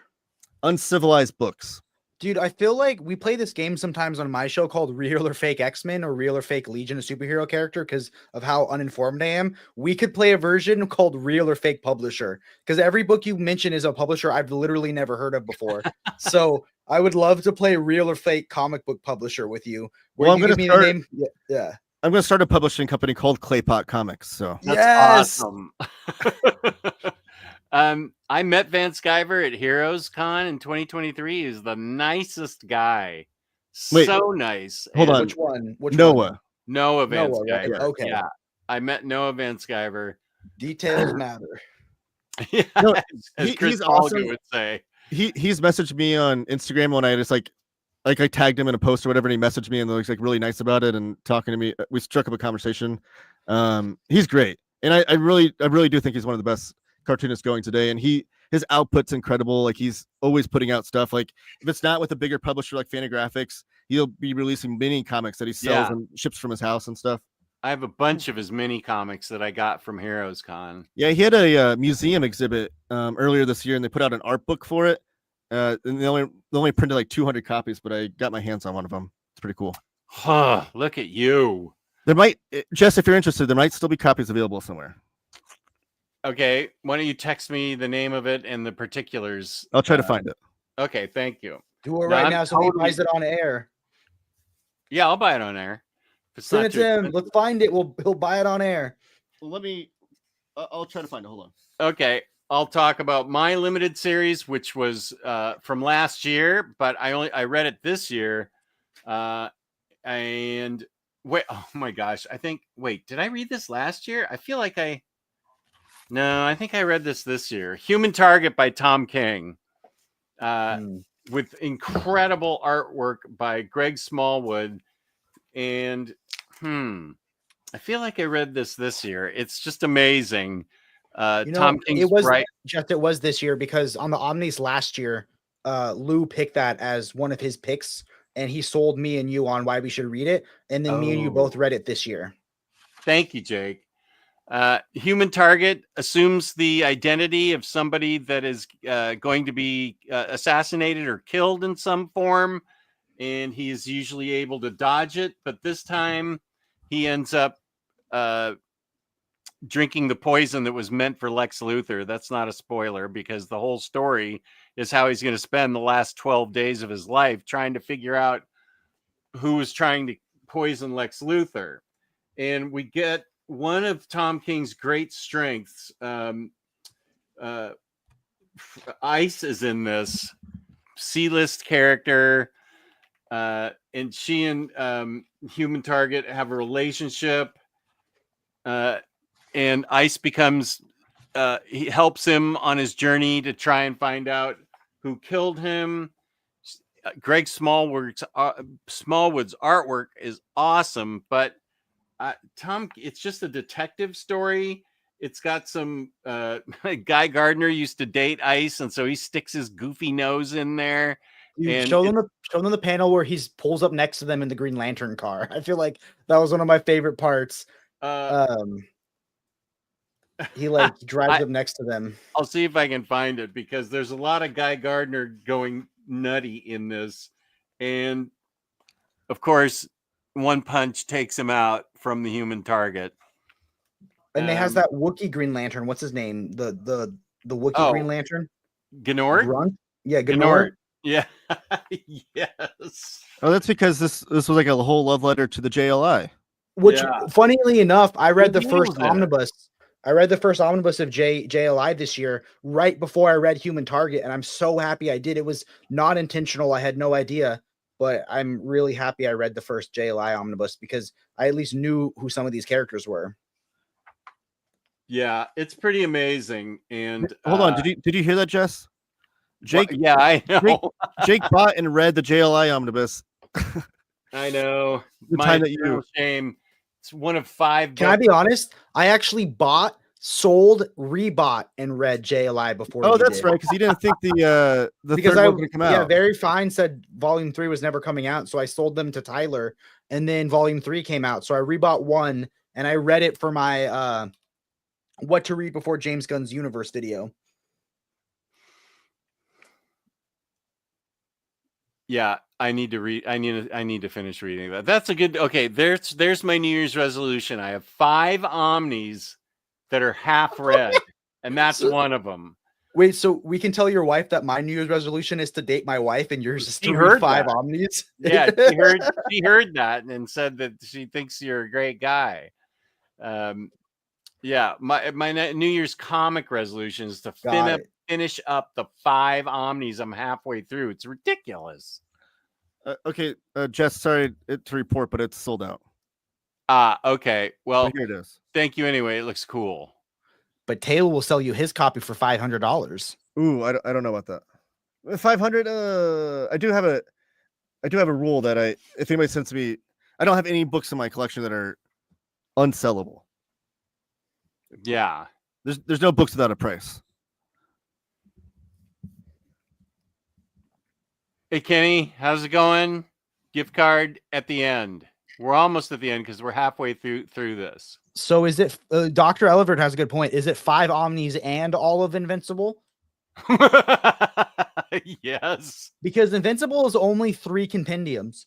Uncivilized Books. Dude, I feel like we play this game sometimes on my show called Real or Fake X-Men or Real or Fake Legion, a superhero character, because of how uninformed I am. We could play a version called Real or Fake Publisher, because every book you mention is a publisher I've literally never heard of before. So I would love to play Real or Fake Comic Book Publisher with you. Where Well, you give me the name. Yeah. I'm going to start a publishing company called Claypot Comics. So That's awesome. I met Van Sciver at Heroes Con in 2023. He's the nicest guy. Wait, so nice. Hold on. Which one? Noah. Noah Van Noah, right? Sciver. Okay. Yeah. I met Noah Van Sciver. Details matter. Yeah. No, as Chris he's Paul awesome. would say. He's messaged me on Instagram when I just like I tagged him in a post or whatever, and he messaged me and was like really nice about it and talking to me. We struck up a conversation. He's great, and I really do think he's one of the best cartoonists going today. And his output's incredible. Like he's always putting out stuff. Like if it's not with a bigger publisher like Fantagraphics, he'll be releasing mini comics that he sells and ships from his house and stuff. I have a bunch of his mini comics that I got from Heroes Con. Yeah, he had a museum exhibit earlier this year, and they put out an art book for it. And they only printed like 200 copies, but I got my hands on one of them. It's pretty cool. Huh, look at you. There might, Jess, if you're interested, there might still be copies available somewhere. Okay, why don't you text me the name of it and the particulars? I'll try to find it. Okay, thank you. Do it right now so he buys it on air. Yeah, I'll buy it on air. Send it to him. Let's find it. He'll buy it on air. Well, I'll try to find it. Hold on. Okay, I'll talk about my limited series, which was from last year, but I read it this year. And wait, oh my gosh, did I read this last year? I feel like I think I read this year. Human Target by Tom King. With incredible artwork by Greg Smallwood. And I feel like I read this year. It's just amazing. Tom King's it was this year because on the Omnis last year, Lou picked that as one of his picks, and he sold me and you on why we should read it, and then me and you both read it this year. Thank you, Jake. Human Target assumes the identity of somebody that is going to be assassinated or killed in some form, and he is usually able to dodge it, but this time he ends up drinking the poison that was meant for Lex Luthor. That's not a spoiler because the whole story is how he's going to spend the last 12 days of his life trying to figure out who is trying to poison Lex Luthor. And we get one of Tom King's great strengths. Ice is in this C-list character, and she and Human Target have a relationship. And Ice becomes, he helps him on his journey to try and find out who killed him. Greg Smallwood's artwork is awesome, but it's just a detective story. It's got some Guy Gardner used to date Ice, and so he sticks his goofy nose in there. And show them the panel where he pulls up next to them in the Green Lantern car. I feel like that was one of my favorite parts. He drives up next to them. I'll see if I can find it because there's a lot of Guy Gardner going nutty in this, and of course, one punch takes him out from the Human Target. And they has that Wookiee Green Lantern. What's his name? The The Wookiee Green Lantern. Gnort? Grunt? Yeah, Gnort. Gnort. Yeah. Yes. Oh, that's because this was like a whole love letter to the JLI. Which, Yeah. funnily enough, I read the first nailed it. omnibus. I read the first omnibus of JLI this year, right before I read Human Target, and I'm so happy I did. It was not intentional. I had no idea, but I'm really happy I read the first JLI omnibus because I at least knew who some of these characters were. Yeah, it's pretty amazing. And Hold on, did you hear that, Jess? Jake, yeah, I know. Jake bought and read the JLI omnibus. I know. The My time that eternal shame. It's one of 5 Can I be honest? I actually bought, sold, rebought, and read JLI before. Oh, you that's did. right, because you didn't think the because third one was going to come out. Yeah, Very Fine said Volume 3 was never coming out, so I sold them to Tyler, and then Volume 3 came out, so I rebought 1 and I read it for my what to read before James Gunn's Universe video. Yeah, I need to read. I need to finish reading that. That's a good. Okay, there's my New Year's resolution. I have 5 Omnis that are half read, and that's one of them. Wait, so we can tell your wife that my New Year's resolution is to date my wife, and yours is to She read heard 5 that. Omnis? Yeah, she heard that and said that she thinks you're a great guy. Yeah, my New Year's comic resolution is to finish up the 5 Omnis. I'm halfway through. It's ridiculous. Okay, Jess, sorry to report, but it's sold out. Okay. Well, here it is. Thank you anyway. It looks cool. But Taylor will sell you his copy for $500. Ooh, I don't know about that. 500. I do have a rule that if anybody sends to me, I don't have any books in my collection that are unsellable. Yeah. There's no books without a price. Hey, Kenny, how's it going? Gift card at the end. We're almost at the end because we're halfway through this. So is it Dr. Elevert has a good point. Is it 5 Omnis and all of Invincible? Yes. Because Invincible is only 3 compendiums.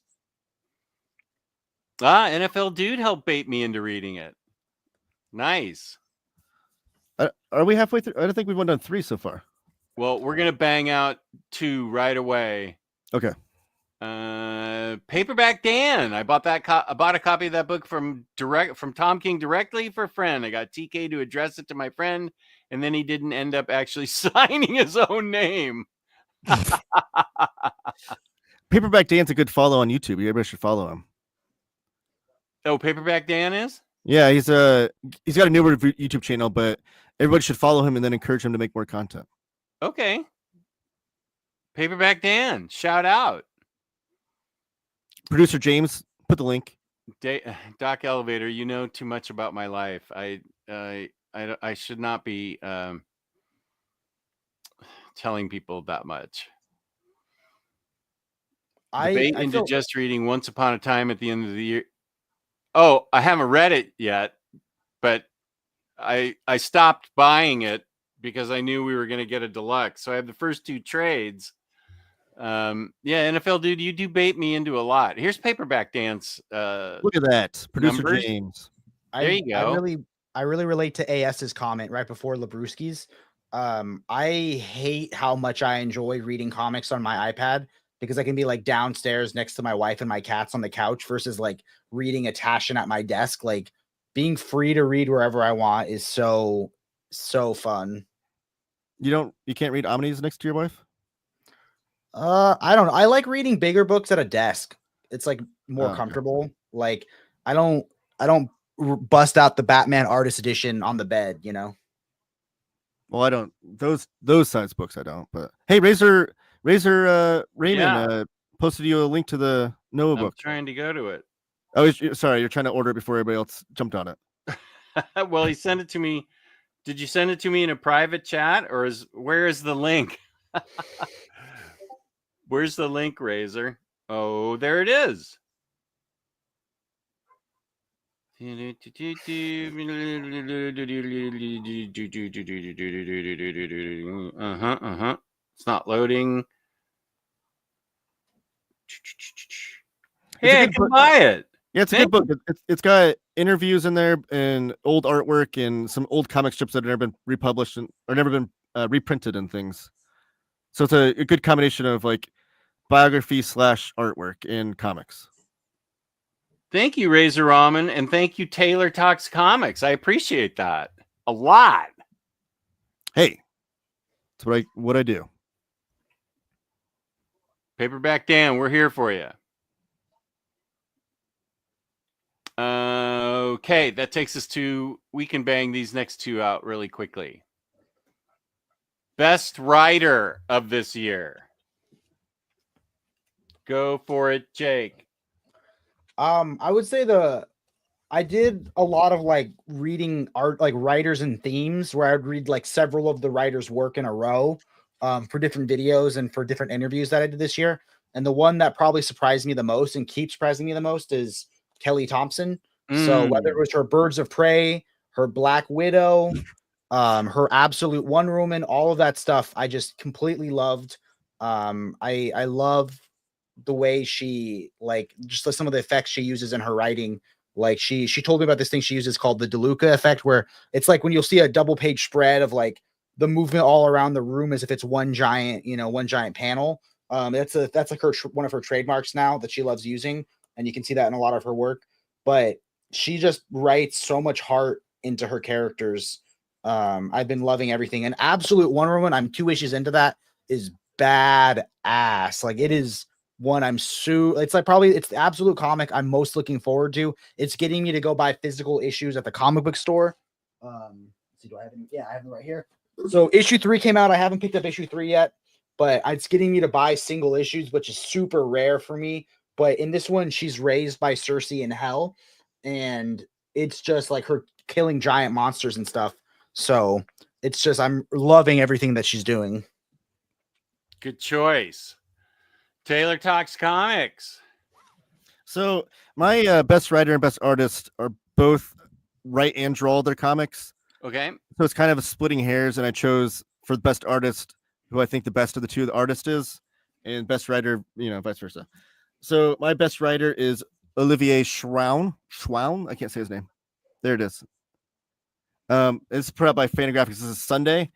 NFL Dude helped bait me into reading it. Nice. Are we halfway through? I don't think we've done 3 so far. Well, we're going to bang out 2 right away. Okay. Paperback Dan. I bought a copy of that book from Tom King directly for a friend. I got TK to address it to my friend, and then he didn't end up actually signing his own name. Paperback Dan's a good follow on YouTube. Everybody should follow him. Oh, Paperback Dan is? Yeah, he's got a newer YouTube channel, but everybody should follow him and then encourage him to make more content. Okay. Paperback Dan, shout out. Producer James, put the link. Doc Elevator, you know too much about my life. I should not be telling people that much. I into just reading Once Upon a Time at the end of the year. Oh, I haven't read it yet, but I stopped buying it because I knew we were going to get a deluxe. So I have the first 2 trades. Yeah, NFL Dude, you do bait me into a lot. Here's Paperback Dance. Look at that, producer numbers. James. There you go. I really relate to AS's comment right before Labruski's. I hate how much I enjoy reading comics on my iPad because I can be like downstairs next to my wife and my cats on the couch versus like reading a Tashin at my desk. Like being free to read wherever I want is so fun. You can't read Omnis next to your wife? I don't know. I like reading bigger books at a desk. It's like more comfortable. Like I don't bust out the Batman Artist Edition on the bed, you know. Well, I don't those size books I don't, but hey, Razor Raymond posted you a link to the Noah book. I'm trying to go to it. Oh, sorry, you're trying to order it before everybody else jumped on it. Well, he sent it to me. Did you send it to me in a private chat or where is the link? Where's the link, Razor? Oh, there it is. It's not loading. Hey, I can buy it. Yeah, it's a good book. It's got interviews in there and old artwork and some old comic strips that have never been republished or never been reprinted and things. So it's a good combination of like biography / artwork in comics. Thank you, Razor Ramen, and thank you, Taylor Talks Comics. I appreciate that a lot. Hey, that's what I do. Paperback Dan, we're here for you. Okay, that takes us to, we can bang these next two out really quickly. Best writer of this year. Go for it, Jake. I would say I did a lot of like reading art, like writers and themes, where I would read like several of the writers' work in a row for different videos and for different interviews that I did this year. And the one that probably surprised me the most and keeps surprising me the most is Kelly Thompson. So whether it was her Birds of Prey, her Black Widow, her Absolute Wonder Woman, all of that stuff, I just completely loved. I love the way she, like, just some of the effects she uses in her writing. Like she told me about this thing she uses called the DeLuca effect, where it's like when you'll see a double page spread of like the movement all around the room as if it's one giant panel. That's like one of her trademarks now that she loves using, and you can see that in a lot of her work. But she just writes so much heart into her characters. I've been loving everything. And Absolute Wonder Woman, I'm 2 issues into that, is badass. Like it is one it's like probably it's the absolute comic I'm most looking forward to. It's getting me to go buy physical issues at the comic book store. Let's see, do I have any? Yeah, I have them right here. So issue 3 came out. I haven't picked up issue 3 yet, but it's getting me to buy single issues, which is super rare for me. But in this one, she's raised by Circe in hell, and it's just like her killing giant monsters and stuff. So it's just, I'm loving everything that she's doing. Good choice. Taylor Talks Comics. So my best writer and best artist are both write and draw their comics. Okay. So it's kind of a splitting hairs, and I chose for the best artist who I think the best of the two the artist is, and best writer, vice versa. So my best writer is Olivier Schrauwen. I can't say his name. There it is. It's put out by Fantagraphics. This is Sunday.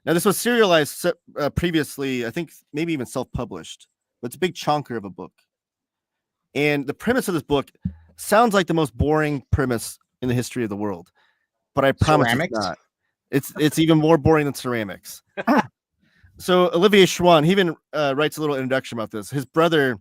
Now this was serialized previously, I think maybe even self-published, but it's a big chonker of a book. And the premise of this book sounds like the most boring premise in the history of the world, but I promise it's not. It's even more boring than ceramics. So Olivier Schrauwen, he even writes a little introduction about this. His brother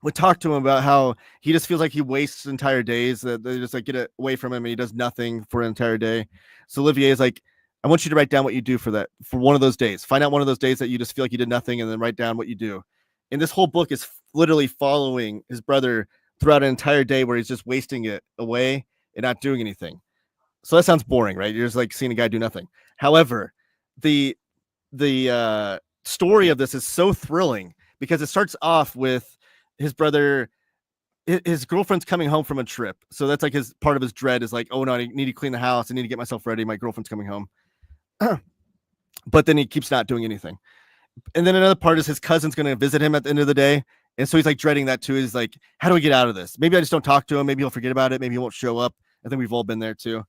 would talk to him about how he just feels like he wastes entire days, that they just like get away from him and he does nothing for an entire day. So Olivier is like, I want you to write down what you do for one of those days. Find out one of those days that you just feel like you did nothing, and then write down what you do. And this whole book is literally following his brother throughout an entire day where he's just wasting it away and not doing anything. So that sounds boring, right? You're just like seeing a guy do nothing. However, the story of this is so thrilling because it starts off with his brother, his girlfriend's coming home from a trip. So that's like his part of his dread is like, oh no, I need to clean the house. I need to get myself ready. My girlfriend's coming home. But then he keeps not doing anything. And then another part is his cousin's going to visit him at the end of the day. And so he's like dreading that too. He's like, how do we get out of this? Maybe I just don't talk to him. Maybe he'll forget about it. Maybe he won't show up. I think we've all been there too.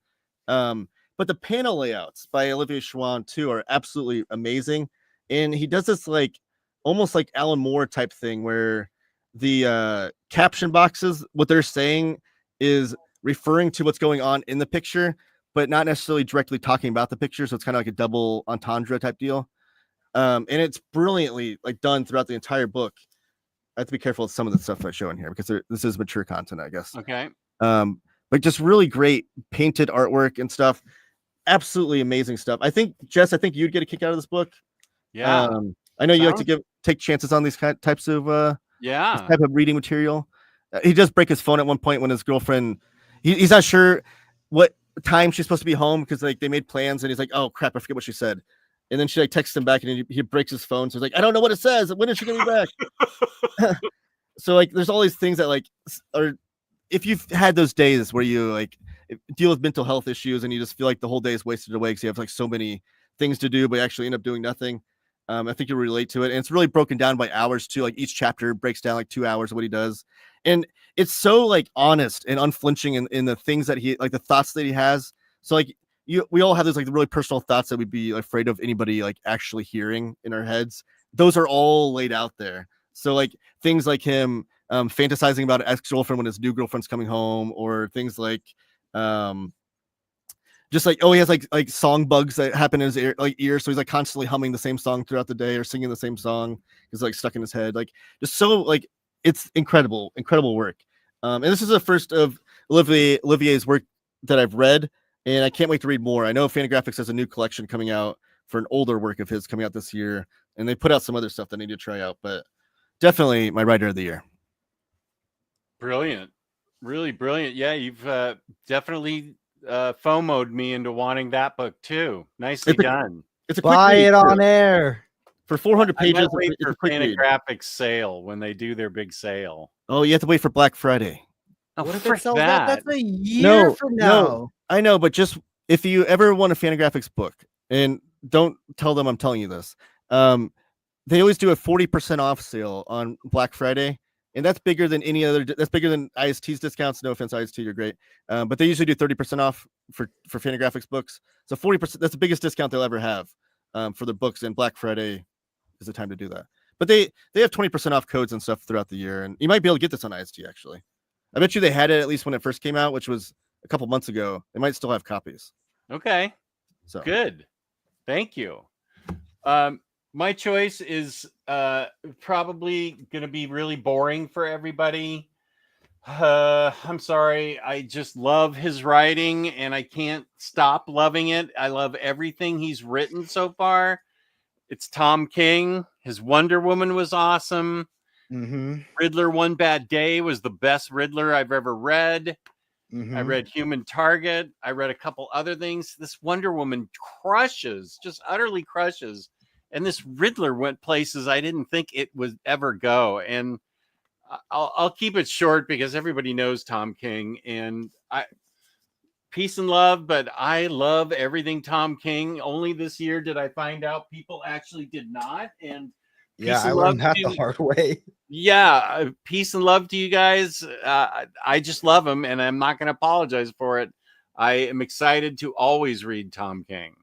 But the panel layouts by Olivier Schrauwen too are absolutely amazing. And he does this like almost like Alan Moore type thing where the caption boxes, what they're saying is referring to what's going on in the picture, but not necessarily directly talking about the picture. So it's kind of like a double entendre type deal. And it's brilliantly like done throughout the entire book. I have to be careful with some of the stuff I show in here because this is mature content, I guess. Okay. But just really great painted artwork and stuff. Absolutely amazing stuff. I think, Jess, you'd get a kick out of this book. Yeah. I know you like to take chances on these types of this type of reading material. He does break his phone at one point when his girlfriend, he's not sure what time she's supposed to be home because like they made plans and he's like, oh crap, I forget what she said. And then she like texts him back and he breaks his phone. So he's like, I don't know what it says. When is she gonna be back? So like there's all these things that like are, if you've had those days where you like deal with mental health issues and you just feel like the whole day is wasted away because you have like so many things to do but you actually end up doing nothing. I think you'll relate to it. And it's really broken down by hours too. Like each chapter breaks down like 2 hours of what he does. And it's so like honest and unflinching in the things that he, like the thoughts that he has. So like we all have those like really personal thoughts that we'd be afraid of anybody like actually hearing in our heads. Those are all laid out there. So like things like him fantasizing about an ex-girlfriend when his new girlfriend's coming home, or things like just like, oh, he has like song bugs that happen in his ear, so he's like constantly humming the same song throughout the day or singing the same song. It's like stuck in his head. Like just so like it's incredible work. And this is the first of Olivier's work that I've read, and I can't wait to read more. I know Fantagraphics has a new collection coming out for an older work of his coming out this year, and they put out some other stuff that I need to try out, but definitely my writer of the year. Brilliant. Really brilliant. Yeah, you've definitely FOMO'd me into wanting that book too. Nicely done. It's a quick Buy read it on too. air For 400 pages. I might wait it's for a quick read. Fantagraphics sale when they do their big sale. Oh, you have to wait for Black Friday. Oh, What if frick it sells that. out? That's a year from now. No, I know, but just if you ever want a Fantagraphics book, and don't tell them I'm telling you this, they always do a 40% off sale on Black Friday, and that's bigger than any other. That's bigger than IST's discounts. No offense, IST, you're great, but they usually do 30% off for Fantagraphics books. So 40%, that's the biggest discount they'll ever have for the books, and Black Friday is the time to do that. But they have 20% off codes and stuff throughout the year, and you might be able to get this on IST actually. I bet you they had it at least when it first came out, which was a couple months ago. They might still have copies. Okay. So good. Thank you. My choice is probably going to be really boring for everybody. I'm sorry. I just love his writing, and I can't stop loving it. I love everything he's written so far. It's Tom King. His Wonder Woman was awesome. Mm-hmm. Riddler One Bad Day was the best Riddler I've ever read. Mm-hmm. I read Human Target. I read a couple other things. This Wonder Woman crushes, just utterly crushes. And this Riddler went places I didn't think it would ever go. And I'll keep it short because everybody knows Tom King. And peace and love, but I love everything Tom King. Only this year did I find out people actually did not. And yeah, I learned that the hard way. Yeah, peace and love to you guys. I just love him, and I'm not going to apologize for it. I am excited to always read Tom King.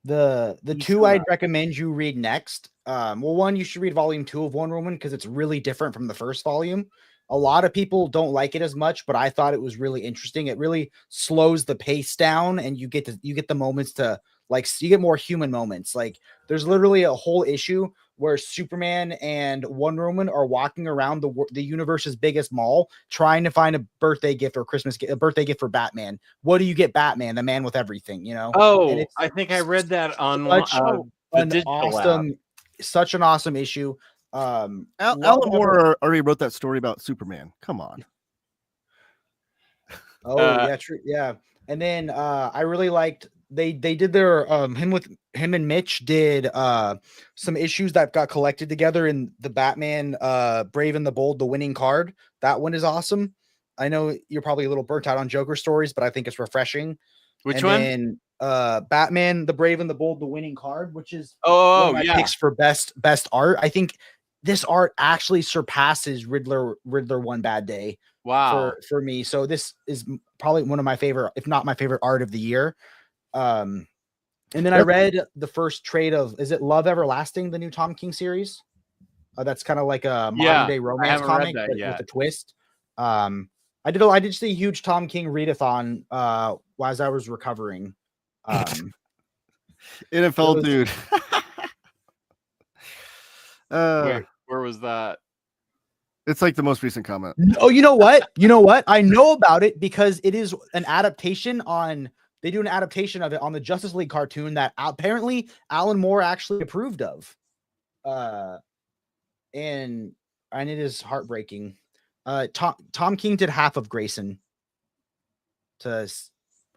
The two I'd recommend you read next. Well, one, you should read volume 2 of Wonder Woman because it's really different from the first volume. A lot of people don't like it as much, but I thought it was really interesting. It really slows the pace down, and you get the moments to like you get more human moments. Like there's literally a whole issue where Superman and Wonder Woman are walking around the universe's biggest mall trying to find a birthday gift or a birthday gift for Batman. What do you get Batman? The man with everything, you know? Oh, I think I read that on such an awesome issue. Alan Moore already wrote that story about Superman. Come on. Oh, yeah, true. Yeah. And then I really liked they did their him and Mitch did some issues that got collected together in the Batman Brave and the Bold, the winning card. That one is awesome. I know you're probably a little burnt out on Joker stories, but I think it's refreshing. Which one? And Batman, the Brave and the Bold, the winning card, which is one of my picks for best art. I think this art actually surpasses Riddler One Bad Day. Wow. For me. So this is probably one of my favorite, if not my favorite art of the year. And then I read the first trade of, is it Love Everlasting, the new Tom King series? That's kind of like a modern day romance comic but with a twist. I did see a huge Tom King readathon as I was recovering. NFL dude. Where was that? It's like the most recent comment. Oh, you know what? I know about it because it is an adaptation on. They do an adaptation of it on the Justice League cartoon that apparently Alan Moore actually approved of. And it is heartbreaking. Tom King did half of Grayson to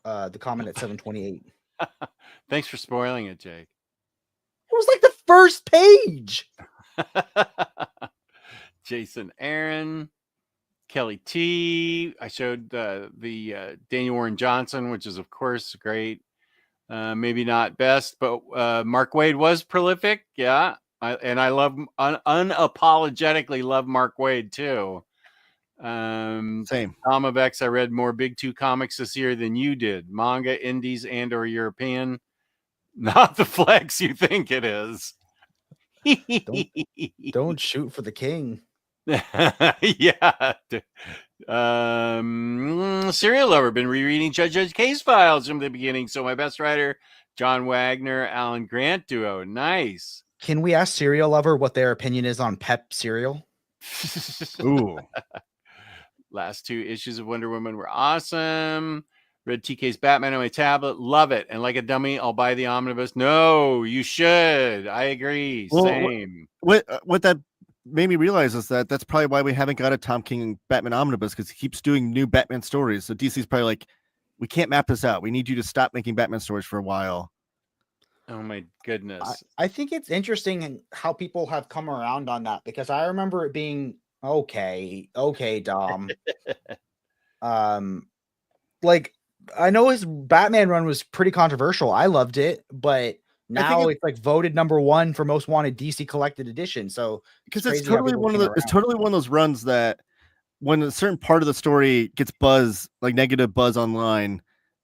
the comment at 728. Thanks for spoiling it, Jake. It was like the first page. Jason Aaron, Kelly T. I showed the Daniel Warren Johnson, which is of course great. Maybe not best, but Mark Waid was prolific. Yeah. I love unapologetically love Mark Waid too. Same. Tom of X, I read more Big Two comics this year than you did. Manga, indies, and or European. Not the flex you think it is. Don't shoot for the king. Yeah. Serial lover, been rereading Judge Case Files from the beginning. So my best writer, John Wagner, Alan Grant duo. Nice. Can we ask Serial Lover what their opinion is on Pep cereal? Ooh. Last 2 issues of Wonder Woman were awesome. Read TK's Batman on my tablet. Love it. And like a dummy, I'll buy the omnibus. No, you should. I agree. Well, Same. What that made me realize is that that's probably why we haven't got a Tom King Batman omnibus, because he keeps doing new Batman stories. So DC's probably like, we can't map this out. We need you to stop making Batman stories for a while. Oh my goodness. I think it's interesting how people have come around on that, because I remember it being okay, Dom. Like, I know his Batman run was pretty controversial. I loved it, but now it's like voted #1 for most wanted DC collected edition. So because it's totally one of those runs that when a certain part of the story gets buzz, like negative buzz online,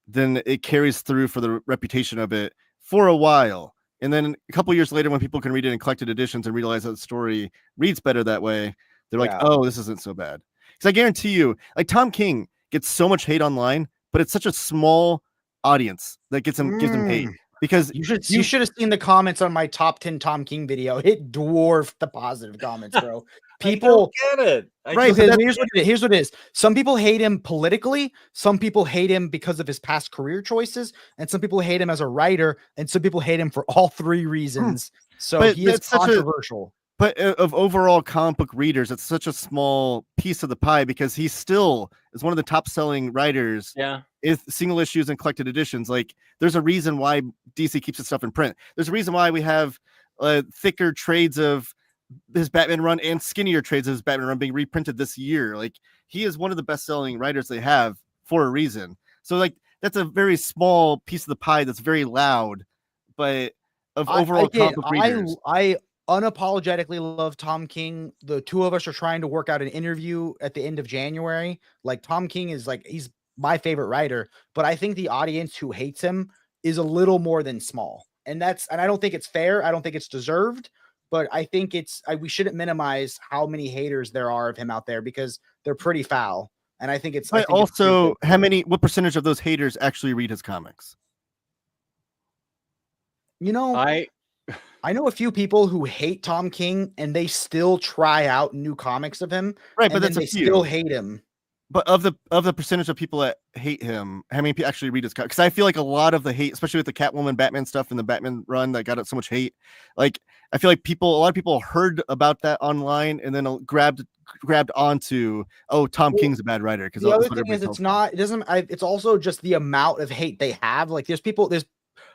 then it carries through for the reputation of it for a while. And then a couple years later, when people can read it in collected editions and realize that the story reads better that way, they're like, oh, this isn't so bad. Because I guarantee you, like, Tom King gets so much hate online, but it's such a small audience that gives him hate. Because you should have seen the comments on my top 10 Tom King video. It dwarfed the positive comments, bro. People get it. Right. Here's what it is. Some people hate him politically. Some people hate him because of his past career choices. And some people hate him as a writer. And some people hate him for all 3 reasons. So he is controversial. But of overall comic book readers, it's such a small piece of the pie, because he still is one of the top selling writers. Yeah. Is single issues and collected editions. Like, there's a reason why DC keeps his stuff in print. There's a reason why we have thicker trades of his Batman run and skinnier trades of his Batman run being reprinted this year. Like, he is one of the best selling writers they have for a reason. So, like, that's a very small piece of the pie that's very loud, but of overall comic book readers. I unapologetically love Tom King. The 2 of us are trying to work out an interview at the end of January. Like, Tom King is like, he's my favorite writer, but I think the audience who hates him is a little more than small. And I don't think it's fair. I don't think it's deserved, but I think we shouldn't minimize how many haters there are of him out there, because they're pretty foul. And I think it's what percentage of those haters actually read his comics? You know, I know a few people who hate Tom King and they still try out new comics of him. Right, but they still hate him. But of the percentage of people that hate him, how many people actually read his comics? Because I feel like a lot of the hate, especially with the Catwoman Batman stuff and the Batman run that got so much hate, like, I feel like a lot of people heard about that online and then grabbed onto, Tom King's a bad writer. Because the other thing is, it's also just the amount of hate they have. Like,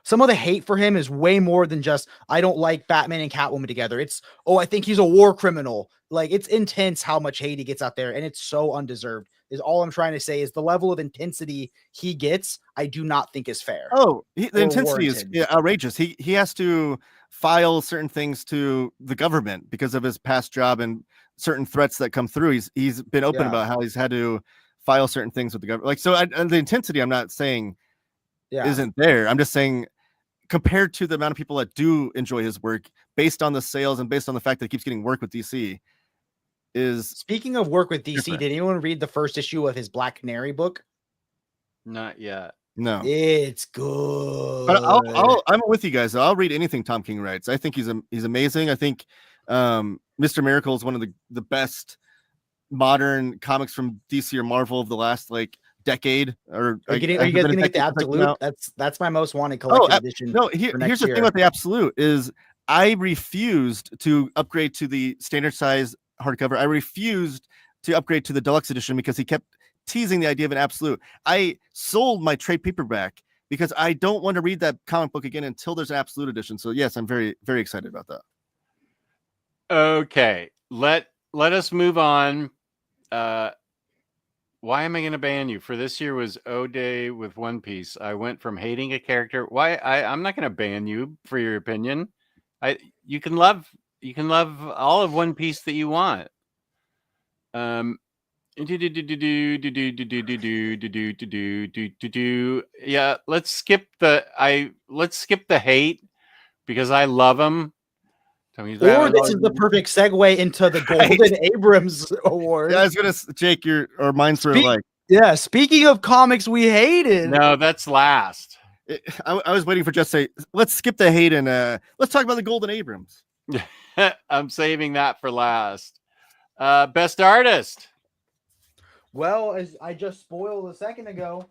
some of the hate for him is way more than just, I don't like Batman and Catwoman together. It's, I think he's a war criminal. Like, it's intense how much hate he gets out there, and it's so undeserved. Is all I'm trying to say. Is the level of intensity he gets, I do not think is fair. The intensity is outrageous. He has to file certain things to the government because of his past job and certain threats that come through. He's been open about how he's had to file certain things with the government. Like, so the intensity, I'm not saying isn't there. I'm just saying, compared to the amount of people that do enjoy his work, based on the sales and based on the fact that he keeps getting work with DC, is speaking of work with DC, different. Did anyone read the first issue of his Black Canary book? Not yet. No, it's good. But I'm with you guys. I'll read anything Tom King writes. I think he's amazing. I think Mr. Miracle is one of the best modern comics from DC or Marvel of the last decade. Are you guys gonna get the Absolute? That's my most wanted collected edition. No, here's the thing about the Absolute is I refused to upgrade to the standard size hardcover. I refused to upgrade to the deluxe edition because he kept teasing the idea of an Absolute. I sold my trade paperback because I don't want to read that comic book again until there's an Absolute edition. So yes, I'm very, very excited about that. Okay, let us move on. Why am I going to ban you? For this year was O-Day with One Piece. I went from hating a character. I'm not going to ban you for your opinion. You can love all of One Piece that you want. Yeah, let's skip the hate because I love him. Or this is the perfect segue into the Golden Abrams Award. Yeah, I was gonna, Jake, mine's sort of like. Yeah, speaking of comics we hated. No, that's last. I was waiting for just say, let's skip the hate and let's talk about the Golden Abrams. I'm saving that for last. Best artist. Well, as I just spoiled a second ago,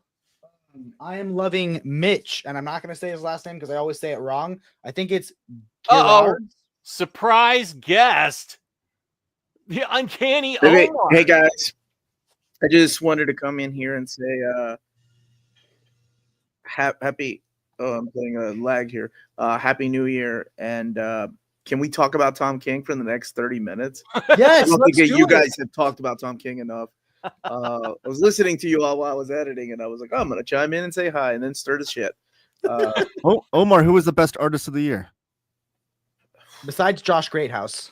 I am loving Mitch, and I'm not going to say his last name because I always say it wrong. I think it's Gerard. Surprise guest. The Uncanny Omar. Hey guys, I just wanted to come in here and say happy. Oh, I'm playing a lag here. Happy New Year, and can we talk about Tom King for the next 30 minutes? Yes, I don't think you guys have talked about Tom King enough. I was listening to you all while I was editing, and I was like, oh, I'm going to chime in and say hi, and then stir the shit. Omar, who was the best artist of the year? Besides Josh Greathouse.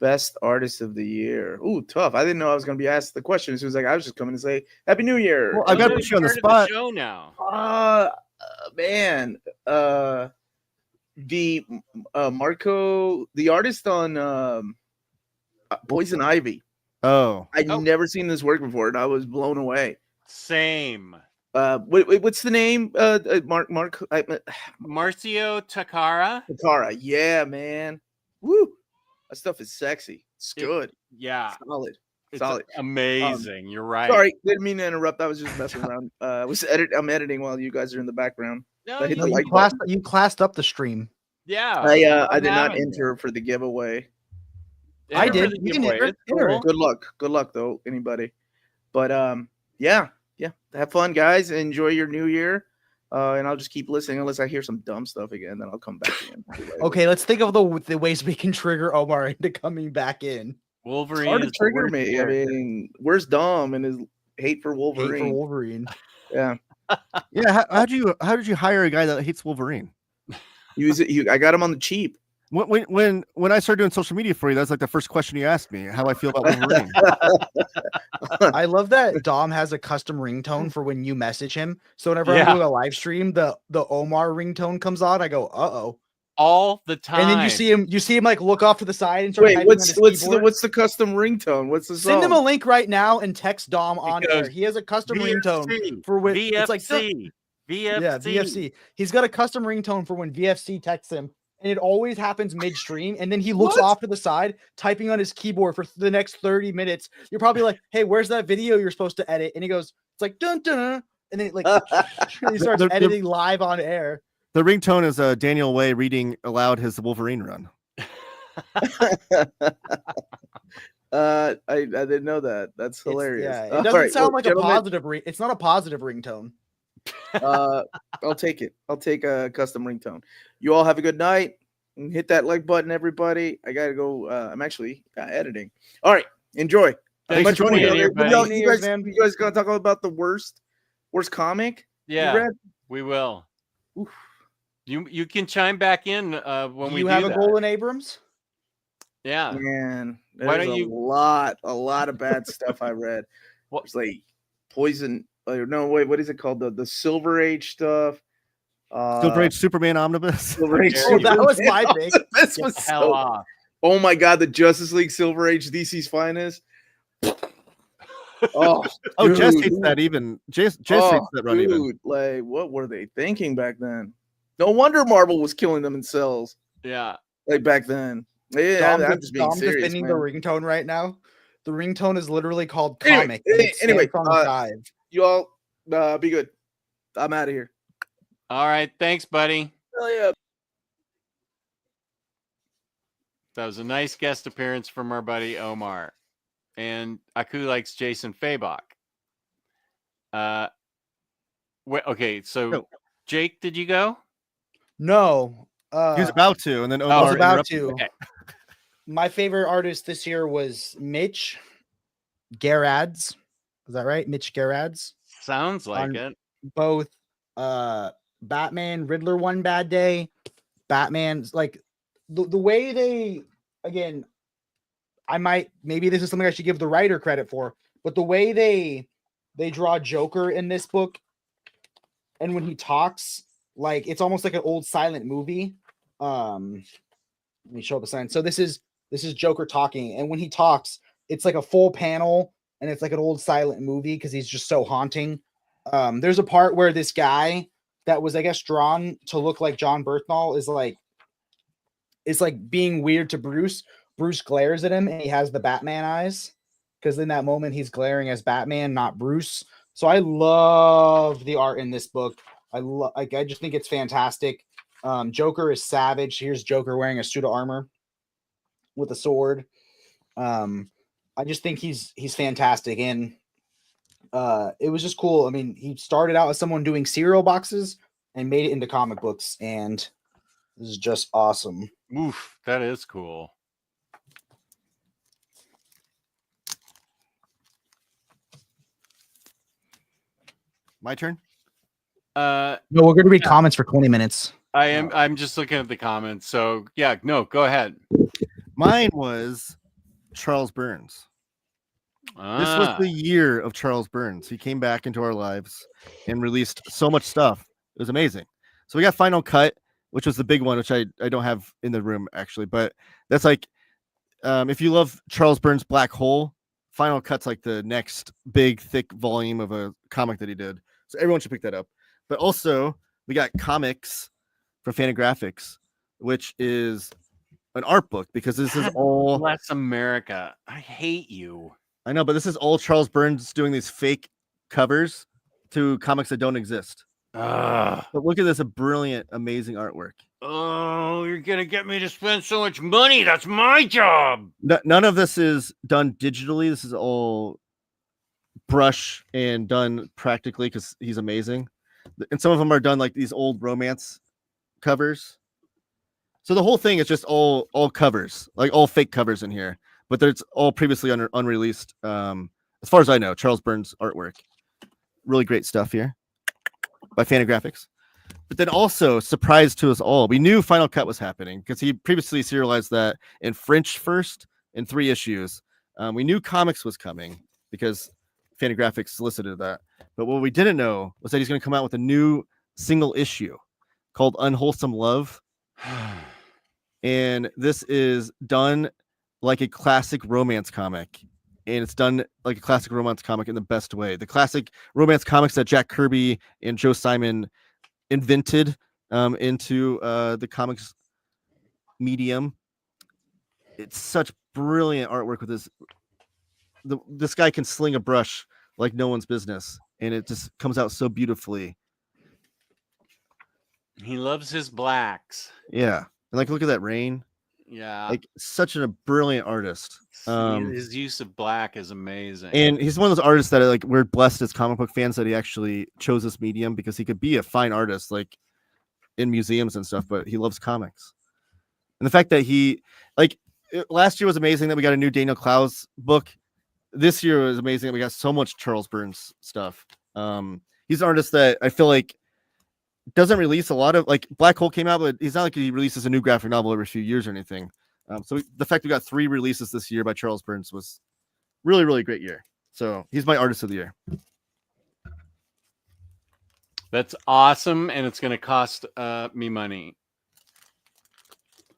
Best artist of the year. Ooh, tough. I didn't know I was going to be asked the question. So it was like, I was just coming to say Happy New Year. Well, I got to put you on the spot. Show now. Man. The Marco, the artist on Poison Ivy. Oh, I'd never seen this work before, and I was blown away. Same. What's the name? Marcio Takara. Takara, yeah, man. Woo, that stuff is sexy. It's good. Yeah, solid. Amazing. You're right. Sorry, didn't mean to interrupt. I was just messing around. I'm editing while you guys are in the background. No, you classed up the stream. Yeah, I did not enter for the giveaway. I did. You can enter. Good luck though, anybody. But yeah. Have fun, guys. Enjoy your new year. And I'll just keep listening unless I hear some dumb stuff again. Then I'll come back in. Okay, let's think of the ways we can trigger Omar into coming back in. Wolverine. It's hard to trigger me. I mean, where's Dom and his hate for Wolverine? Yeah. Yeah. How did you hire a guy that hates Wolverine? I got him on the cheap. When I started doing social media for you, that's like the first question you asked me, how I feel about Wolverine. I love that Dom has a custom ringtone for when you message him. So whenever I'm doing a live stream, the Omar ringtone comes on. I go, uh-oh. All the time. And then you see him like look off to the side and start Wait, what's the custom ringtone? What's the song? Send him a link right now and text Dom on air. He has a custom ringtone for when VFC. It's like VFC. Yeah, VFC. He's got a custom ringtone for when VFC texts him. And it always happens midstream. And then he looks off to the side, typing on his keyboard for the next 30 minutes. You're probably like, hey, where's that video you're supposed to edit? And he goes, it's like, dun dun. And then he starts editing live on air. The ringtone is Daniel Way reading aloud his Wolverine run. I didn't know that. That's hilarious. It doesn't sound like a positive it's not a positive ringtone. I'll take it. I'll take a custom ringtone. You all have a good night. Hit that like button, everybody. I gotta go. I'm actually editing. All right, enjoy. Thanks for joining me, you guys gonna talk about the worst comic? Yeah, we will. Oof. You can chime back in when we do have that. A Golden Abrams? Yeah, man. There's a lot of bad stuff I read. It's like Poison. No, wait, what is it called? The Silver Age stuff. Silver Age Superman Omnibus. Silver Age that was my thing. This was so off. Oh my god, the Justice League Silver Age, DC's finest. Jess hates that even. Jess hates that run even. Like, what were they thinking back then? No wonder Marvel was killing them in cells. Yeah. Like back then. Yeah, I'm just being serious, defending man. the ringtone right now. The ringtone is literally called Comic. Anyway, you all be good. I'm out of here. All right. Thanks, buddy. Hell yeah. That was a nice guest appearance from our buddy Omar. And Aku likes Jason Fabok. Okay, so Jake, did you go? No. He was about to, and then Omar was about to. Okay. My favorite artist this year was Mitch Gerads. Is that right? Mitch Gerads. Sounds like it. Both Batman, Riddler One Bad Day, Batman's like the way they, again, maybe this is something I should give the writer credit for, but the way they draw Joker in this book, and when he talks, like it's almost like an old silent movie. Let me show up a sign. So this is Joker talking, and when he talks, it's like a full panel, and it's like an old silent movie because he's just so haunting. There's a part where this guy that was, I guess, drawn to look like John Berthnall is like being weird to Bruce. Bruce glares at him, and he has the Batman eyes because in that moment he's glaring as Batman, not Bruce. So I love the art in this book. I just think it's fantastic. Joker is savage. Here's Joker wearing a suit of armor with a sword. I just think he's fantastic, and it was just cool. I mean, he started out as someone doing cereal boxes and made it into comic books, and this is just awesome. Oof, that is cool. My turn. No, we're going to read comments for 20 minutes. I'm just looking at the comments. So yeah, no, go ahead. Mine was Charles Burns. This was the year of Charles Burns. He came back into our lives and released so much stuff. It was amazing. So we got Final Cut, which was the big one, which I don't have in the room actually, but that's like if you love Charles Burns' Black Hole, Final Cut's like the next big thick volume of a comic that he did. So everyone should pick that up. But also we got Comics from Fantagraphics, which is an art book because this is all bless America. I hate you. I know, but this is all Charles Burns doing these fake covers to comics that don't exist. But look at this, a brilliant, amazing artwork. Oh, you're gonna get me to spend so much money. That's my job. None of this is done digitally. This is all brush and done practically because he's amazing. And some of them are done like these old romance covers. So the whole thing is just all covers, like all fake covers in here. But there's all previously unreleased. As far as I know, Charles Burns artwork. Really great stuff here by Fantagraphics. But then also, surprise to us all, we knew Final Cut was happening because he previously serialized that in French first in 3 issues. We knew Comics was coming because Fantagraphics solicited that. But what we didn't know was that he's going to come out with a new single issue called Unwholesome Love. And this is done like a classic romance comic, and it's done like a classic romance comic in the best way. The classic romance comics that Jack Kirby and Joe Simon invented into the comics medium. It's such brilliant artwork with this. This guy can sling a brush like no one's business, and it just comes out so beautifully. He loves his blacks. Yeah, and like look at that rain. Yeah, like such a brilliant artist. His use of black is amazing, and he's one of those artists that like we're blessed as comic book fans that he actually chose this medium because he could be a fine artist like in museums and stuff, but he loves comics. And the fact that he last year was amazing that we got a new Daniel Clowes book. This year was amazing that we got so much Charles Burns stuff. He's an artist that I feel like doesn't release a lot of, like Black Hole came out, but he's not like he releases a new graphic novel every few years or anything. So the fact we got 3 releases this year by Charles Burns was really, really great year. So he's my artist of the year. That's awesome, and it's going to cost me money.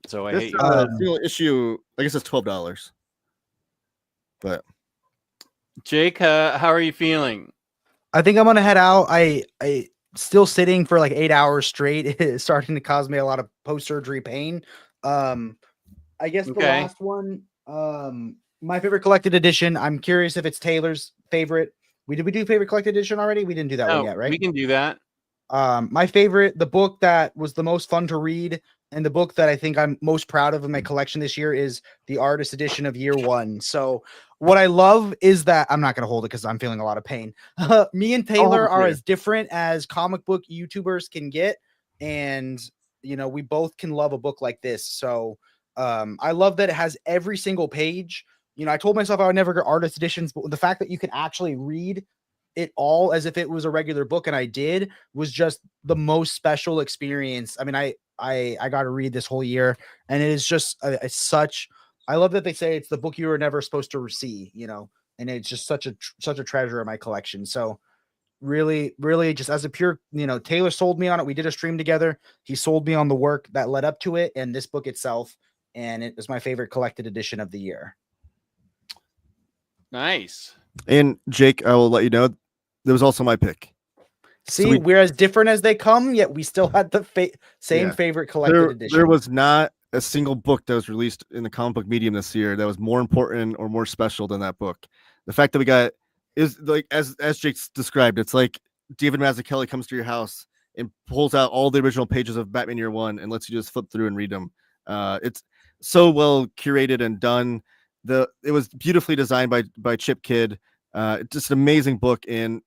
So I hate you. Single issue, I guess it's $12. But Jake, how are you feeling? I think I'm gonna head out. I still sitting for like 8 hours straight. It's starting to cause me a lot of post-surgery pain. I guess the last one, my favorite collected edition. I'm curious if it's Taylor's favorite. Did we do favorite collected edition already? We didn't do that one yet, right? We can do that. My favorite, the book that was the most fun to read, and the book that I think I'm most proud of in my collection this year is the artist edition of Year One. So what I love is that I'm not going to hold it because I'm feeling a lot of pain. Me and Taylor are as different as comic book YouTubers can get. And, you know, we both can love a book like this. So I love that it has every single page. You know, I told myself I would never get artist editions, but the fact that you can actually read it all as if it was a regular book, and I did, was just the most special experience. I mean, I got to read this whole year, and it is just such I love that they say it's the book you were never supposed to see, you know, and it's just such a treasure in my collection. So really, really just as a pure, you know, Taylor sold me on it. We did a stream together. He sold me on the work that led up to it and this book itself. And it was my favorite collected edition of the year. Nice. And Jake, I will let you know, that was also my pick. See, So we're as different as they come, yet we still had the same favorite collected edition. There was not a single book that was released in the comic book medium this year that was more important or more special than that book. The fact that we got is like, as Jake's described, it's like David Mazzucchelli comes to your house and pulls out all the original pages of Batman Year One and lets you just flip through and read them. It's so well curated and done. It was beautifully designed by Chip Kidd. Just an amazing book. And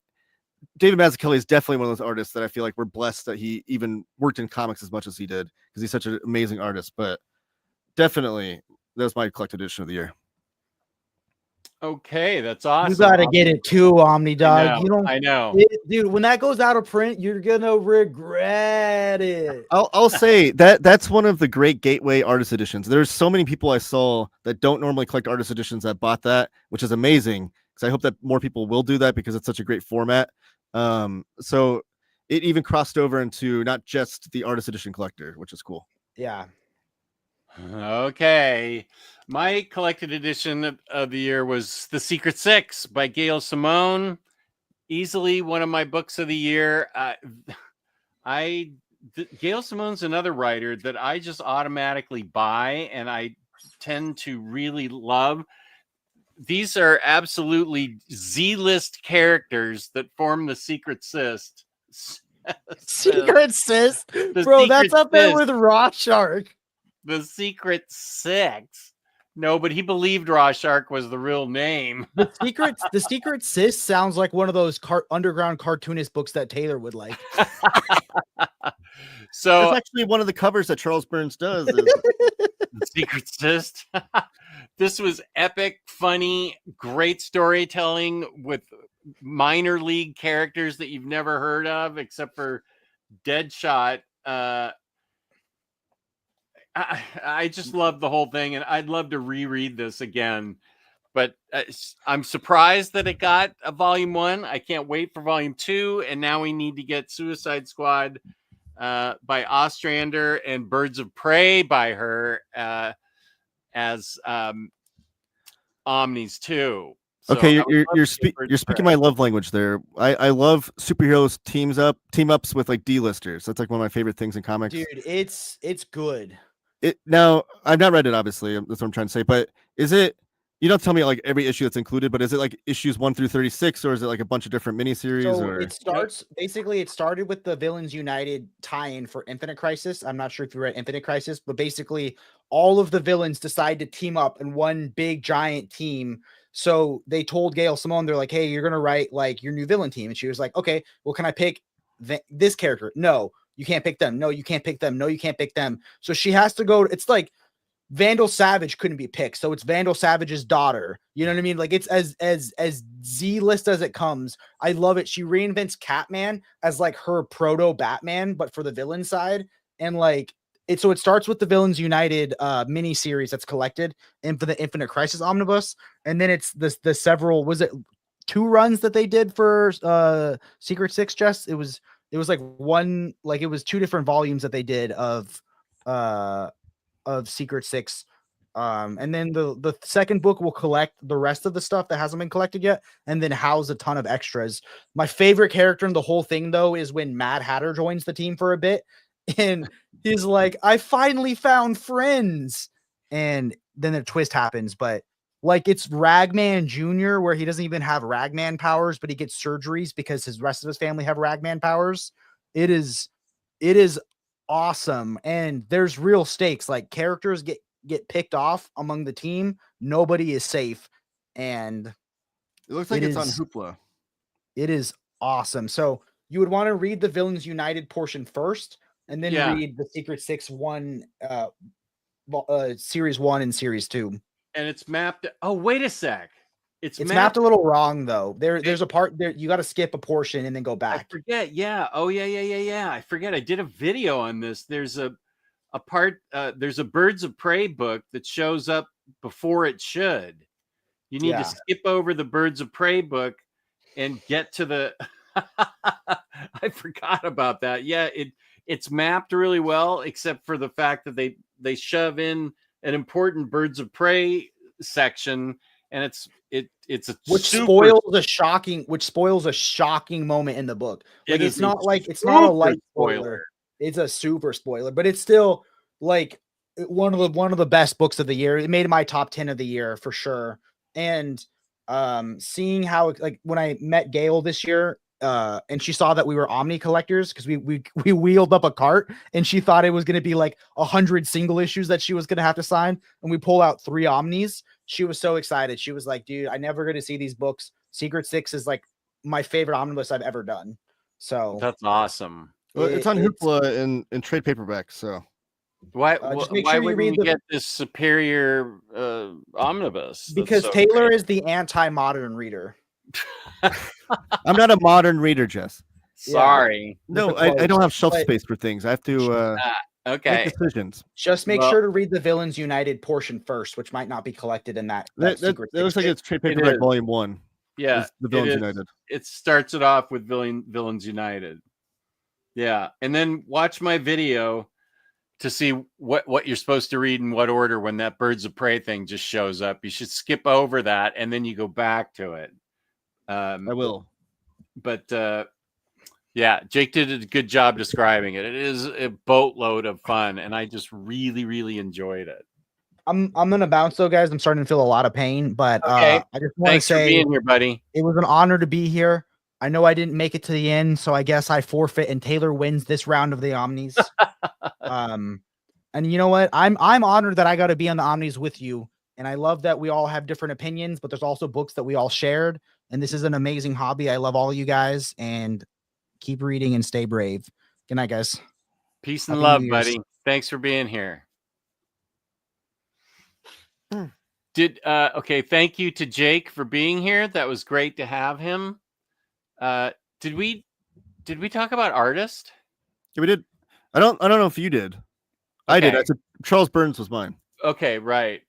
David Mazzucchelli is definitely one of those artists that I feel like we're blessed that he even worked in comics as much as he did, because he's such an amazing artist. But definitely, that was my collected edition of the year. Okay, that's awesome. You gotta get it too, OmniDog. You don't. I know, dude. When that goes out of print, you're gonna regret it. I'll say that's one of the great gateway artist editions. There's so many people I saw that don't normally collect artist editions that bought that, which is amazing. Because I hope that more people will do that because it's such a great format. So it even crossed over into not just the artist edition collector, which is cool. Yeah. Okay. My collected edition of the year was The Secret Six by Gail Simone. Easily one of my books of the year. Gail Simone's another writer that I just automatically buy and I tend to really love. These are absolutely Z-list characters that form the Secret Sist. Secret Sis? Bro, that's up there with Rorschach. The Secret Six. No, but he believed Rorschach was the real name. The Secret Sis sounds like one of those underground cartoonist books that Taylor would like. So that's actually one of the covers that Charles Burns does. The Secret Sis. This was epic, funny, great storytelling with minor league characters that you've never heard of, except for Deadshot. I just love the whole thing, and I'd love to reread this again. But I'm surprised that it got a volume 1. I can't wait for volume 2, and now we need to get Suicide Squad by Ostrander and Birds of Prey by her as Omnis too. So okay, you're speaking my love language there. I love superheroes team ups with like D-listers. That's like one of my favorite things in comics. Dude, it's good. Now I've not read it, obviously. That's what I'm trying to say. But is it? You don't tell me like every issue that's included, but is it like issues 1 through 36, or is it like a bunch of different miniseries? So or it started with the Villains United tie-in for Infinite Crisis. I'm not sure if you read Infinite Crisis, but basically all of the villains decide to team up in one big giant team. So they told Gail Simone, they're like, hey, you're gonna write like your new villain team. And she was like, okay, well, can I pick this character? No, you can't pick them. No, you can't pick them. No, you can't pick them. So she has to go. It's like Vandal Savage couldn't be picked, so it's Vandal Savage's daughter. You know what I mean? Like it's as Z-list as it comes. I love it. She reinvents Catman as like her proto Batman, but for the villain side. And like it starts with the Villains United mini series that's collected in for the Infinite Crisis omnibus, and then it's the several, was it 2 runs that they did for Secret Six? Just it was like one, like it was 2 different volumes that they did of Secret Six. And then the second book will collect the rest of the stuff that hasn't been collected yet, and then house a ton of extras. My favorite character in the whole thing, though, is when Mad Hatter joins the team for a bit, and he's like, I finally found friends. And then a twist happens, but like it's Ragman Jr., where he doesn't even have Ragman powers, but he gets surgeries because his rest of his family have Ragman powers. It is awesome, and there's real stakes. Like characters get picked off among the team. Nobody is safe, and it looks like it's on Hoopla. It is awesome. So you would want to read the Villains United portion first, and then read the Secret Six series 1 and series 2. And it's mapped. Oh, wait a sec. It's mapped a little wrong though. There's a part there you got to skip a portion and then go back. I forget. Yeah. Oh yeah. I forget. I did a video on this. There's a a part. There's a Birds of Prey book that shows up before it should. You need to skip over the Birds of Prey book and get to the. I forgot about that. Yeah, it's mapped really well, except for the fact that they shove in an important Birds of Prey section, and it's a spoils a shocking moment in the book. Like it's not a light spoiler. It's a super spoiler, but it's still like one of the best books of the year. It made my top 10 of the year for sure. And seeing how, like, when I met Gail this year, and she saw that we were Omni collectors, because we wheeled up a cart, and she thought it was going to be like 100 single issues that she was going to have to sign, and we pull out 3 Omnis. She was so excited. She was like, dude, I never going to see these books. Secret Six is like my favorite omnibus I've ever done. So that's awesome. Well, it's on Hoopla in trade paperback. So why would we get this superior omnibus? Because Taylor is the anti-modern reader. I'm not a modern reader, Jess. Sorry. No, I don't have shelf space for things. I have to make decisions. Just make sure to read the Villains United portion first, which might not be collected in that Secret It looks like it's trade paperback volume 1. Yeah, the Villains United. It starts it off with Villains United. Yeah, and then watch my video to see what you're supposed to read in what order when that Birds of Prey thing just shows up. You should skip over that, and then you go back to it. I will. But yeah, Jake did a good job describing it. It is a boatload of fun, and I just really, really enjoyed it. I'm gonna bounce though, guys. I'm starting to feel a lot of pain, but okay. I just want to say, thanks for being here, buddy. It was an honor to be here. I know I didn't make it to the end, so I guess I forfeit, and Taylor wins this round of the Omnis. And you know what? I'm honored that I got to be on the Omnis with you, and I love that we all have different opinions, but there's also books that we all shared, and this is an amazing hobby. I love all of you guys, and keep reading and stay brave. Good night, guys. Peace and love, buddy. Thanks for being here. Okay, thank you to Jake for being here. That was great to have him. Did we talk about artist? Yeah, we did. I don't know if you did. I did. I said Charles Burns was mine. Okay, right.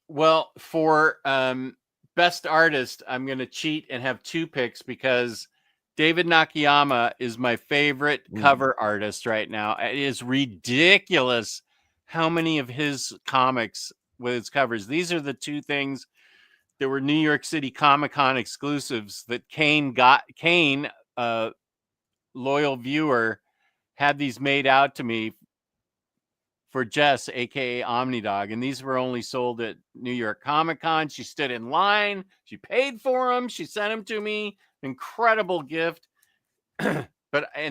Well, for best artist, I'm going to cheat and have 2 picks because David Nakayama is my favorite cover artist right now. It is ridiculous how many of his comics with its covers. These are the 2 things that were New York City Comic-Con exclusives that Kane, loyal viewer, had these made out to me for Jess, aka OmniDog, and these were only sold at New York Comic-Con. She stood in line, she paid for them, she sent them to me. Incredible gift. And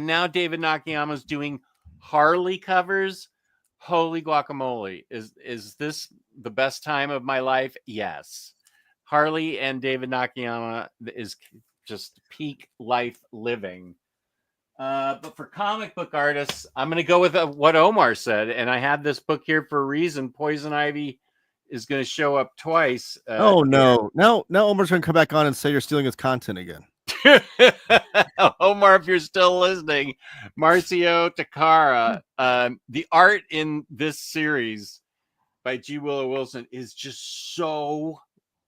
now David Nakayama's doing Harley covers. Holy guacamole. Is this the best time of my life? Yes. Harley and David Nakayama is just peak life living. But for comic book artists, I'm going to go with what Omar said. And I had this book here for a reason. Poison Ivy is going to show up twice. Oh, no. Now Omar's going to come back on and say you're stealing his content again. Omar, if you're still listening, Marcio Takara. The art in this series by G. Willow Wilson is just so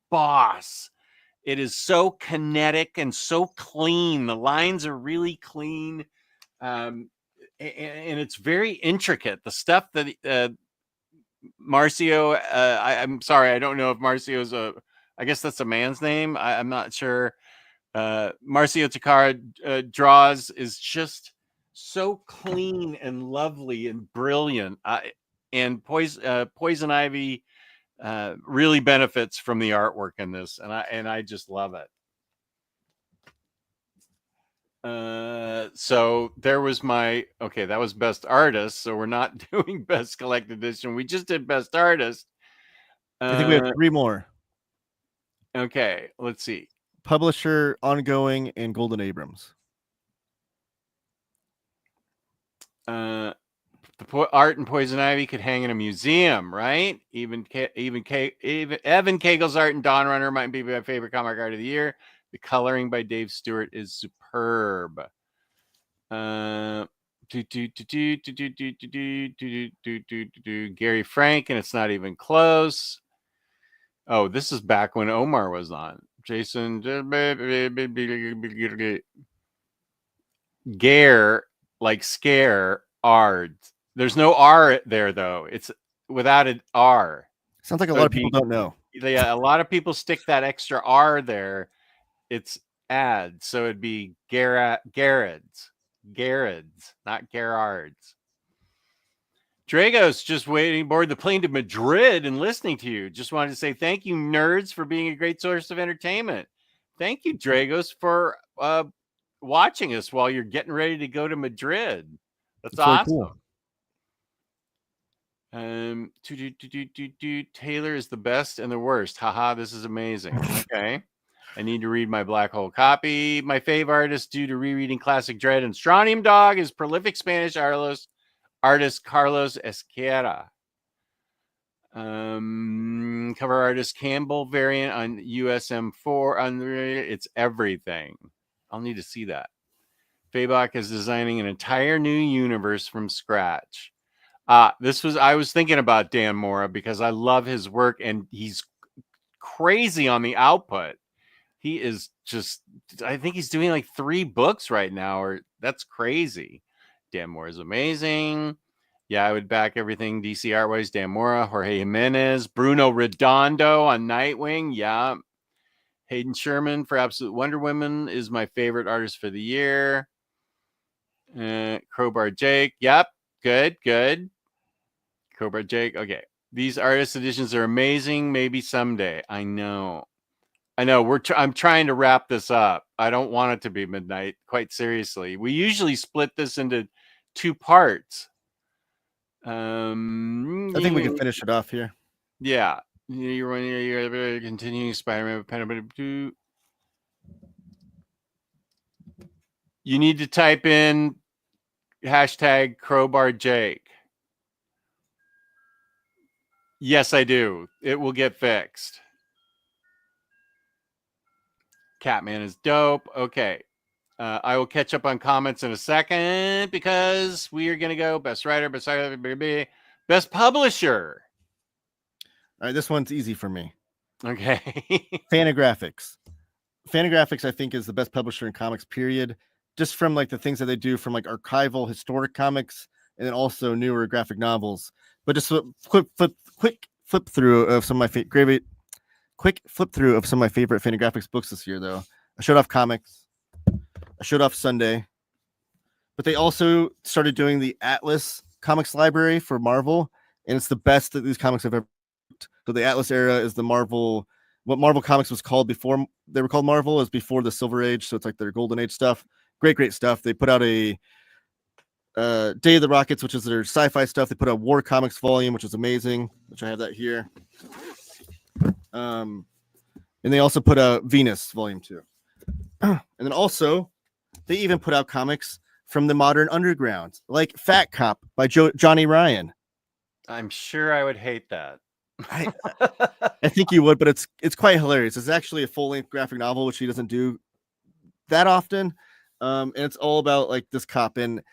boss. It is so kinetic and so clean. The lines are really clean, and it's very intricate. The stuff that Marcio, I'm sorry, I don't know if Marcio's I guess that's a man's name. I'm not sure. Marcio Takara draws is just so clean and lovely and brilliant. And Poison Ivy really benefits from the artwork in this, and I just love it. So there was that was best artist. So we're not doing best collected edition. We just did best artist. I think we have 3 more. Okay, let's see. Publisher, ongoing, and Golden Abrams. The art in Poison Ivy could hang in a museum, right? Even Evan Cagle's art in Dawn Runner might be my favorite comic art of the year. The coloring by Dave Stewart is superb. Gary Frank, and it's not even close. Oh, this is back when Omar was on. Jason Gare, like scare, Ard. There's no R there though. It's without an R. Sounds like a lot of people don't know. Yeah, a lot of people stick that extra R there. It's ad, so it'd be Garrett's, not Gerard's. Drago's just waiting aboard the plane to Madrid and listening to you. Just wanted to say thank you, nerds, for being a great source of entertainment. Thank you, Dragos, for watching us while you're getting ready to go to Madrid. That's awesome. Really cool. Taylor is the best and the worst. Haha, this is amazing. Okay. I need to read my black hole copy. My fave artist due to rereading classic Dread and Strontium Dog is prolific Spanish artist Carlos Esquerra. Cover artist Campbell variant on USM4. It's everything. I'll need to see that. Fabok is designing an entire new universe from scratch. I was thinking about Dan Mora because I love his work and he's crazy on the output. He is just, I think he's doing like 3 books right now, or that's crazy. Dan Mora is amazing. Yeah, I would back everything DC Artwise. Dan Mora, Jorge Jimenez, Bruno Redondo on Nightwing. Yeah. Hayden Sherman for Absolute Wonder Woman is my favorite artist for the year. Crowbar Jake. Yep. Good. Crowbar Jake. Okay. These artist editions are amazing. Maybe someday. I know. I'm trying to wrap this up. I don't want it to be midnight. Quite seriously, we usually split this into 2 parts. I think we can finish it off here. Yeah, you're continuing Spider-Man. You need to type in hashtag Crowbar Jake. Yes, I do. It will get fixed. Catman is dope. Okay. I will catch up on comments in a second because we are going to go best writer, best publisher. All right, this one's easy for me. Okay. Fantagraphics. Fantagraphics, I think, is the best publisher in comics, period. Just from like the things that they do from like archival historic comics and then also newer graphic novels. But just quick flip through of some of my favorite Fantagraphics books this year, though. I showed off comics. I showed off Sunday. But they also started doing the Atlas Comics Library for Marvel, and it's the best that these comics have ever. So the Atlas era is the Marvel, what Marvel Comics was called before they were called Marvel, is before the Silver Age. So it's like their Golden Age stuff. Great stuff. They put out a Day of the Rockets, which is their sci-fi stuff. They put out War Comics volume, which is amazing, which I have that here. And they also put out Venus volume 2. And then also they even put out comics from the modern underground, like Fat Cop by Johnny Ryan. I'm sure I would hate that. I think you would, but it's quite hilarious. It's actually a full-length graphic novel, which he doesn't do that often. And it's all about like this cop, and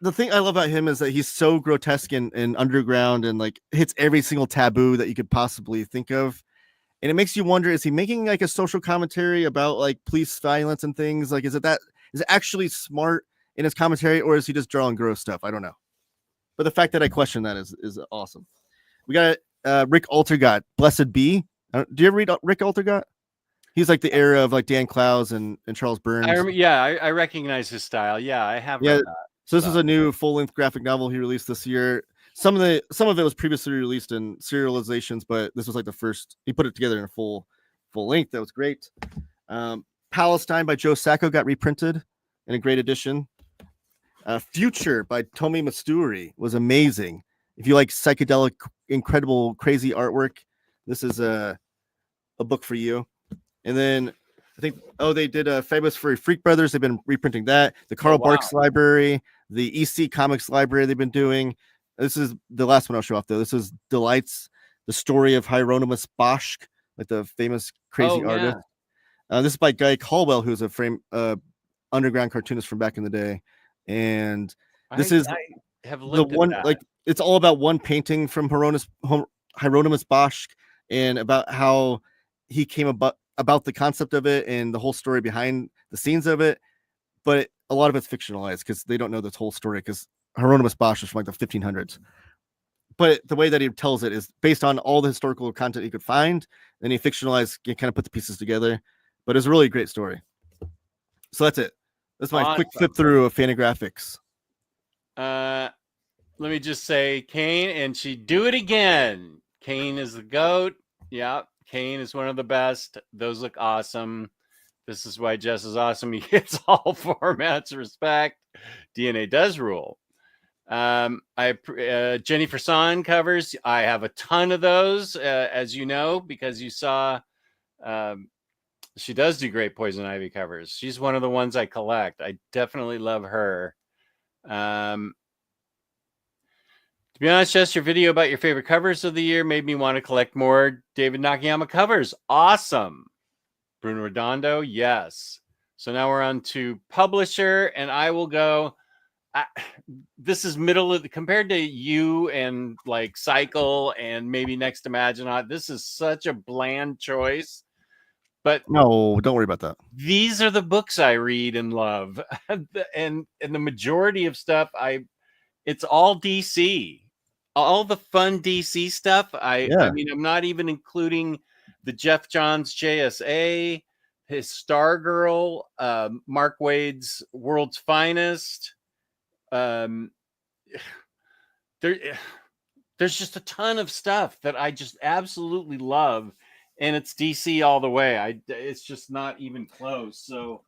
the thing I love about him is that he's so grotesque and underground and like hits every single taboo that you could possibly think of. And it makes you wonder, is he making like a social commentary about like police violence and things? Like, is it actually smart in his commentary, or is he just drawing gross stuff? I don't know. But the fact that I question that is awesome. We got Rick Altergott, Blessed Be. Do you ever read Rick Altergott? He's like the era of like Dan Clowes and Charles Burns. I recognize his style. Yeah, I have read that. So this is a new full-length graphic novel he released this year. Some of it was previously released in serializations, but this was like the first. He put it together in a full length. That was great. Palestine by Joe Sacco got reprinted in a great edition. Future by Tomi Masturi was amazing. If you like psychedelic, incredible, crazy artwork, this is a book for you. And then I think they did Fabulous Furry Freak Brothers. They've been reprinting that. The Carl Barks Library, the EC Comics Library they've been doing. This is the last one I'll show off, though. This is Delights, the story of Hieronymus Bosch, like the famous crazy artist. This is by Guy Caldwell, who's a underground cartoonist from back in the day. And This is I have the looked at one, that. like, it's all about one painting from Hieronymus Bosch, and about how he came about the concept of it and the whole story behind the scenes of it. But a lot of it's fictionalized because they don't know this whole story, because Hieronymus Bosch is from like the 1500s. But the way that he tells it is based on all the historical content he could find, and he fictionalized, he kind of put the pieces together. But it's a really great story. So that's it. That's my quick flip through of Fantagraphics. Let me just say, Kane, and she do it again. Kane is the GOAT. Yeah, Kane is one of the best. Those look awesome. This is why Jess is awesome. He gets all formats. Respect. DNA does rule. Jenny Frison covers. I have a ton of those, as you know, because you saw. She does do great Poison Ivy covers. She's one of the ones I collect. I definitely love her. To be honest, Jess, your video about your favorite covers of the year made me want to collect more David Nakayama covers. Awesome. Bruno Redondo, yes. So now we're on to publisher, and I will go. This is middle of compared to you and like Cycle and maybe Next Imaginaut. This is such a bland choice. But no, don't worry about that. These are the books I read and love, and the majority of stuff it's all DC, all the fun DC stuff. I mean, I'm not even including the Jeff Johns JSA, his Stargirl, Mark Waid's World's Finest. There's just a ton of stuff that I just absolutely love. And it's DC all the way. It's just not even close. So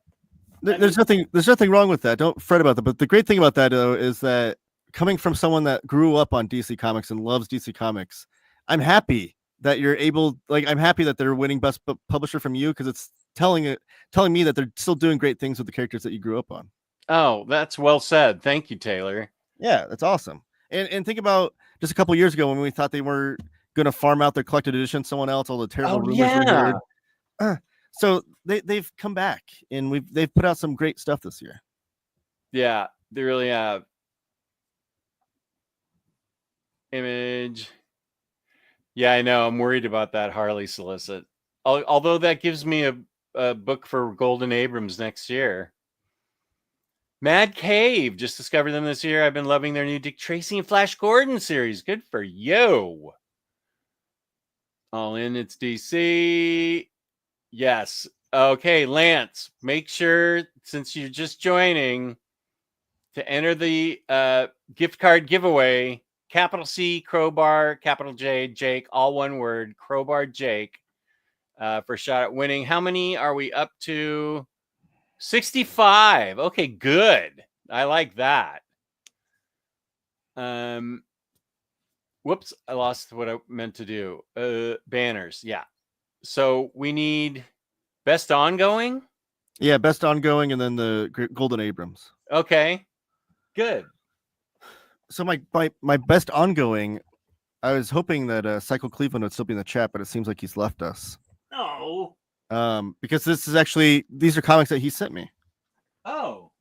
there's nothing wrong with that. Don't fret about that. But the great thing about that, though, is that coming from someone that grew up on DC Comics and loves DC Comics, I'm happy that you're able. Like, I'm happy that they're winning Best Publisher from you, because it's telling me that they're still doing great things with the characters that you grew up on. Oh, that's well said. Thank you, Taylor. Yeah, that's awesome. And think about just a couple years ago when we thought they were going to farm out their collected edition to someone else, all the terrible rumors we heard. So they've come back, and they've put out some great stuff this year. Yeah, they really have. Image. Yeah, I know. I'm worried about that Harley solicit. Although that gives me a book for Golden Abrams next year. Mad Cave. Just discovered them this year. I've been loving their new Dick Tracy and Flash Gordon series. Good for you. All in, it's DC. Yes. Okay, Lance, make sure, since you're just joining, to enter the gift card giveaway. Capital C, Crowbar, capital J, Jake, all one word, Crowbar Jake, for a shot at winning. How many are we up to? 65. Okay, good. I like that. Whoops, I lost what I meant to do. Banners, yeah. So we need best ongoing? Yeah, best ongoing, and then the Golden Abrams. Okay, good. So my best ongoing, I was hoping that Cycle Cleveland would still be in the chat, but it seems like he's left us. No. Because these are comics that he sent me. Oh.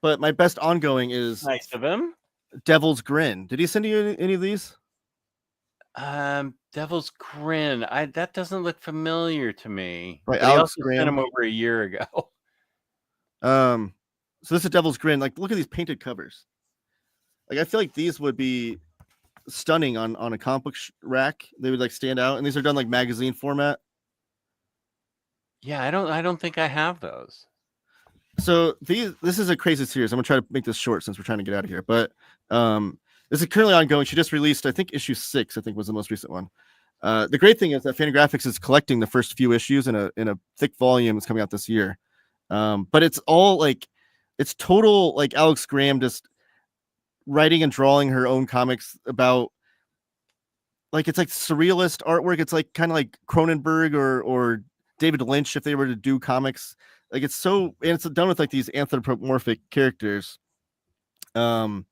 But my best ongoing is nice of him. Devil's Grin. Did he send you any of these? Devil's Grin. That doesn't look familiar to me. Right, He also sent him over a year ago. So this is Devil's Grin. Like, look at these painted covers. Like, I feel like these would be stunning on a comic book rack. They would like stand out, and these are done like magazine format. Yeah, I don't think I have those. So this is a crazy series. I'm gonna try to make this short since we're trying to get out of here. But this is currently ongoing. She just released, I think, issue 6. I think was the most recent one. The great thing is that Fantagraphics is collecting the first few issues in a thick volume. It's coming out this year. But it's all like, it's total like Alex Graham just writing and drawing her own comics about, like, it's like surrealist artwork. It's like kind of like Cronenberg or David Lynch if they were to do comics. Like, it's so, and it's done with like these anthropomorphic characters. That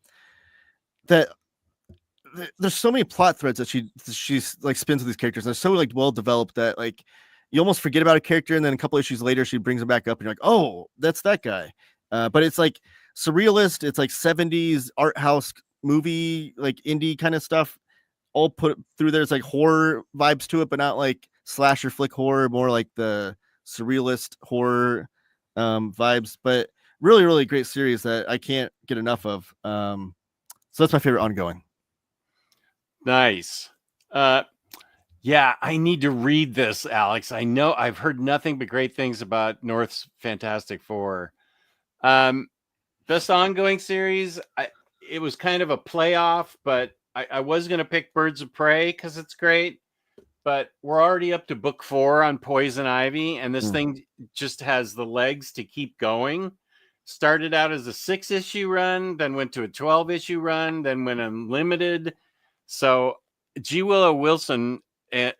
there's so many plot threads that she's like spins with these characters. They're so like well developed that like you almost forget about a character, and then a couple issues later she brings them back up, and you're like, oh, that's that guy. But it's like surrealist. It's like 70s art house movie, like indie kind of stuff, all put through. There's like horror vibes to it, but not like slasher flick horror, more like the surrealist horror vibes. But really, really great series that I can't get enough of. So that's my favorite ongoing. Nice. Yeah, I need to read this, Alex. I know I've heard nothing but great things about North's Fantastic Four. Best ongoing series, it was kind of a playoff, but I was going to pick Birds of Prey because it's great. But we're already up to book 4 on Poison Ivy, and this thing just has the legs to keep going. Started out as a 6-issue run, then went to a 12-issue run, then went unlimited. So G. Willow Wilson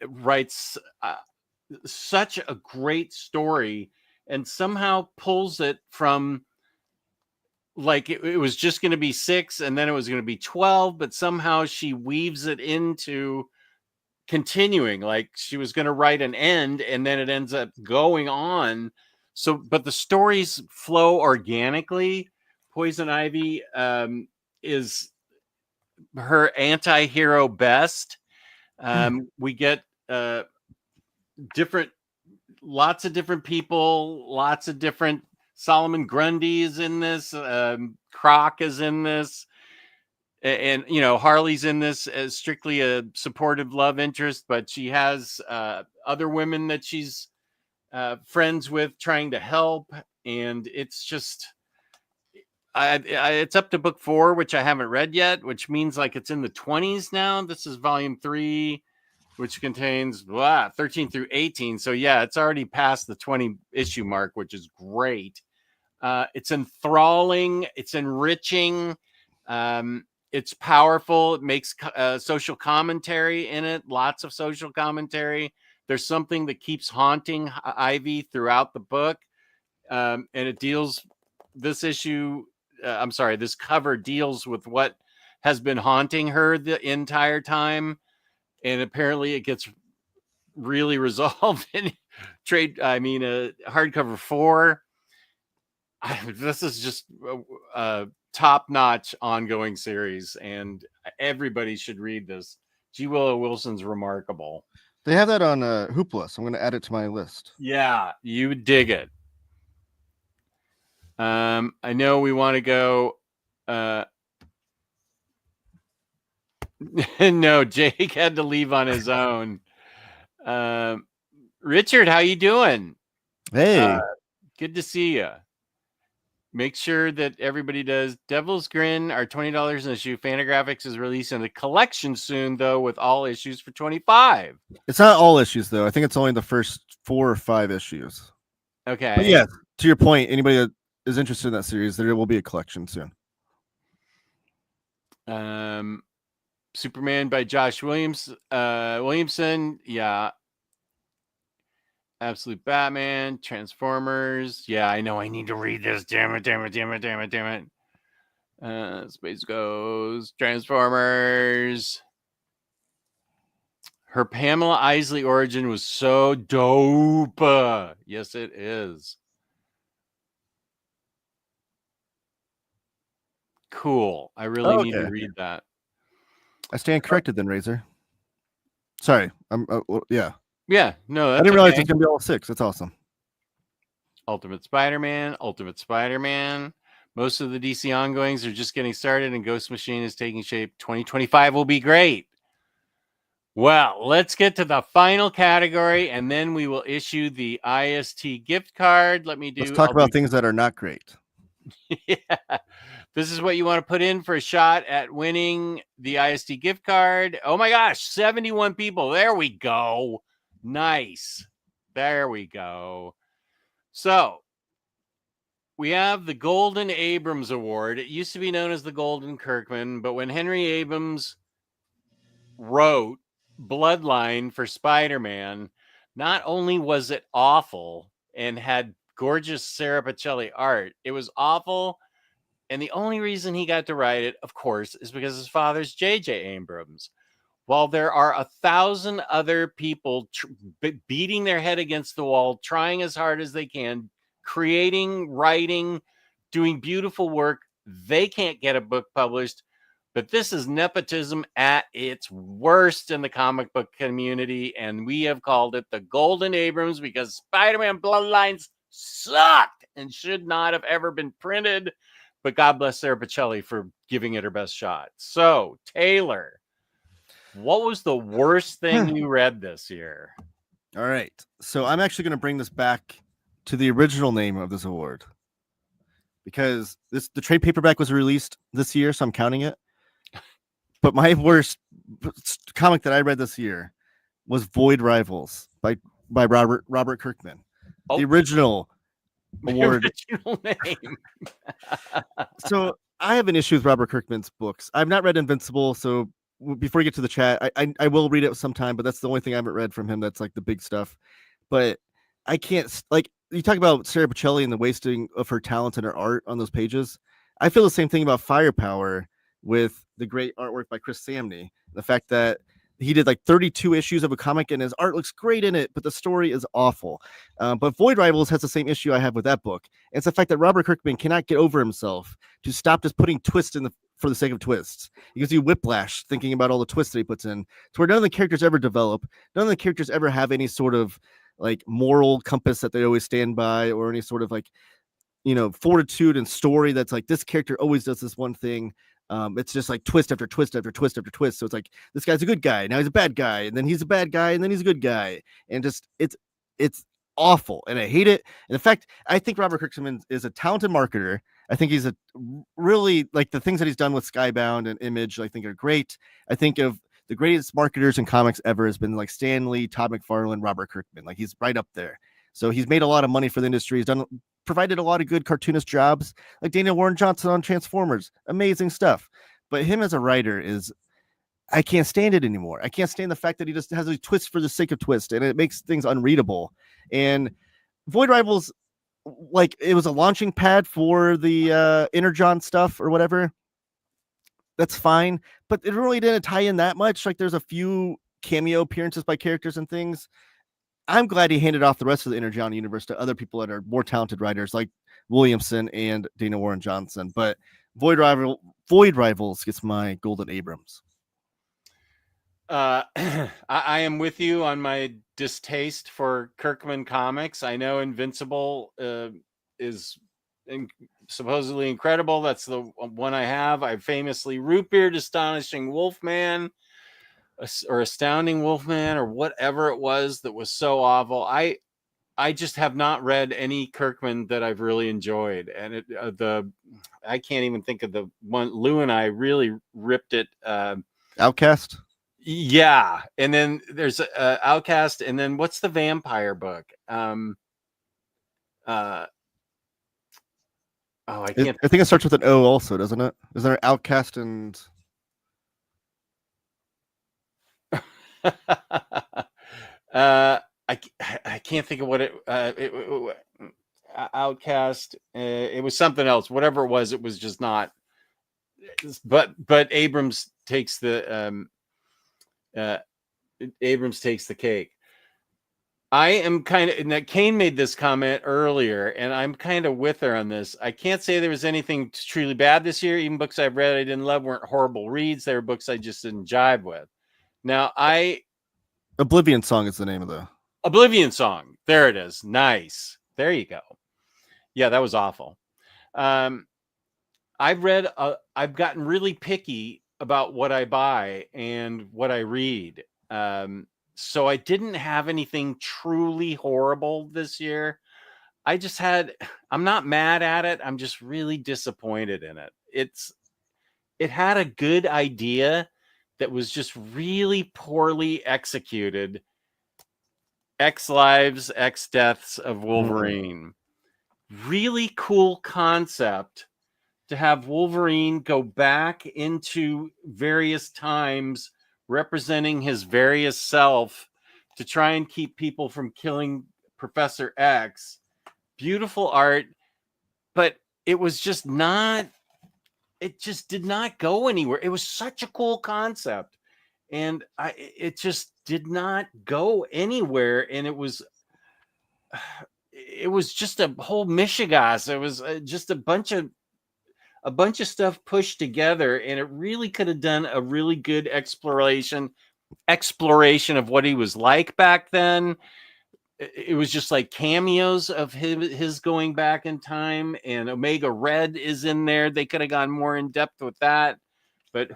writes such a great story and somehow pulls it from like it was just going to be 6 and then it was going to be 12, but somehow she weaves it into continuing. Like she was going to write an end and then it ends up going on. So, but the stories flow organically. Poison Ivy is her anti-hero best. We get lots of different people, lots of different. Solomon Grundy is in this. Croc is in this. And, you know, Harley's in this as strictly a supportive love interest, but she has other women that she's friends with trying to help. And it's just, it's up to book 4, which I haven't read yet, which means like it's in the 20s now. This is volume 3, which contains 13 through 18. So yeah, it's already past the 20 issue mark, which is great. It's enthralling. It's enriching. It's powerful. It makes social commentary in it. Lots of social commentary. There's something that keeps haunting Ivy throughout the book. And it deals this issue. This cover deals with what has been haunting her the entire time. And apparently it gets really resolved in hardcover 4. This is just a top-notch ongoing series, and everybody should read this. G. Willow Wilson's remarkable. They have that on Hoopla, so I'm going to add it to my list. Yeah, you dig it. I know we want to go. No, Jake had to leave on his own. Richard, how you doing? Hey, good to see you. Make sure that everybody does Devil's Grin, our $20 an issue. Fantagraphics is releasing a collection soon, though, with all issues for $25. It's not all issues, though. I think it's only the first 4 or 5 issues. Okay. But yeah, to your point, anybody that is interested in that series, there will be a collection soon. Superman by Josh Williamson. Yeah. Absolute Batman, Transformers. Yeah, I know I need to read this. Damn it. Space Ghost, Transformers. Her Pamela Isley origin was so dope. Yes, it is. Cool. I really need to read that. I stand corrected then, Razor. Sorry. Yeah. Yeah, no, that's I didn't realize it's gonna be all 6. That's awesome. Ultimate Spider-Man. Most of the DC ongoings are just getting started, and Ghost Machine is taking shape. 2025 will be great. Well, let's get to the final category, and then we will issue the IST gift card. Let's talk about things that are not great. Yeah. This is what you want to put in for a shot at winning the IST gift card. Oh my gosh, 71 people. There we go. Nice. There we go. So we have the Golden Abrams Award. It used to be known as the Golden Kirkman, but when Henry Abrams wrote Bloodline for Spider-Man, not only was it awful and had gorgeous Sarah Pacelli art, it was awful. And the only reason he got to write it, of course, is because his father's J.J. Abrams. While there are 1,000 other people beating their head against the wall, trying as hard as they can, creating, writing, doing beautiful work, they can't get a book published. But this is nepotism at its worst in the comic book community, and we have called it the Golden Abrams because Spider-Man Bloodlines sucked and should not have ever been printed. But God bless Sarah Pichelli for giving it her best shot. So, Taylor, what was the worst thing you read this year? All right. So I'm actually going to bring this back to the original name of this award because the trade paperback was released this year, so I'm counting it. But my worst comic that I read this year was Void Rivals by Robert Kirkman. The original award. Original name. So I have an issue with Robert Kirkman's books. I've not read Invincible, so before you get to the chat, I will read it sometime, but that's the only thing I haven't read from him that's like the big stuff. But I can't, like, you talk about Sarah Pichelli and the wasting of her talent and her art on those pages. I feel the same thing about Firepower with the great artwork by Chris Samney. The fact that he did like 32 issues of a comic and his art looks great in it, but the story is awful. But Void Rivals has the same issue I have with that book. It's the fact that Robert Kirkman cannot get over himself to stop just putting twists in for the sake of twists. He gives you whiplash thinking about all the twists that he puts in, to where none of the characters ever develop. None of the characters ever have any sort of like moral compass that they always stand by, or any sort of like, fortitude and story that's like this character always does this one thing. It's just like twist after twist after twist after twist. So it's like this guy's a good guy, now he's a bad guy, and then he's a bad guy, and then he's a good guy, and just it's awful, and I hate it. And in fact, I think Robert Kirkman is a talented marketer. I think he's a really, like, the things that he's done with Skybound and Image, I think are great. I think of the greatest marketers in comics ever has been like Stan Lee, Todd McFarlane, Robert Kirkman. Like, he's right up there. So he's made a lot of money for the industry. He's provided a lot of good cartoonist jobs, like Daniel Warren Johnson on Transformers. Amazing stuff. But him as a writer I can't stand it anymore. I can't stand the fact that he just has a twist for the sake of twist, and it makes things unreadable. And Void Rivals, like, it was a launching pad for the Energon stuff or whatever. That's fine, but it really didn't tie in that much. Like, there's a few cameo appearances by characters and things. I'm glad he handed off the rest of the Energon universe to other people that are more talented writers, like Williamson and Dana Warren Johnson. But Void Rivals gets my Golden Abrams. I am with you on my distaste for Kirkman comics. I know Invincible is supposedly incredible. That's the one I have. I famously root beered Astonishing Wolfman or Astounding Wolfman or whatever it was that was so awful. I just have not read any Kirkman that I've really enjoyed, and I can't even think of the one. Lou and I really ripped it. Outcast. Yeah, and then there's Outcast, and then what's the vampire book? I can't. I think it starts with an O, also, doesn't it? Is there Outcast and? I can't think of what it Outcast. It was something else. Whatever it was just not. But Abrams takes the cake. I am kind of, and that Kane made this comment earlier, and I'm kind of with her on this. I can't say there was anything truly bad this year. Even books I've read I didn't love weren't horrible reads. They were books I just didn't jive with. Now, Oblivion Song is the name of the Oblivion Song. There it is. Nice. There you go. Yeah, that was awful. I've gotten really picky about what I buy and what I read. So I didn't have anything truly horrible this year. I'm not mad at it. I'm just really disappointed in it. It had a good idea that was just really poorly executed. X Lives, X Deaths of Wolverine. Really cool concept to have Wolverine go back into various times representing his various self to try and keep people from killing Professor X. Beautiful art, but it was just not, it just did not go anywhere. It was such a cool concept, and it just did not go anywhere, and it was just a whole mishigas. It was just a bunch of a bunch of stuff pushed together, and it really could have done a really good exploration of what he was like back then. It was just like cameos of his going back in time, and Omega Red is in there. They could have gone more in depth with that, but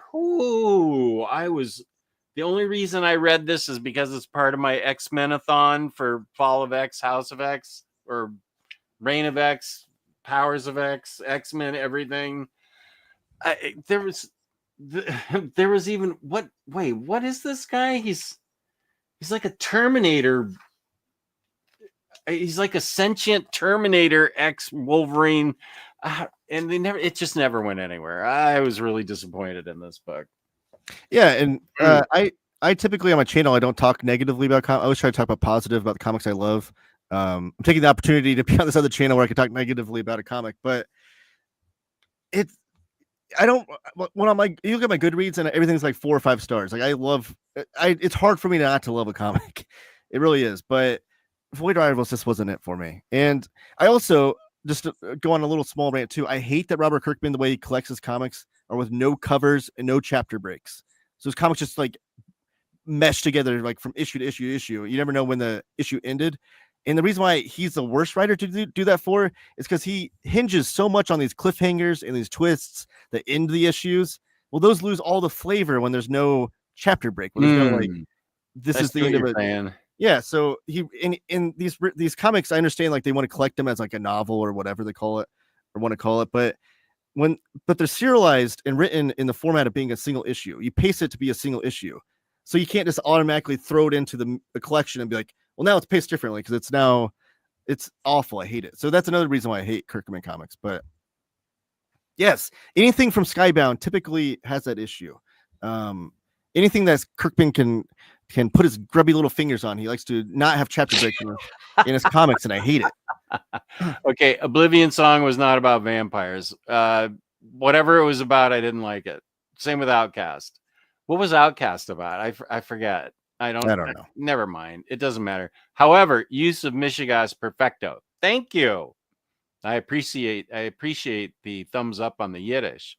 the only reason I read this is because it's part of my X-Men-a-thon for Fall of X, House of X, or Reign of X, Powers of X, X-Men, everything. There was even what is this guy? He's like a Terminator. He's like a sentient Terminator X Wolverine. And it just never went anywhere. I was really disappointed in this book. Yeah, and I typically on my channel I don't talk negatively about I always try to talk about positive about the comics I love. I'm taking the opportunity to be on this other channel where I can talk negatively about a comic, but when I'm like, you look at my Goodreads and everything's like 4 or 5 stars. Like it's hard for me not to love a comic. It really is. But Void Rivals just wasn't it for me. And I also just to go on a little small rant too. I hate that Robert Kirkman, the way he collects his comics, are with no covers and no chapter breaks. So his comics just like mesh together, like from issue to issue to issue. You never know when the issue ended. And the reason why he's the worst writer to do that for is because he hinges so much on these cliffhangers and these twists that end the issues. Well, those lose all the flavor when there's no chapter break. When there's no like, this is the end of it. Yeah. So he in these comics, I understand like they want to collect them as like a novel or whatever they call it or want to call it, but they're serialized and written in the format of being a single issue. You pace it to be a single issue, so you can't just automatically throw it into the collection and be like, well, now it's paced differently because it's awful. I hate it. So that's another reason why I hate Kirkman comics. But yes, anything from Skybound typically has that issue. Anything that Kirkman can put his grubby little fingers on, he likes to not have chapter breaks in his comics, and I hate it. Okay, Oblivion Song was not about vampires. Whatever it was about, I didn't like it. Same with Outcast. What was Outcast about? I forget. I don't know. Never mind. It doesn't matter. However, use of Michigas Perfecto. Thank you. I appreciate the thumbs up on the Yiddish.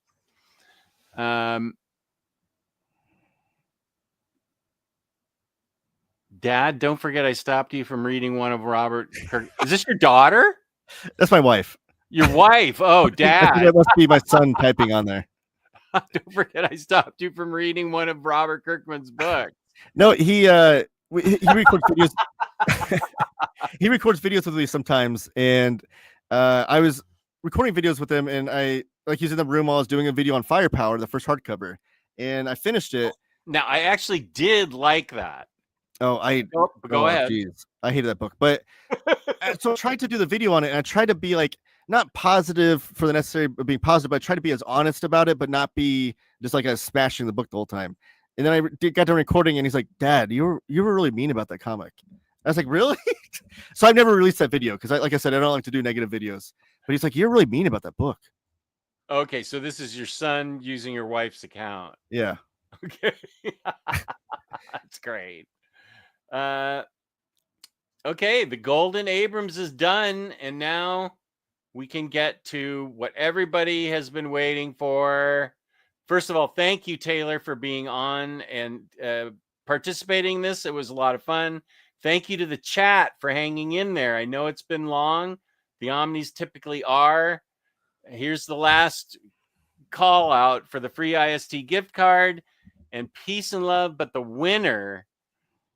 Dad, don't forget I stopped you from reading one of Robert Kirk. Is this your daughter? That's my wife. Your wife. Oh, Dad. That must be my son typing on there. Don't forget I stopped you from reading one of Robert Kirkman's books. No, he records videos. He records videos with me sometimes, and I was recording videos with him, and he's in the room while I was doing a video on Firepower, the first hardcover, and I finished it. Now, I actually did like that. Oh, go ahead. Geez, I hated that book, but so I tried to do the video on it, and I tried to be like not positive for the necessary of being positive, but I tried to be as honest about it, but not be just like I was smashing the book the whole time. And then I got done recording, and he's like, "Dad, you were really mean about that comic." I was like, "Really?" So I've never released that video because, like I said, I don't like to do negative videos. But he's like, "You're really mean about that book." Okay, so this is your son using your wife's account. Yeah. Okay, that's great. Okay, the Golden Abrams is done, and now we can get to what everybody has been waiting for. First of all, thank you, Taylor, for being on and participating in this. It was a lot of fun. Thank you to the chat for hanging in there. I know it's been long. The Omnis typically are. Here's the last call out for the free IST gift card and peace and love. But the winner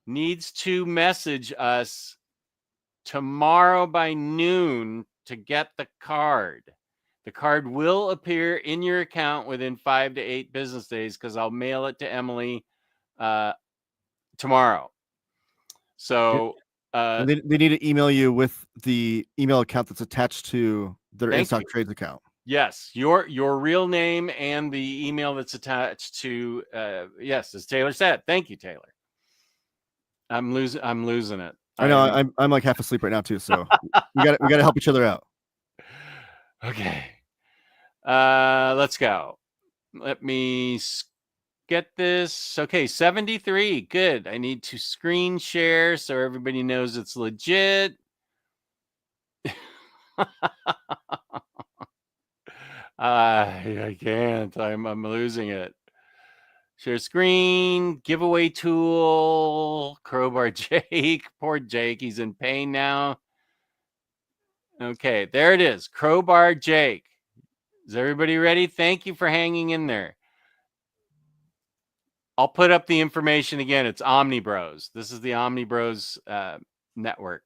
needs to message us tomorrow by noon to get the card. The card will appear in your account within 5 to 8 business days because I'll mail it to Emily tomorrow. So they need to email you with the email account that's attached to their Instocktrades account. Yes, your real name and the email that's attached to yes, as Taylor said. Thank you, Taylor. I'm losing it. I know. I'm like half asleep right now too. So we got to help each other out. Okay. Let's go. Let me get this. Okay, 73. Good. I need to screen share so everybody knows it's legit. I can't. I'm losing it. Share screen, giveaway tool, Crowbar Jake. Poor Jake, he's in pain now. Okay, there it is. Crowbar Jake. Is everybody ready? Thank you for hanging in there. I'll put up the information again. It's OmniBros. This is the OmniBros network.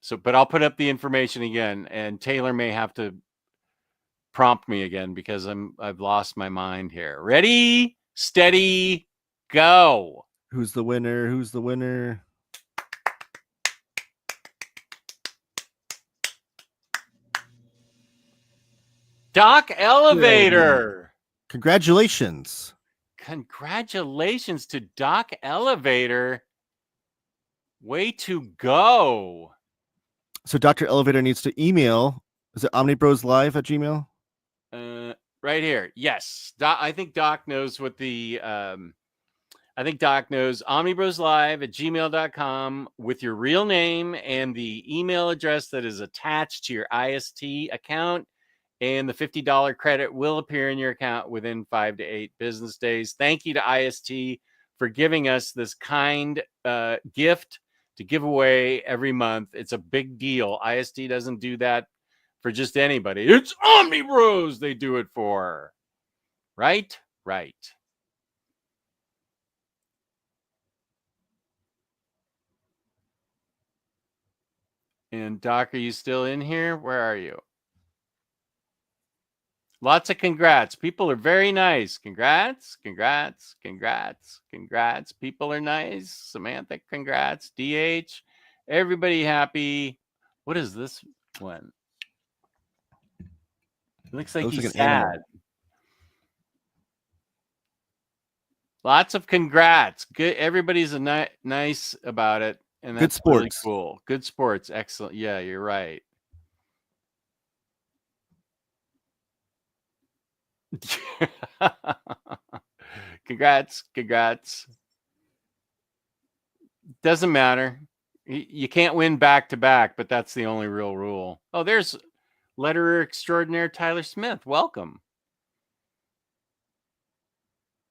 So, but I'll put up the information again, and Taylor may have to prompt me again because I've lost my mind here. Ready, steady, go. Who's the winner? Who's the winner? Doc Elevator. Congratulations. Congratulations to Doc Elevator. Way to go. So Dr. Elevator needs to email. Is it omnibroslive@gmail.com? Right here. Yes. I think Doc knows what the I think Doc knows omnibroslive@gmail.com with your real name and the email address that is attached to your IST account. And the $50 credit will appear in your account within 5 to 8 business days. Thank you to IST for giving us this kind gift to give away every month. It's a big deal. IST doesn't do that for just anybody. It's OmniBros they do it for. Right? Right. And Doc, are you still in here? Where are you? Lots of congrats. People are very nice. Congrats, congrats, congrats, congrats. People are nice. Samantha, congrats. DH, everybody happy. What is this one? It looks like he's sad. Lots of congrats. Good. Everybody's nice about it. And that's good sports. Really cool. Good sports. Excellent. Yeah, you're right. Congrats. Doesn't matter. You can't win back to back, but that's the only real rule. Oh, there's letterer extraordinaire Tyler Smith. Welcome.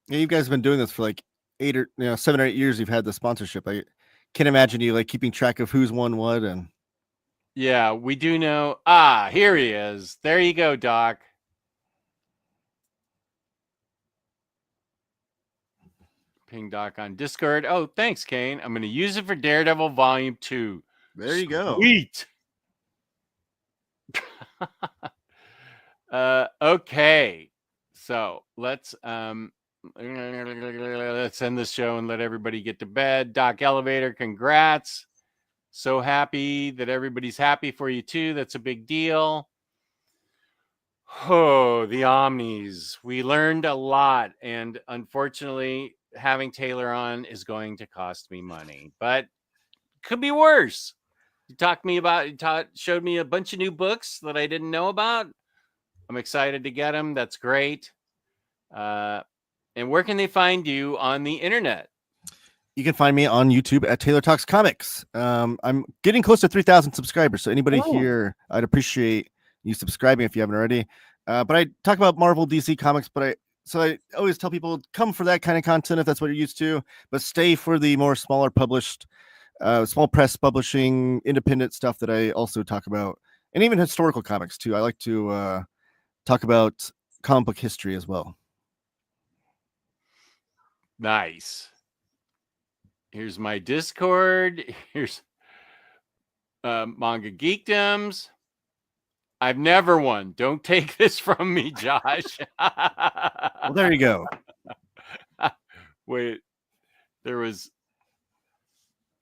Yeah, you guys have been doing this for like 7 or 8 years. You've had the sponsorship. I can't imagine you like keeping track of who's won what. And yeah, we do know. Here he is. There you go, Doc. Ping Doc on Discord. Oh, thanks, Kane. I'm going to use it for Daredevil Volume 2. There you go. Sweet. Okay. So let's end this show and let everybody get to bed. Doc Elevator, congrats. So happy that everybody's happy for you too. That's a big deal. Oh, the Omnis. We learned a lot, and unfortunately, having Taylor on is going to cost me money, but could be worse. You showed me a bunch of new books that I didn't know about. I'm excited to get them. That's great. And where can they find you on the internet? You can find me on YouTube at Taylor Talks Comics. I'm getting close to 3,000 subscribers, so anybody here, I'd appreciate you subscribing if you haven't already. But I talk about Marvel, DC comics, so I always tell people, come for that kind of content if that's what you're used to, but stay for the more smaller published, small press publishing, independent stuff that I also talk about, and even historical comics too. I like to talk about comic book history as well. Nice. Here's my Discord. Here's Manga Geekdoms. I've never won. Don't take this from me, Josh. Well, there you go. Wait, there was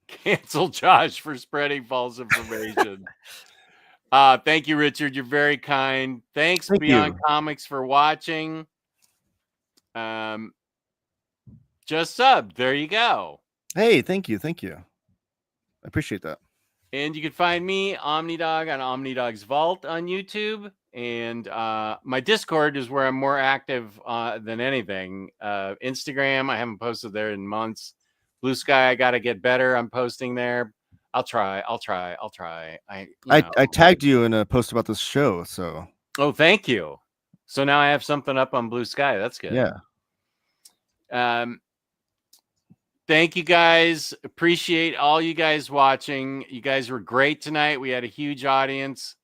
cancel Josh for spreading false information. Thank you, Richard. You're very kind. Thanks, Beyond Comics, for watching. Just subbed. There you go. Hey, thank you. I appreciate that. And you can find me, OmniDog, on OmniDog's Vault on YouTube. And my Discord is where I'm more active than anything. Instagram, I haven't posted there in months. Blue Sky, I got to get better. I'm posting there. I'll try. I tagged you in a post about this show. So. Oh, thank you. So now I have something up on Blue Sky. That's good. Yeah. Thank you guys. Appreciate all you guys watching. You guys were great tonight. We had a huge audience,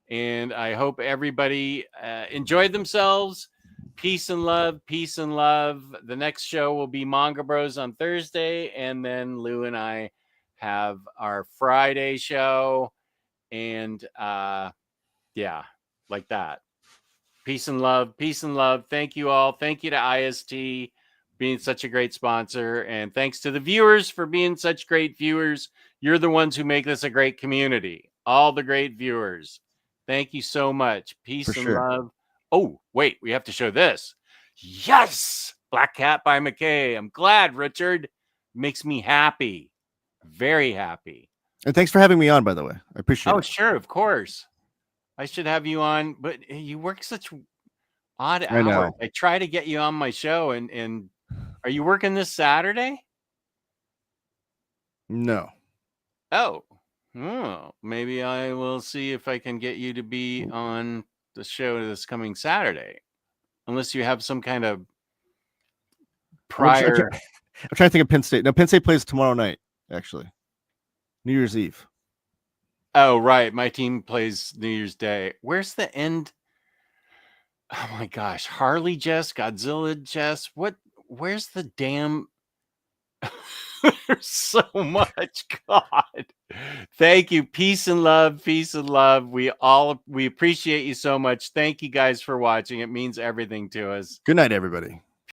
and I hope everybody enjoyed themselves. Peace and love. Peace and love. The next show will be Manga Bros on Thursday, and then Lou and I have our Friday show, and yeah, like that. Peace and love. Peace and love. Thank you all. Thank you to IST being such a great sponsor, and thanks to the viewers for being such great viewers. You're the ones who make this a great community. All the great viewers. Thank you so much. Peace and love. Oh, wait, we have to show this. Yes! Black Cat by McKay. I'm glad, Richard. Makes me happy. Very happy. And thanks for having me on, by the way. I appreciate it. Oh, sure, of course. I should have you on, but you work such odd I know. hours. I try to get you on my show, and are you working this Saturday? No. Oh, maybe I will see if I can get you to be on the show this coming Saturday, unless you have some kind of prior. I'm trying to think of Penn State. No, Penn State plays tomorrow night, actually. New Year's Eve. Oh, right. My team plays New Year's Day. Where's the end? Oh my gosh. Harley Jess, Godzilla Jess. Where's the damn? There's so much. God. Thank you. Peace and love. Peace and love. We appreciate you so much. Thank you guys for watching. It means everything to us. Good night, everybody.